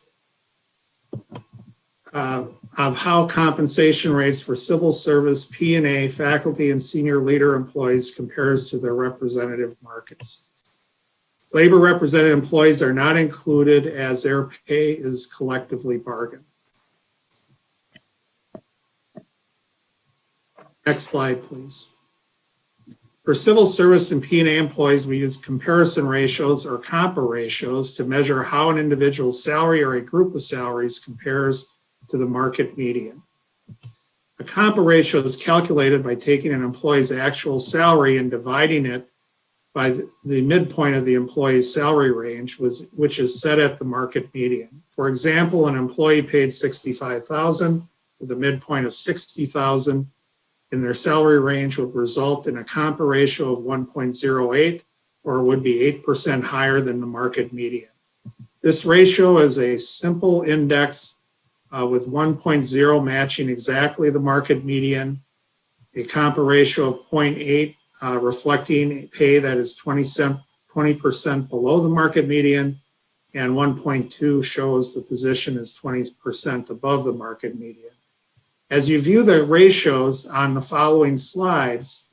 of how compensation rates for civil service, P&A, faculty, and senior leader employees compares to their representative markets. Labor represented employees are not included as their pay is collectively bargained. Next slide, please. For civil service and P&A employees, we use comparison ratios or compa ratios to measure how an individual's salary or a group of salaries compares to the market median. A compa ratio is calculated by taking an employee's actual salary and dividing it by the midpoint of the employee's salary range, which is set at the market median. For example, an employee paid $65,000 with a midpoint of $60,000, and their salary range would result in a compa ratio of 1.08, or would be 8% higher than the market median. This ratio is a simple index with 1.0 matching exactly the market median, a compa ratio of 0.8 reflecting pay that is 20% below the market median, and 1.2 shows the position is 20% above the market median. As you view the ratios on the following slides,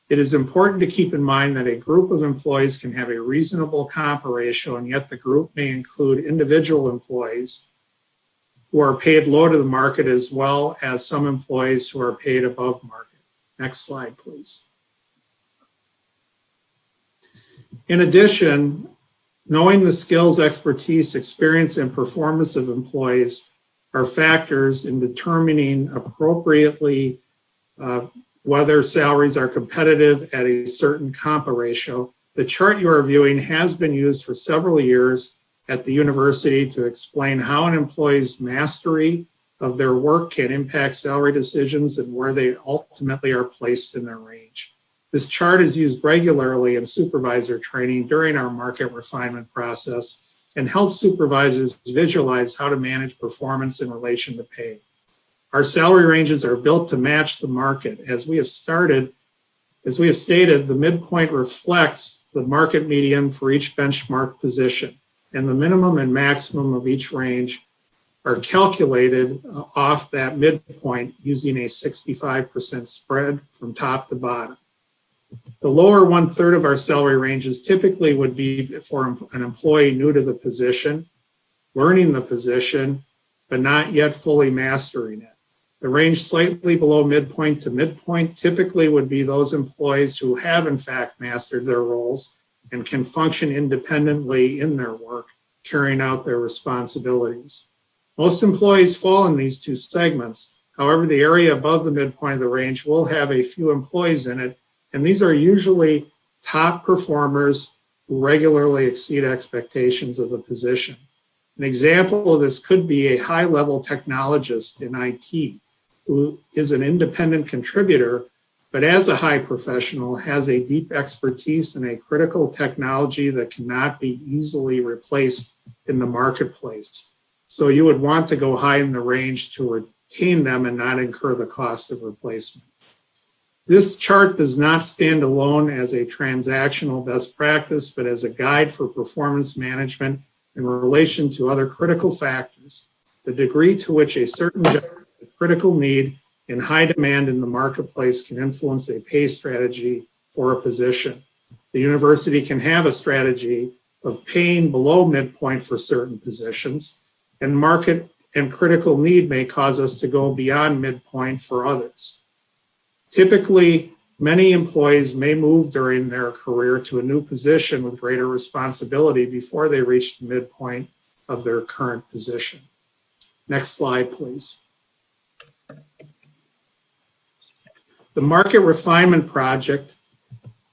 it is important to keep in mind that a group of employees can have a reasonable compa ratio, and yet the group may include individual employees who are paid low to the market, as well as some employees who are paid above market. Next slide, please. In addition, knowing the skills, expertise, experience, and performance of employees are factors in determining appropriately whether salaries are competitive at a certain compa ratio. The chart you are viewing has been used for several years at the university to explain how an employee's mastery of their work can impact salary decisions and where they ultimately are placed in their range. This chart is used regularly in supervisor training during our market refinement process and helps supervisors visualize how to manage performance in relation to pay. Our salary ranges are built to match the market. As we have stated, the midpoint reflects the market median for each benchmark position, and the minimum and maximum of each range are calculated off that midpoint using a 65% spread from top to bottom. The lower 1/3 of our salary ranges typically would be for an employee new to the position, learning the position, but not yet fully mastering it. The range slightly below midpoint to midpoint typically would be those employees who have in fact mastered their roles and can function independently in their work, carrying out their responsibilities. Most employees fall in these two segments. However, the area above the midpoint of the range will have a few employees in it, and these are usually top performers who regularly exceed expectations of the position. An example of this could be a high-level technologist in IT who is an independent contributor, but as a high professional has a deep expertise in a critical technology that cannot be easily replaced in the marketplace. So you would want to go high in the range to retain them and not incur the cost of replacement. This chart does not stand alone as a transactional best practice, but as a guide for performance management in relation to other critical factors, the degree to which a certain job is a critical need in high demand in the marketplace can influence a pay strategy for a position. The university can have a strategy of paying below midpoint for certain positions, and market and critical need may cause us to go beyond midpoint for others. Typically, many employees may move during their career to a new position with greater responsibility before they reach the midpoint of their current position. Next slide, please. The market refinement project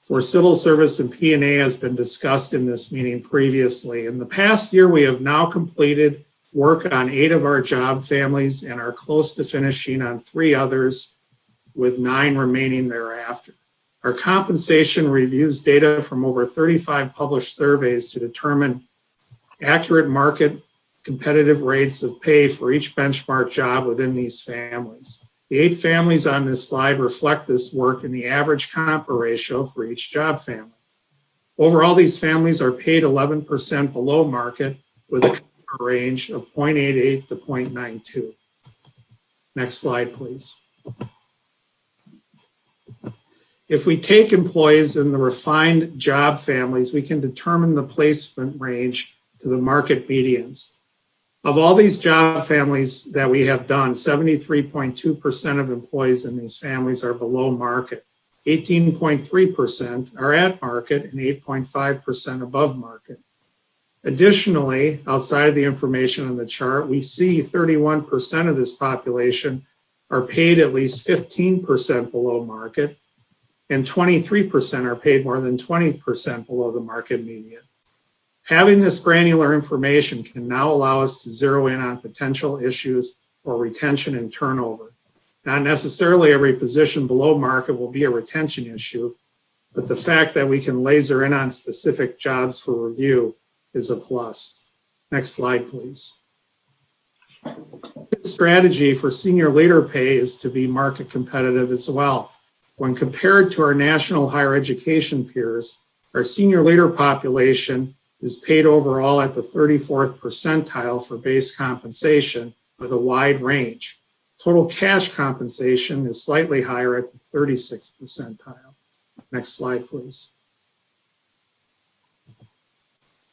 for civil service and P&A has been discussed in this meeting previously. In the past year, we have now completed work on 8 of our job families and are close to finishing on 3 others, with 9 remaining thereafter. Our compensation reviews data from over 35 published surveys to determine accurate market competitive rates of pay for each benchmark job within these families. The 8 families on this slide reflect this work in the average compa ratio for each job family. Overall, these families are paid 11% below market with a compa range of 0.88 to 0.92. Next slide, please. If we take employees in the refined job families, we can determine the placement range to the market medians. Of all these job families that we have done, 73.2% of employees in these families are below market, 18.3% are at market, and 8.5% above market. Additionally, outside of the information on the chart, we see 31% of this population are paid at least 15% below market, and 23% are paid more than 20% below the market median. Having this granular information can now allow us to zero in on potential issues for retention and turnover. Not necessarily every position below market will be a retention issue, but the fact that we can laser in on specific jobs for review is a plus. Next slide, please. The strategy for senior leader pay is to be market competitive as well. When compared to our national higher education peers, our senior leader population is paid overall at the 34th percentile for base compensation with a wide range. Total cash compensation is slightly higher at the 36th percentile. Next slide, please.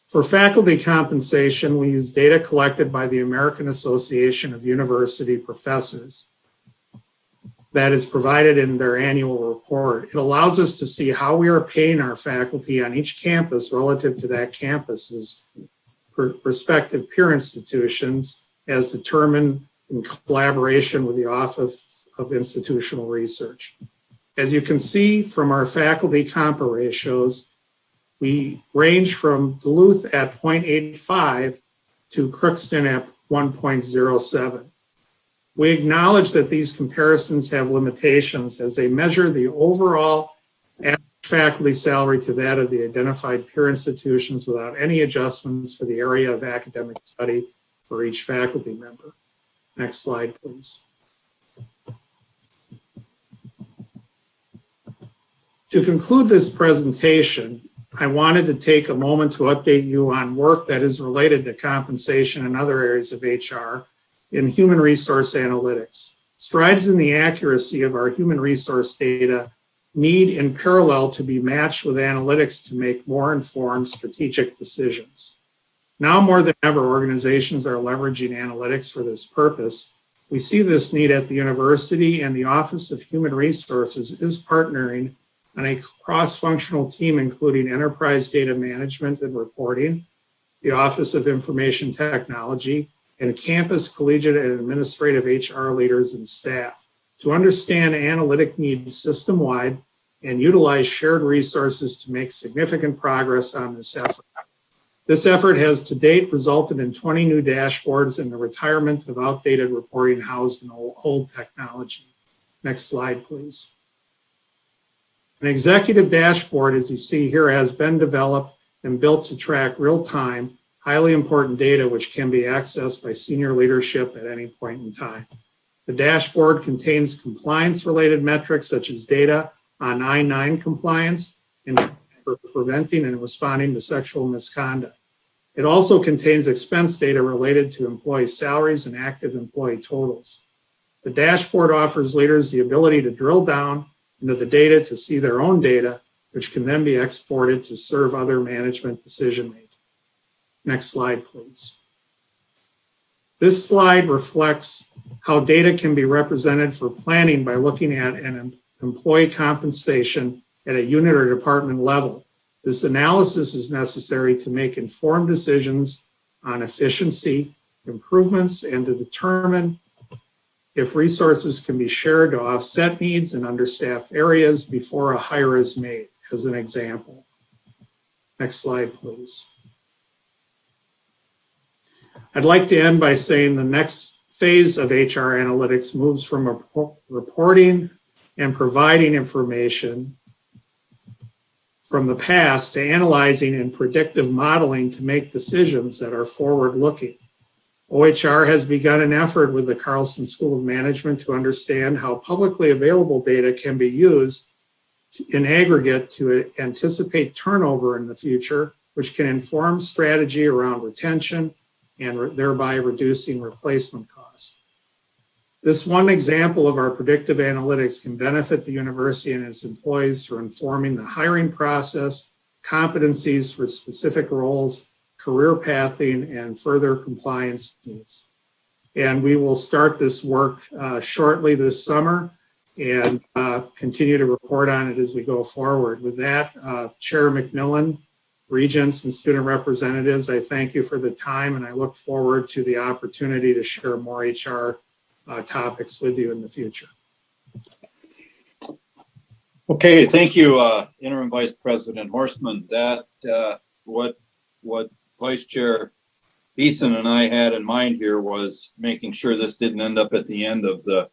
For faculty compensation, we use data collected by the American Association of University Professors that is provided in their annual report. It allows us to see how we are paying our faculty on each campus relative to that campus's respective peer institutions as determined in collaboration with the Office of Institutional Research. As you can see from our faculty compa ratios, we range from Duluth at 0.85 to Crookston at 1.07. We acknowledge that these comparisons have limitations as they measure the overall average faculty salary to that of the identified peer institutions without any adjustments for the area of academic study for each faculty member. Next slide, please. To conclude this presentation, I wanted to take a moment to update you on work that is related to compensation and other areas of HR in human resource analytics. Strides in the accuracy of our human resource data need in parallel to be matched with analytics to make more informed strategic decisions. Now more than ever, organizations are leveraging analytics for this purpose. We see this need at the university, and the Office of Human Resources is partnering on a cross-functional team including enterprise data management and reporting, the Office of Information Technology, and campus, collegiate, and administrative HR leaders and staff to understand analytic needs system-wide and utilize shared resources to make significant progress on this effort. This effort has to date resulted in 20 new dashboards and the retirement of outdated reporting housed in old technology. Next slide, please. An executive dashboard, as you see here, has been developed and built to track real-time, highly important data which can be accessed by senior leadership at any point in time. The dashboard contains compliance-related metrics such as data on I-9 compliance and for preventing and responding to sexual misconduct. It also contains expense data related to employee salaries and active employee totals. The dashboard offers leaders the ability to drill down into the data to see their own data, which can then be exported to serve other management decision-making. Next slide, please. This slide reflects how data can be represented for planning by looking at an employee compensation at a unit or department level. This analysis is necessary to make informed decisions on efficiency, improvements, and to determine if resources can be shared to offset needs in understaffed areas before a hire is made, as an example. Next slide, please. I'd like to end by saying the next phase of HR analytics moves from reporting and providing information from the past to analyzing and predictive modeling to make decisions that are forward-looking. OHR has begun an effort with the Carlson School of Management to understand how publicly available data can be used in aggregate to anticipate turnover in the future, which can inform strategy around retention and thereby reducing replacement costs. This one example of our predictive analytics can benefit the university and its employees through informing the hiring process, competencies for specific roles, career pathing, and further compliance needs. And we will start this work shortly this summer and continue to report on it as we go forward. With that, Chair McMillan, Regents, and student representatives, I thank you for the time, and I look forward to the opportunity to share more HR topics with you in the future. Okay, thank you, Interim Vice President Horstman. That what Vice Chair Beeson and I had in mind here was making sure this didn't end up at the end of the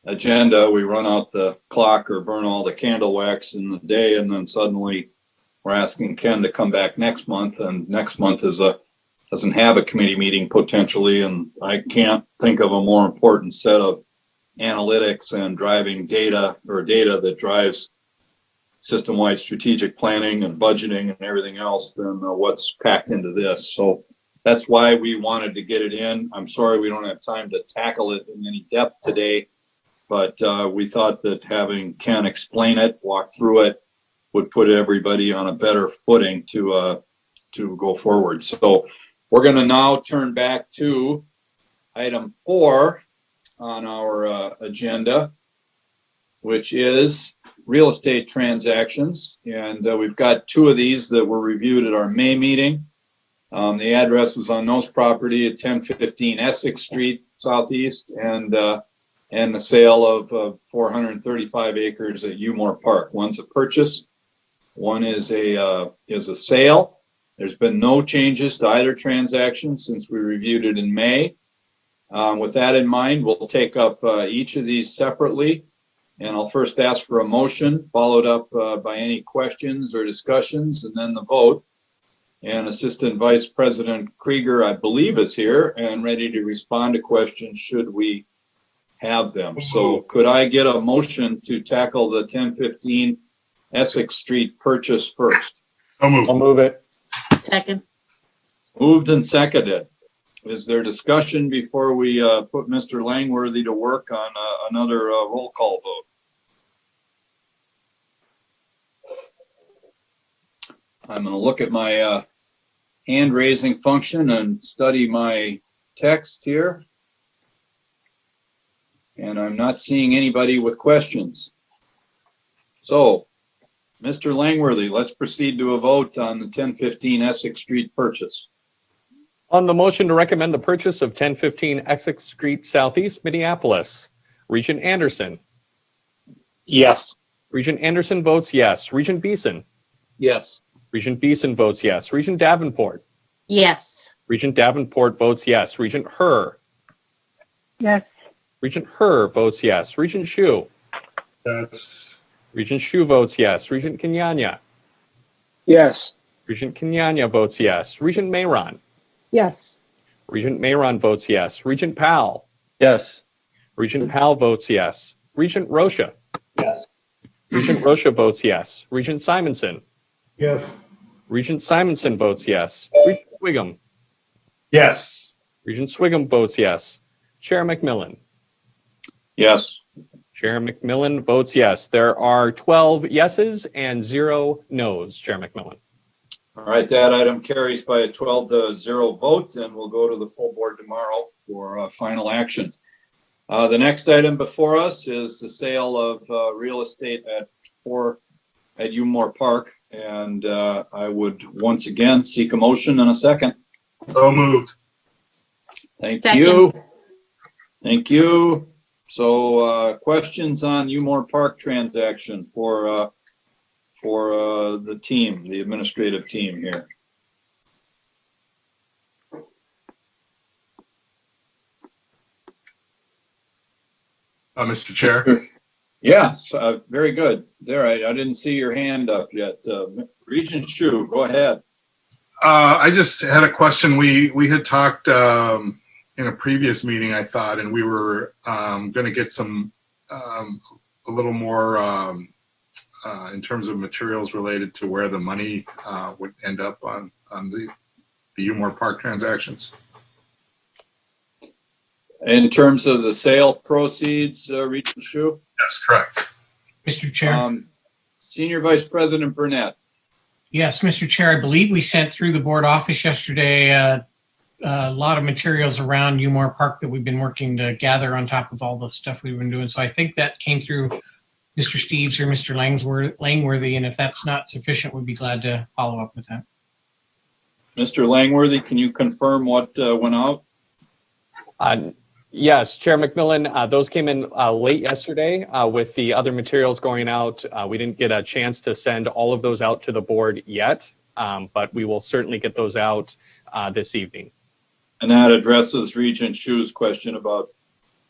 agenda. We run out the clock or burn all the candle wax in the day, and then suddenly we're asking Ken to come back next month, and next month doesn't have a committee meeting potentially, and I can't think of a more important set of analytics and driving data or data that drives system-wide strategic planning and budgeting and everything else than what's packed into this. So that's why we wanted to get it in. I'm sorry we don't have time to tackle it in any depth today, but we thought that having Ken explain it, walk through it, would put everybody on a better footing to go forward. So we're going to now turn back to item 4 on our agenda, which is real estate transactions. And we've got 2 of these that were reviewed at our May meeting. The address was on Nose property at 1015 Essex Street Southeast, and the sale of 435 acres at Umore Park. One's a purchase, one is a sale. There's been no changes to either transaction since we reviewed it in May. With that in mind, we'll take up each of these separately, and I'll first ask for a motion, followed up by any questions or discussions, and then the vote. And Assistant Vice President Krieger, I believe, is here and ready to respond to questions should we have them. So could I get a motion to tackle the 1015 Essex Street purchase first? I'll move it. Second. Moved and seconded. Is there discussion before we put Mr. Langworthy to work on another roll call vote? I'm going to look at my hand raising function and study my text here. And I'm not seeing anybody with questions. So, Mr. Langworthy, let's proceed to a vote on the 1015 Essex Street purchase. On the motion to recommend the purchase of 1015 Essex Street Southeast, Minneapolis, Regent Anderson. Yes. Regent Anderson votes yes. Regent Beeson. Yes. Regent Beeson votes yes. Regent Davenport. Yes. Regent Davenport votes yes. Regent Herr. Yes. Regent Herr votes yes. Regent Hsu. Yes. Regent Hsu votes yes. Regent Kenyanya. Yes. Regent Kenyanya votes yes. Regent Mayron. Yes. Regent Mayron votes yes. Regent Powell. Yes. Regent Powell votes yes. Regent Rocha. Yes. Regent Rocha votes yes. Regent Simonson. Yes. Regent Simonson votes yes. Regent Swigum. Yes. Regent Swigum votes yes. Chair McMillan. Yes. Chair McMillan votes yes. There are 12 yeses and 0 noes, Chair McMillan. All right, that item carries by a 12-0 vote, and we'll go to the full board tomorrow for final action. The next item before us is the sale of real estate at Umore Park, and I would once again seek a motion and a second. So moved. Thank Second. you. Thank you. So questions on Umore Park transaction for the team, the administrative team here. Mr. Chair. Yes, very good. There, I didn't see your hand up yet. Regent Hsu, go ahead. I just had a question. We had talked in a previous meeting, I thought, and we were going to get some a little more in terms of materials related to where the money would end up on the Umore Park transactions. In terms of the sale proceeds, Regent Hsu? That's correct. Mr. Chair. Senior Vice President Burnett. Yes, Mr. Chair, I believe we sent through the board office yesterday a lot of materials around Umore Park that we've been working to gather on top of all the stuff we've been doing. So I think that came through Mr. Steves or Mr. Langworthy, and if that's not sufficient, we'd be glad to follow up with that. Mr. Langworthy, can you confirm what went out? Yes, Chair McMillan, those came in late yesterday with the other materials going out. We didn't get a chance to send all of those out to the board yet, but we will certainly get those out this evening. And that addresses Regent Hsu's question about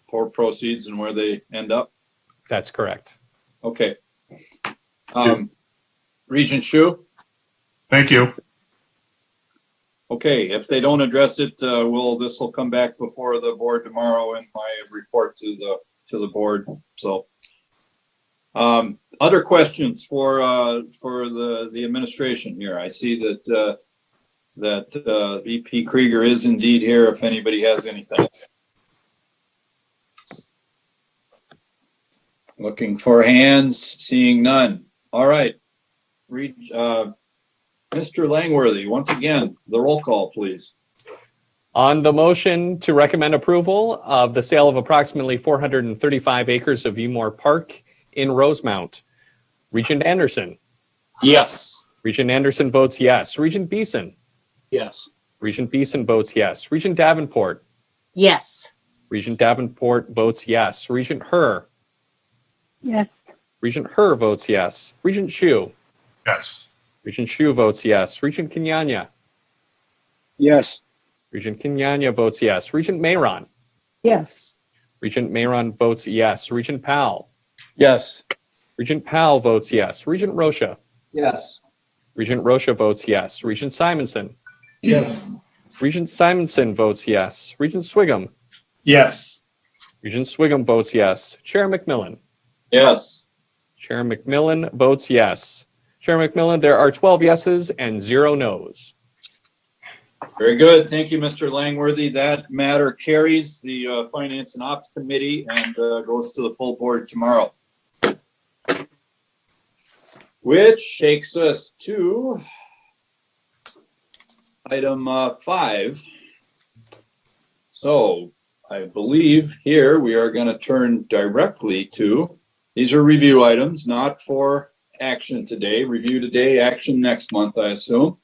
port proceeds and where they end up? That's correct. Okay. Regent Hsu? Thank you. Okay, if they don't address it, this will come back before the board tomorrow in my report to the board. So, other questions for the administration here? I see that VP Krieger is indeed here. If anybody has anything, looking for hands, seeing none. All right, Mr. Langworthy, once again, the roll call, please. On the motion to recommend approval of the sale of approximately 435 acres of Umore Park in Rosemount, Regent Anderson. Yes. Regent Anderson votes yes. Regent Beeson. Yes. Regent Beeson votes yes. Regent Davenport. Yes. Regent Davenport votes yes. Regent Herr. Yes. Regent Herr votes yes. Regent Hsu. Yes. Regent Hsu votes yes. Regent Kenyanya. Yes. Regent Kenyanya votes yes. Regent Mayron. Yes. Regent Mayron votes yes. Regent Powell. Yes. Regent Powell votes yes. Regent Rocha. Yes. Regent Rocha votes yes. Regent Simonson. Yes. Regent Simonson votes yes. Regent Swigum. Yes. Regent Swigum votes yes. Chair McMillan. Yes. Chair McMillan votes yes. Chair McMillan, there are 12 yeses and 0 noes. Very good. Thank you, Mr. Langworthy. That matter carries the Finance and Ops Committee and goes to the full board tomorrow. Which takes us to item 5. So I believe here we are going to turn directly to, these are review items, not for action today. Review today, action next month, I assume.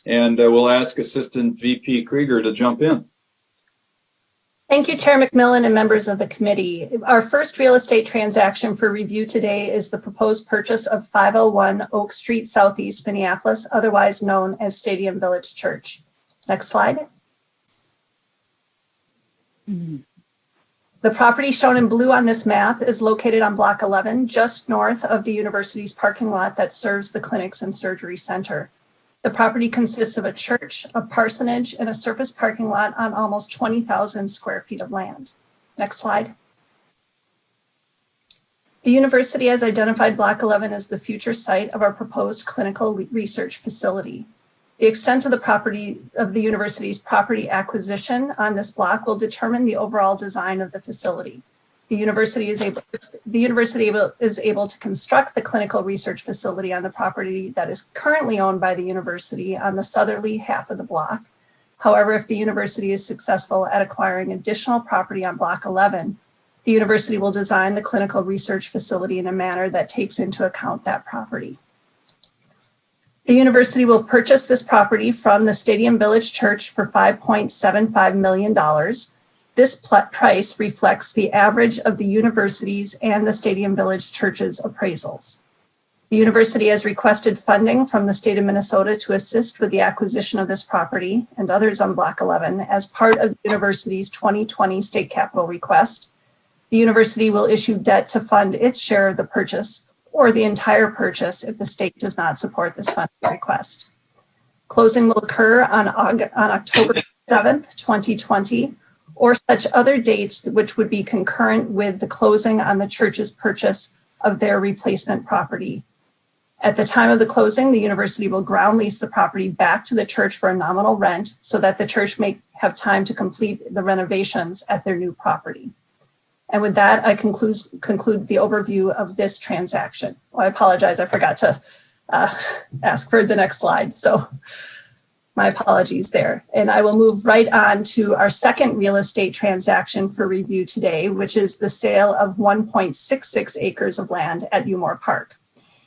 And we'll ask Assistant VP Krieger to jump in. Thank you, Chair McMillan and members of the committee. Our first real estate transaction for review today is the proposed purchase of 501 Oak Street Southeast, Minneapolis, otherwise known as Stadium Village Church. Next slide. The property shown in blue on this map is located on Block 11, just north of the university's parking lot that serves the clinics and surgery center. The property consists of a church, a parsonage, and a surface parking lot on almost 20,000 square feet of land. Next slide. The university has identified Block 11 as the future site of our proposed clinical research facility. The extent of the property of the university's property acquisition on this block will determine the overall design of the facility. The university is able to construct the clinical research facility on the property that is currently owned by the university on the southerly half of the block. However, if the university is successful at acquiring additional property on Block 11, the university will design the clinical research facility in a manner that takes into account that property. The university will purchase this property from the Stadium Village Church for $5.75 million. This price reflects the average of the university's and the Stadium Village Church's appraisals. The university has requested funding from the state of Minnesota to assist with the acquisition of this property and others on Block 11 as part of the university's 2020 state capital request. The university will issue debt to fund its share of the purchase or the entire purchase if the state does not support this funding request. Closing will occur on October 7th, 2020, or such other dates which would be concurrent with the closing on the church's purchase of their replacement property. At the time of the closing, the university will ground lease the property back to the church for a nominal rent so that the church may have time to complete the renovations at their new property. And with that, I conclude the overview of this transaction. Well, I apologize, I forgot to ask for the next slide. So my apologies there. And I will move right on to our second real estate transaction for review today, which is the sale of 1.66 acres of land at Umore Park.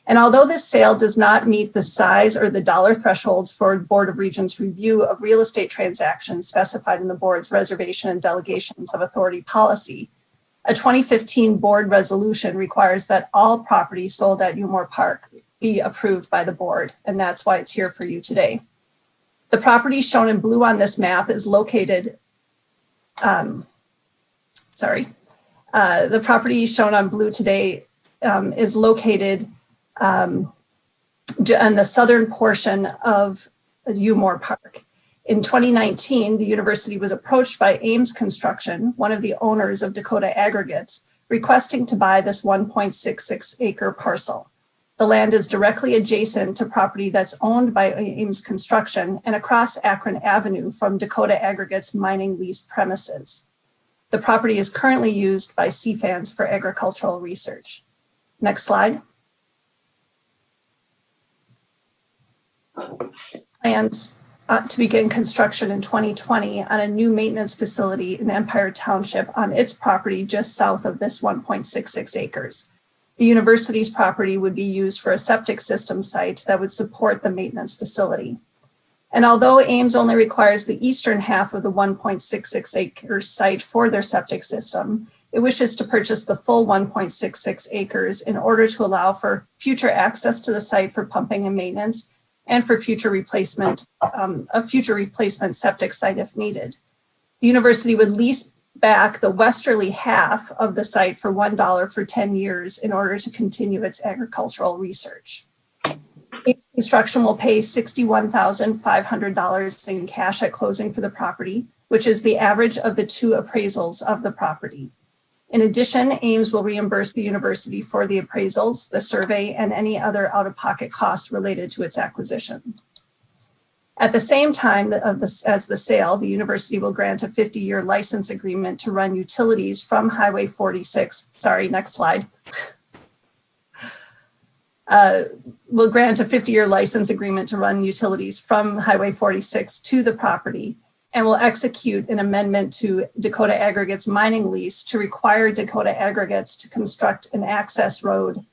And although this sale does not meet the size or the dollar thresholds for Board of Regents review of real estate transactions specified in the board's reservation and delegations of authority policy, a 2015 board resolution requires that all property sold at Umore Park be approved by the board, and that's why it's here for you today. The property shown in blue on this map is located, the property shown on blue today is located on the southern portion of Umore Park. In 2019, the university was approached by Ames Construction, one of the owners of Dakota Aggregates, requesting to buy this 1.66 acre parcel. The land is directly adjacent to property that's owned by Ames Construction and across Akron Avenue from Dakota Aggregates mining lease premises. The property is currently used by CFANS for agricultural research. Next slide. Plans to begin construction in 2020 on a new maintenance facility in Empire Township on its property just south of this 1.66 acres. The university's property would be used for a septic system site that would support the maintenance facility. And although Ames only requires the eastern half of the 1.66 acre site for their septic system, it wishes to purchase the full 1.66 acres in order to allow for future access to the site for pumping and maintenance and for future replacement, a future replacement septic site if needed. The university would lease back the westerly half of the site for $1 for 10 years in order to continue its agricultural research. Ames Construction will pay $61,500 in cash at closing for the property, which is the average of the two appraisals of the property. In addition, Ames will reimburse the university for the appraisals, the survey, and any other out-of-pocket costs related to its acquisition. At the same time as the sale, the university will grant a 50-year license agreement to run utilities from Highway 46. Sorry, next slide. Will grant a 50-year license agreement to run utilities from Highway 46 to the property, and will execute an amendment to Dakota Aggregates mining lease to require Dakota Aggregates to construct an access road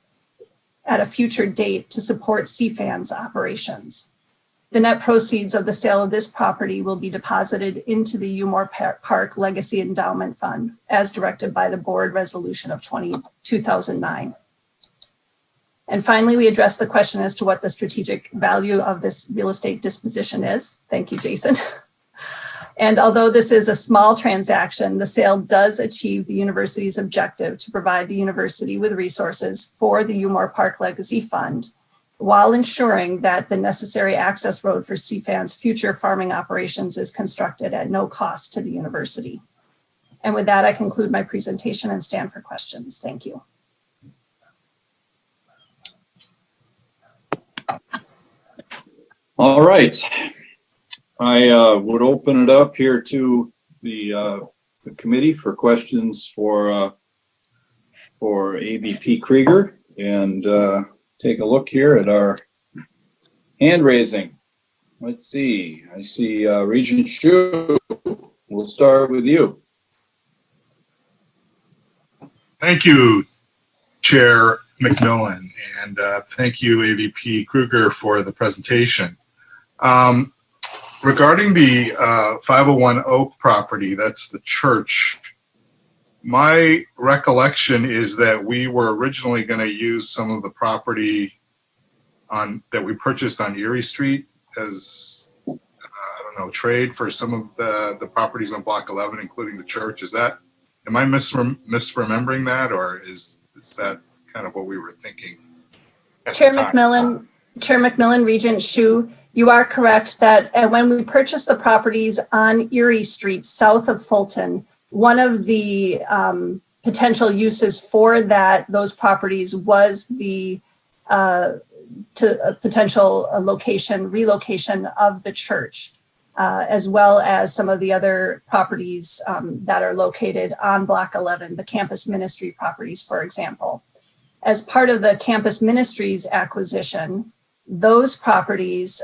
at a future date to support CFANS operations. The net proceeds of the sale of this property will be deposited into the Umore Park Legacy Endowment Fund as directed by the board resolution of 2009. And finally, we address the question as to what the strategic value of this real estate disposition is. Thank you, Jason. And although this is a small transaction, the sale does achieve the university's objective to provide the university with resources for the Umore Park Legacy Fund, while ensuring that the necessary access road for CFAN's future farming operations is constructed at no cost to the university. And with that, I conclude my presentation and stand for questions. Thank you. All right. I would open it up here to the committee for questions for AVP Krieger, and take a look here at our hand raising. Let's see. I see Regent Shu. We'll start with you. Thank you, Chair McMillan, and thank you, AVP Kruger, for the presentation. Regarding the 501 Oak property, that's the church, my recollection is that we were originally going to use some of the property that we purchased on Erie Street as, trade for some of the properties on Block 11, including the church. Am I misremembering that, or is that kind of what we were thinking? Chair McMillan, Regent Shu, You are correct that when we purchased the properties on Erie Street, south of Fulton, one of the potential uses for those properties was the potential relocation of the church, as well as some of the other properties that are located on Block 11, the campus ministry properties, for example. As part of the campus ministries acquisition, those properties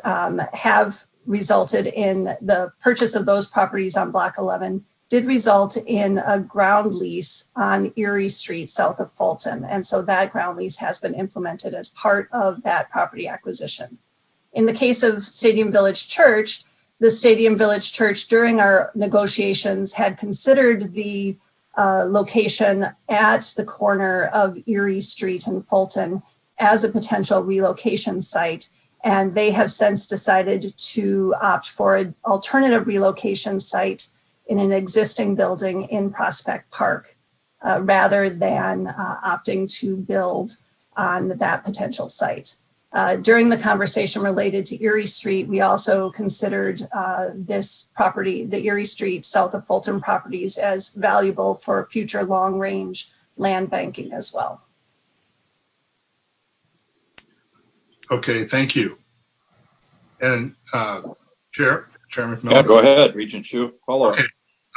have resulted in the purchase of those properties on Block 11 did result in a ground lease on Erie Street south of Fulton. And so that ground lease has been implemented as part of that property acquisition. In the case of Stadium Village Church, the Stadium Village Church during our negotiations had considered the location at the corner of Erie Street and Fulton as a potential relocation site. And they have since decided to opt for an alternative relocation site in an existing building in Prospect Park, rather than opting to build on that potential site. During the conversation related to Erie Street, we also considered this property, the Erie Street south of Fulton properties, as valuable for future long-range land banking as well. Okay, thank you. And Chair McMillan. Yeah, go ahead, Regent Hsu. Follow up. Okay.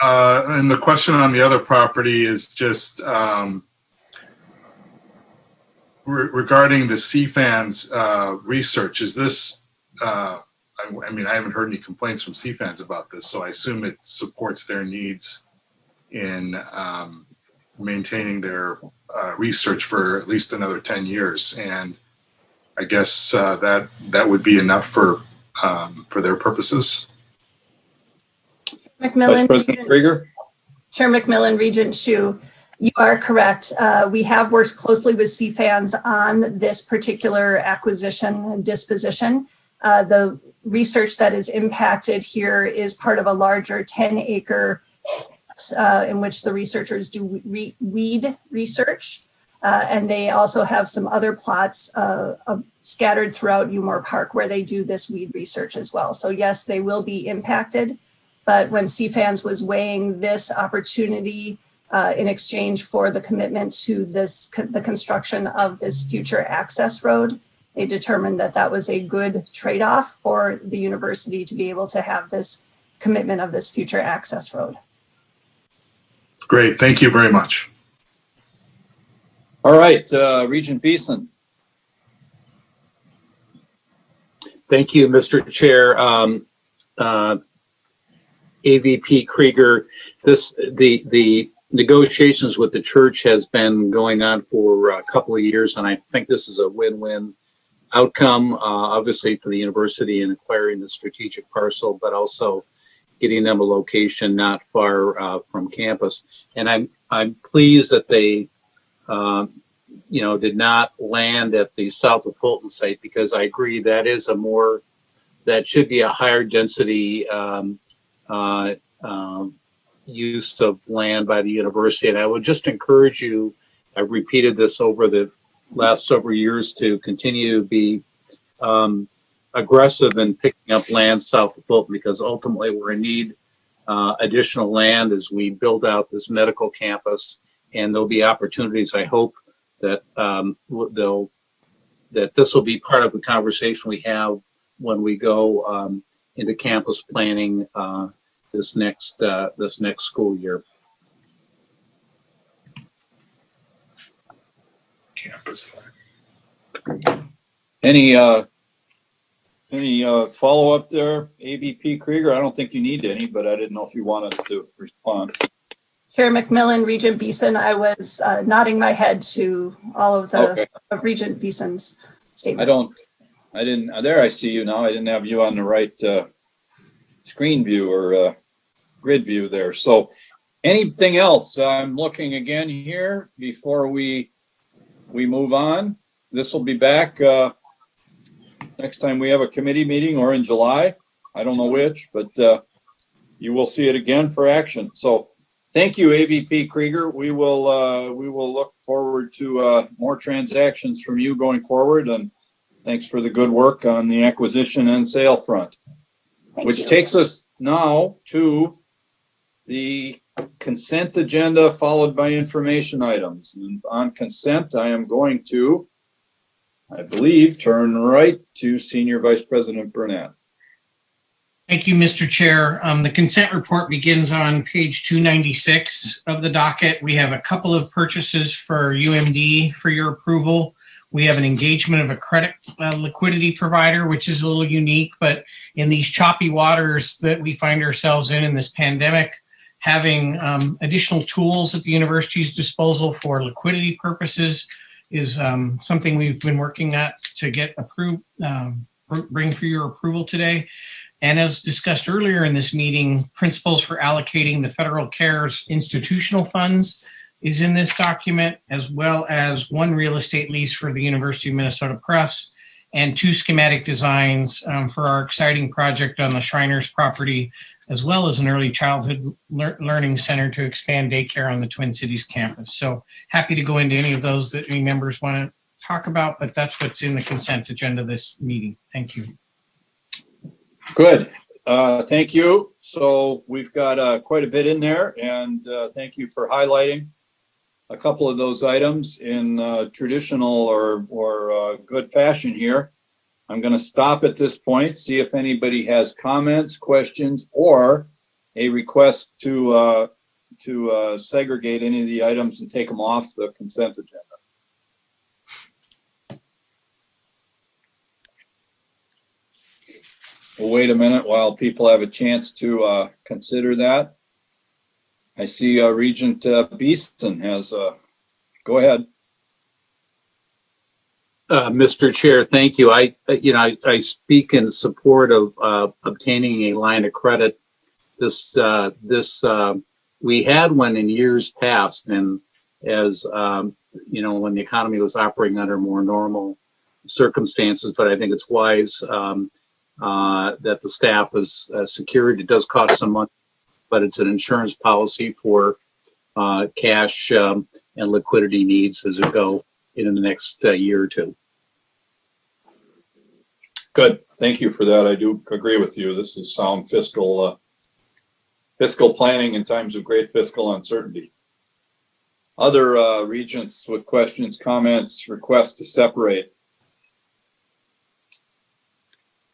And the question on the other property is just regarding the CFANS research. Is this, I mean, I haven't heard any complaints from CFANS about this, so I assume it supports their needs in maintaining their research for at least another 10 years. And I guess that would be enough for their purposes. McMillan, President Krieger. Chair McMillan, Regent Hsu, you are correct. We have worked closely with CFANS on this particular acquisition and disposition. The research that is impacted here is part of a larger 10-acre in which the researchers do weed research. And they also have some other plots scattered throughout Umore Park where they do this weed research as well. So yes, they will be impacted. But when CFANS was weighing this opportunity in exchange for the commitment to the construction of this future access road, they determined that that was a good trade-off for the university to be able to have this commitment of this future access road. Great, thank you very much. All right, Regent Beeson. Thank you, Mr. Chair. AVP Krieger, the negotiations with the church has been going on for a couple of years, and I think this is a win-win outcome, obviously for the university in acquiring the strategic parcel, but also getting them a location not far from campus. And I'm pleased that they did not land at the south of Fulton site, because I agree that is that should be a higher density use of land by the university. And I would just encourage you, I've repeated this over the last several years, to continue to be aggressive in picking up land south of Fulton, because ultimately we're in need additional land as we build out this medical campus. And there'll be opportunities, I hope, that that this will be part of the conversation we have when we go into campus planning this next school year. Campus. Any follow up there, AVP Krieger? I don't think you need any, but I didn't know if you wanted to respond. Chair McMillan, Regent Beeson, I was nodding my head to all of of Regent Beeson's statements. There I see you now. I didn't have you on the right screen view or grid view there. So anything else? I'm looking again here before we move on. This will be back next time we have a committee meeting, or in July. I don't know which, but you will see it again for action. So thank you, AVP Krieger. We will look forward to more transactions from you going forward, and Thanks for the good work on the acquisition and sale front. Which takes us now to the consent agenda followed by information items. And on consent, I am going to, I believe, turn right to Senior Vice President Burnett. Thank you, Mr. Chair. The consent report begins on page 296 of the docket. We have a couple of purchases for UMD for your approval. We have an engagement of a credit liquidity provider, which is a little unique, but in these choppy waters that we find ourselves in this pandemic, having additional tools at the university's disposal for liquidity purposes is something we've been working at to get approved, bring for your approval today. And as discussed earlier in this meeting, principles for allocating the federal CARES institutional funds is in this document, as well as one real estate lease for the University of Minnesota Press and two schematic designs for our exciting project on the Shriners property, as well as an early childhood learning center to expand daycare on the Twin Cities campus. So happy to go into any of those that any members want to talk about, but that's what's in the consent agenda this meeting. Thank you. Good. Thank you. So we've got quite a bit in there, and thank you for highlighting a couple of those items in traditional or good fashion here. I'm going to stop at this point, see if anybody has comments, questions, or a request to segregate any of the items and take them off the consent agenda. We'll wait a minute while people have a chance to consider that. I see Regent Beeson has, go ahead. Mr. Chair, thank you. I speak in support of obtaining a line of credit. We had one in years past, and as when the economy was operating under more normal circumstances, but I think it's wise that the staff is secured. It does cost some money, but it's an insurance policy for cash and liquidity needs as we go in the next year or two. Good. Thank you for that. I do agree with you. This is sound fiscal planning in times of great fiscal uncertainty. Other regents with questions, comments, requests to separate.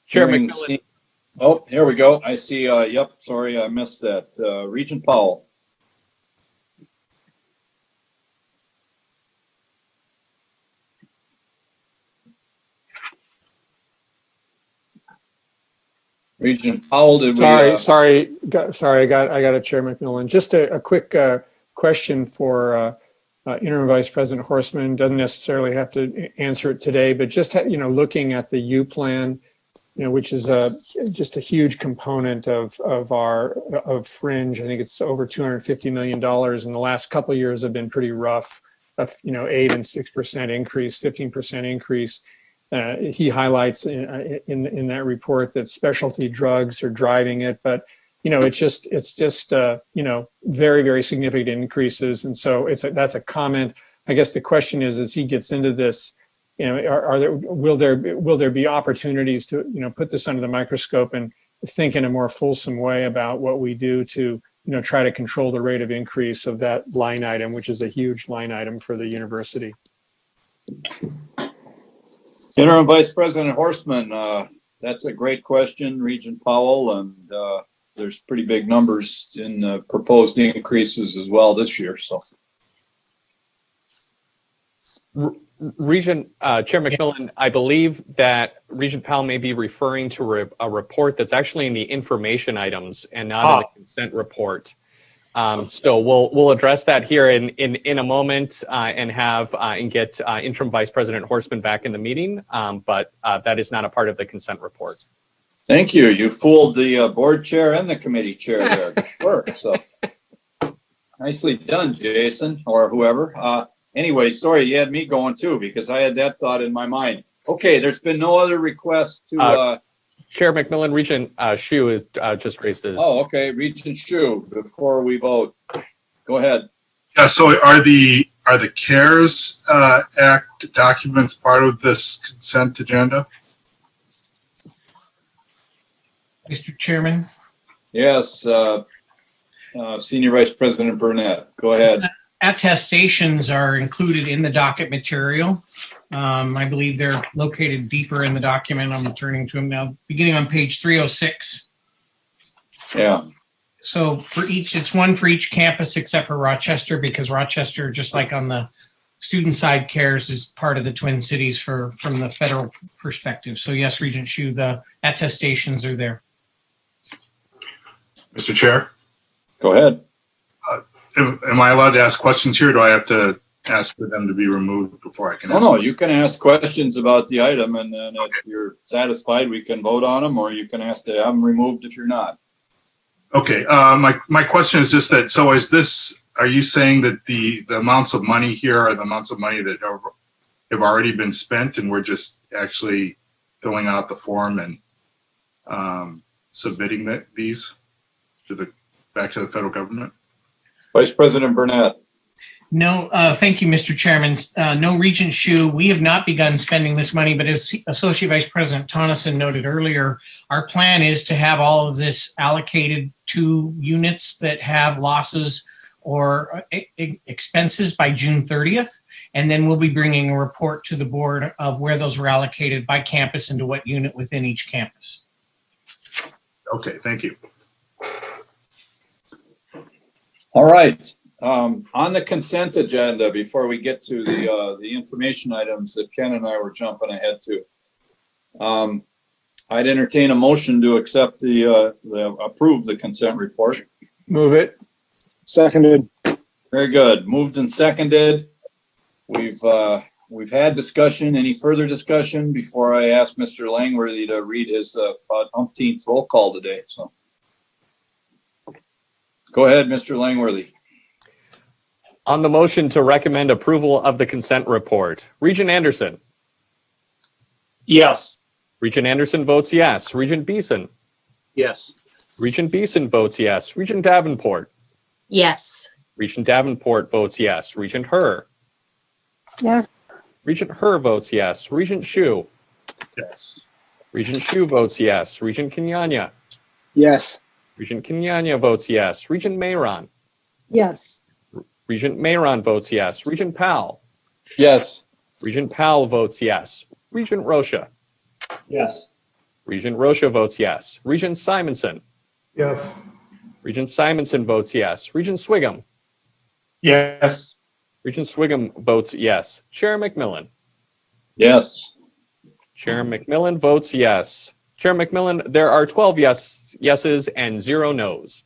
Chair McMillan. Oh, here we go. I see. Yep. Sorry, I missed that. Regent Powell. Regent Powell, did we? Sorry. I got it, Chair McMillan. Just a quick question for Interim Vice President Horstman. Doesn't necessarily have to answer it today, but just looking at the U plan, which is just a huge component of fringe. I think it's over $250 million, and the last couple of years have been pretty rough. 8 and 6% increase, 15% increase. He highlights in that report that specialty drugs are driving it, but it's just very, very significant increases, and so that's a comment. I guess the question is, as he gets into this, will there be opportunities to put this under the microscope and think in a more fulsome way about what we do to try to control the rate of increase of that line item, which is a huge line item for the university. Interim Vice President Horstman, that's a great question, Regent Powell, and there's pretty big numbers in proposed increases as well this year. So, Regent Chair McMillan, I believe that Regent Powell may be referring to a report that's actually in the information items and not in the consent report. So we'll address that here in a moment and get Interim Vice President Horstman back in the meeting, but that is not a part of the consent report. Thank you. You fooled the board chair and the committee chair there. Good work. So nicely done, Jason, or whoever. Anyway, sorry, you had me going too, because I had that thought in my mind. Okay, there's been no other request to... Chair McMillan, Regent Hsu has just raised his... Oh, okay, Regent Hsu, before we vote. Go ahead. So are the CARES Act documents part of this consent agenda? Mr. Chairman? Yes, Senior Vice President Burnett, go ahead. Attestations are included in the docket material. I believe they're located deeper in the document. I'm turning to them now, beginning on page 306. Yeah. So for each, it's one for each campus except for Rochester, because Rochester, just like on the student side, CARES is part of the Twin Cities from the federal perspective. So yes, Regent Hsu, the attestations are there. Mr. Chair? Go ahead. Am I allowed to ask questions here, or do I have to ask for them to be removed before I can ask? No, you can ask questions about the item, and then if you're satisfied, we can vote on them, or you can ask to have them removed if you're not. Okay, my question is just that, so is this, are you saying that the amounts of money here are the amounts of money that have already been spent, and we're just actually filling out the form and submitting these back to the federal government? Vice President Burnett. No, thank you, Mr. Chairman. No, Regent Hsu, we have not begun spending this money, but as Associate Vice President Tonneson noted earlier, our plan is to have all of this allocated to units that have losses or expenses by June 30th. And then we'll be bringing a report to the board of where those were allocated by campus and to what unit within each campus. Okay, thank you. All right. On the consent agenda, before we get to the information items that Ken and I were jumping ahead to, I'd entertain a motion to accept approve the consent report. Move it. Seconded. Very good. Moved and seconded. We've had discussion. Any further discussion before I ask Mr. Langworthy to read his about umpteenth roll call today? So, go ahead, Mr. Langworthy. On the motion to recommend approval of the consent report, Regent Anderson. Yes. Regent Anderson votes yes. Regent Beeson. Yes. Regent Beeson votes yes. Regent Davenport. Yes. Regent Davenport votes yes. Regent Herr. Yes. Regent Herr votes yes. Regent Hsu. Yes. Regent Hsu votes yes. Regent Kenyanya. Yes. Regent Kenyanya votes yes. Regent Mayron. Yes. Regent Mayron votes yes. Regent Powell. Yes. Regent Powell votes yes. Regent Rocha. Yes. Regent Rocha votes yes. Regent Simonson. Yes. Regent Simonson votes yes. Regent Swigum. Yes. Regent Swigum votes yes. Chair McMillan. Yes. Chair McMillan votes yes. Chair McMillan, there are 12 yeses and 0 noes.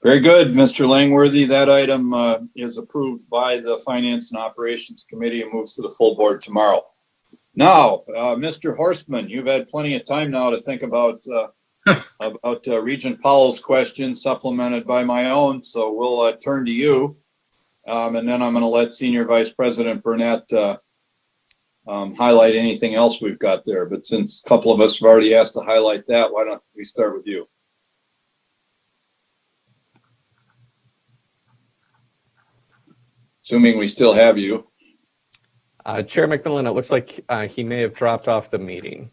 Very good, Mr. Langworthy. That item is approved by the Finance and Operations Committee and moves to the full board tomorrow. Now, Mr. Horstman, you've had plenty of time now to think about Regent Powell's question, supplemented by my own. So we'll turn to you, and then I'm going to let Senior Vice President Burnett highlight anything else we've got there. But since a couple of us have already asked to highlight that, why don't we start with you? Assuming we still have you. Chair McMillan, it looks like he may have dropped off the meeting.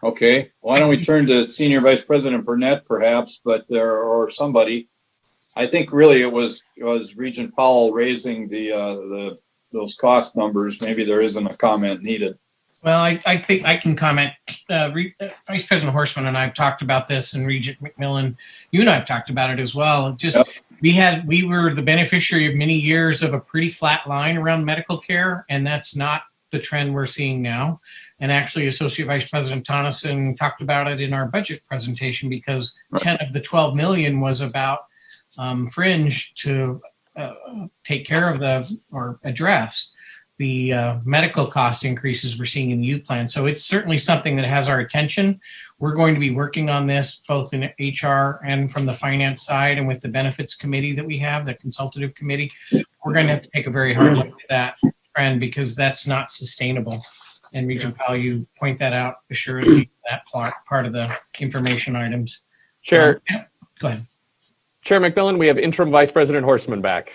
Okay, why don't we turn to Senior Vice President Burnett, perhaps, but or somebody. I think really it was Regent Powell raising those cost numbers. Maybe there isn't a comment needed. Well, I think I can comment. Vice President Horstman and I have talked about this, and Regent McMillan, you and I have talked about it as well. Just yep. We were the beneficiary of many years of a pretty flat line around medical care, and that's not the trend we're seeing now. And actually, Associate Vice President Tonneson talked about it in our budget presentation, because 10 of the 12 million was about fringe to take care of or address the medical cost increases we're seeing in the U plan. So it's certainly something that has our attention. We're going to be working on this both in HR and from the finance side, and with the benefits committee that we have, the consultative committee. We're going to have to take a very hard look at that trend, because that's not sustainable. And Regent Powell, you point that out assuredly, that part of the information items. Chair, go ahead. Chair McMillan, we have interim Vice President Horstman back.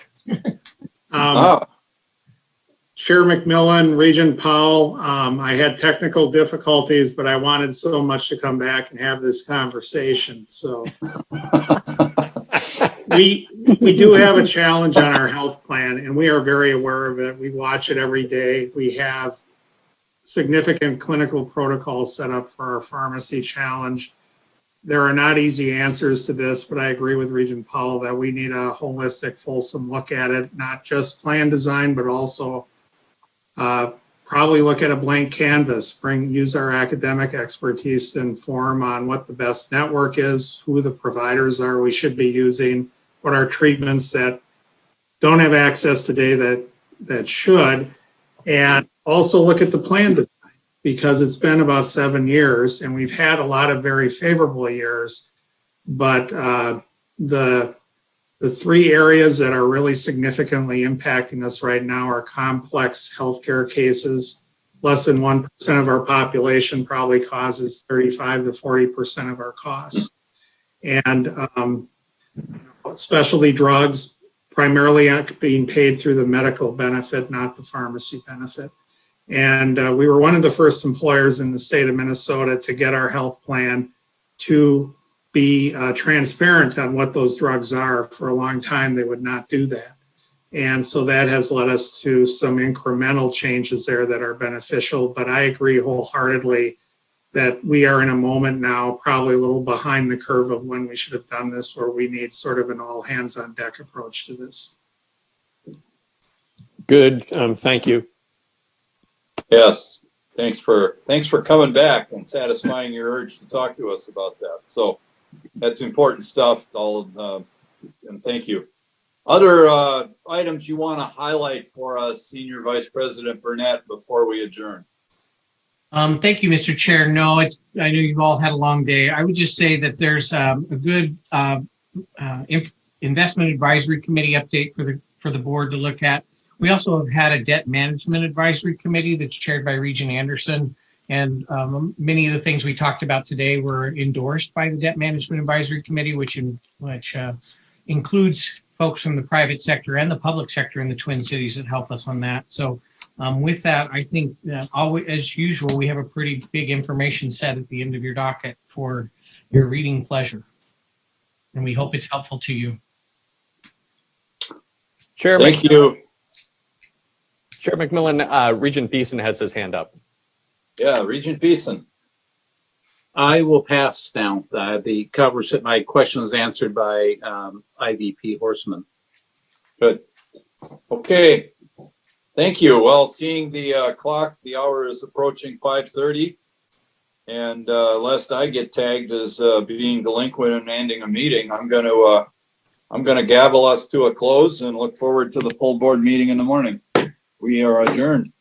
Chair McMillan, Regent Powell, I had technical difficulties, but I wanted so much to come back and have this conversation. So we do have a challenge on our health plan, and we are very aware of it. We watch it every day. We have significant clinical protocols set up for our pharmacy challenge. There are not easy answers to this, but I agree with Regent Powell that we need a holistic, fulsome look at it, not just plan design, but also probably look at a blank canvas, use our academic expertise to inform on what the best network is, who the providers are we should be using, what are treatments that don't have access today that should, and also look at the plan design, because it's been about 7 years and we've had a lot of very favorable years, but the three areas that are really significantly impacting us right now are complex healthcare cases. Less than 1% of our population probably causes 35 to 40% of our costs. And specialty drugs, primarily being paid through the medical benefit, not the pharmacy benefit. And we were one of the first employers in the state of Minnesota to get our health plan to be transparent on what those drugs are. For a long time, they would not do that. And so that has led us to some incremental changes there that are beneficial. But I agree wholeheartedly that we are in a moment now, probably a little behind the curve of when we should have done this, where we need sort of an all hands on deck approach to this. Good, thank you. Yes, thanks for coming back and satisfying your urge to talk to us about that. So that's important stuff, and thank you. Other items you want to highlight for us, Senior Vice President Burnett, before we adjourn? Thank you, Mr. Chair. No, I know you've all had a long day. I would just say that there's a good investment advisory committee update for the board to look at. We also have had a debt management advisory committee that's chaired by Regent Anderson. And many of the things we talked about today were endorsed by the Debt Management Advisory Committee, which includes folks from the private sector and the public sector in the Twin Cities that help us on that. So with that, I think as usual, we have a pretty big information set at the end of your docket for your reading pleasure. And we hope it's helpful to you. Chair Thank you. Chair McMillan, Regent Beeson has his hand up. Yeah, Regent Beeson. I will pass now. The coverage that my question was answered by IVP Horstman. Good. Okay. Thank you. Well, seeing the clock, the hour is approaching 5:30, and lest I get tagged as being delinquent and ending a meeting, I'm gonna gavel us to a close and look forward to the full board meeting in the morning. We are adjourned.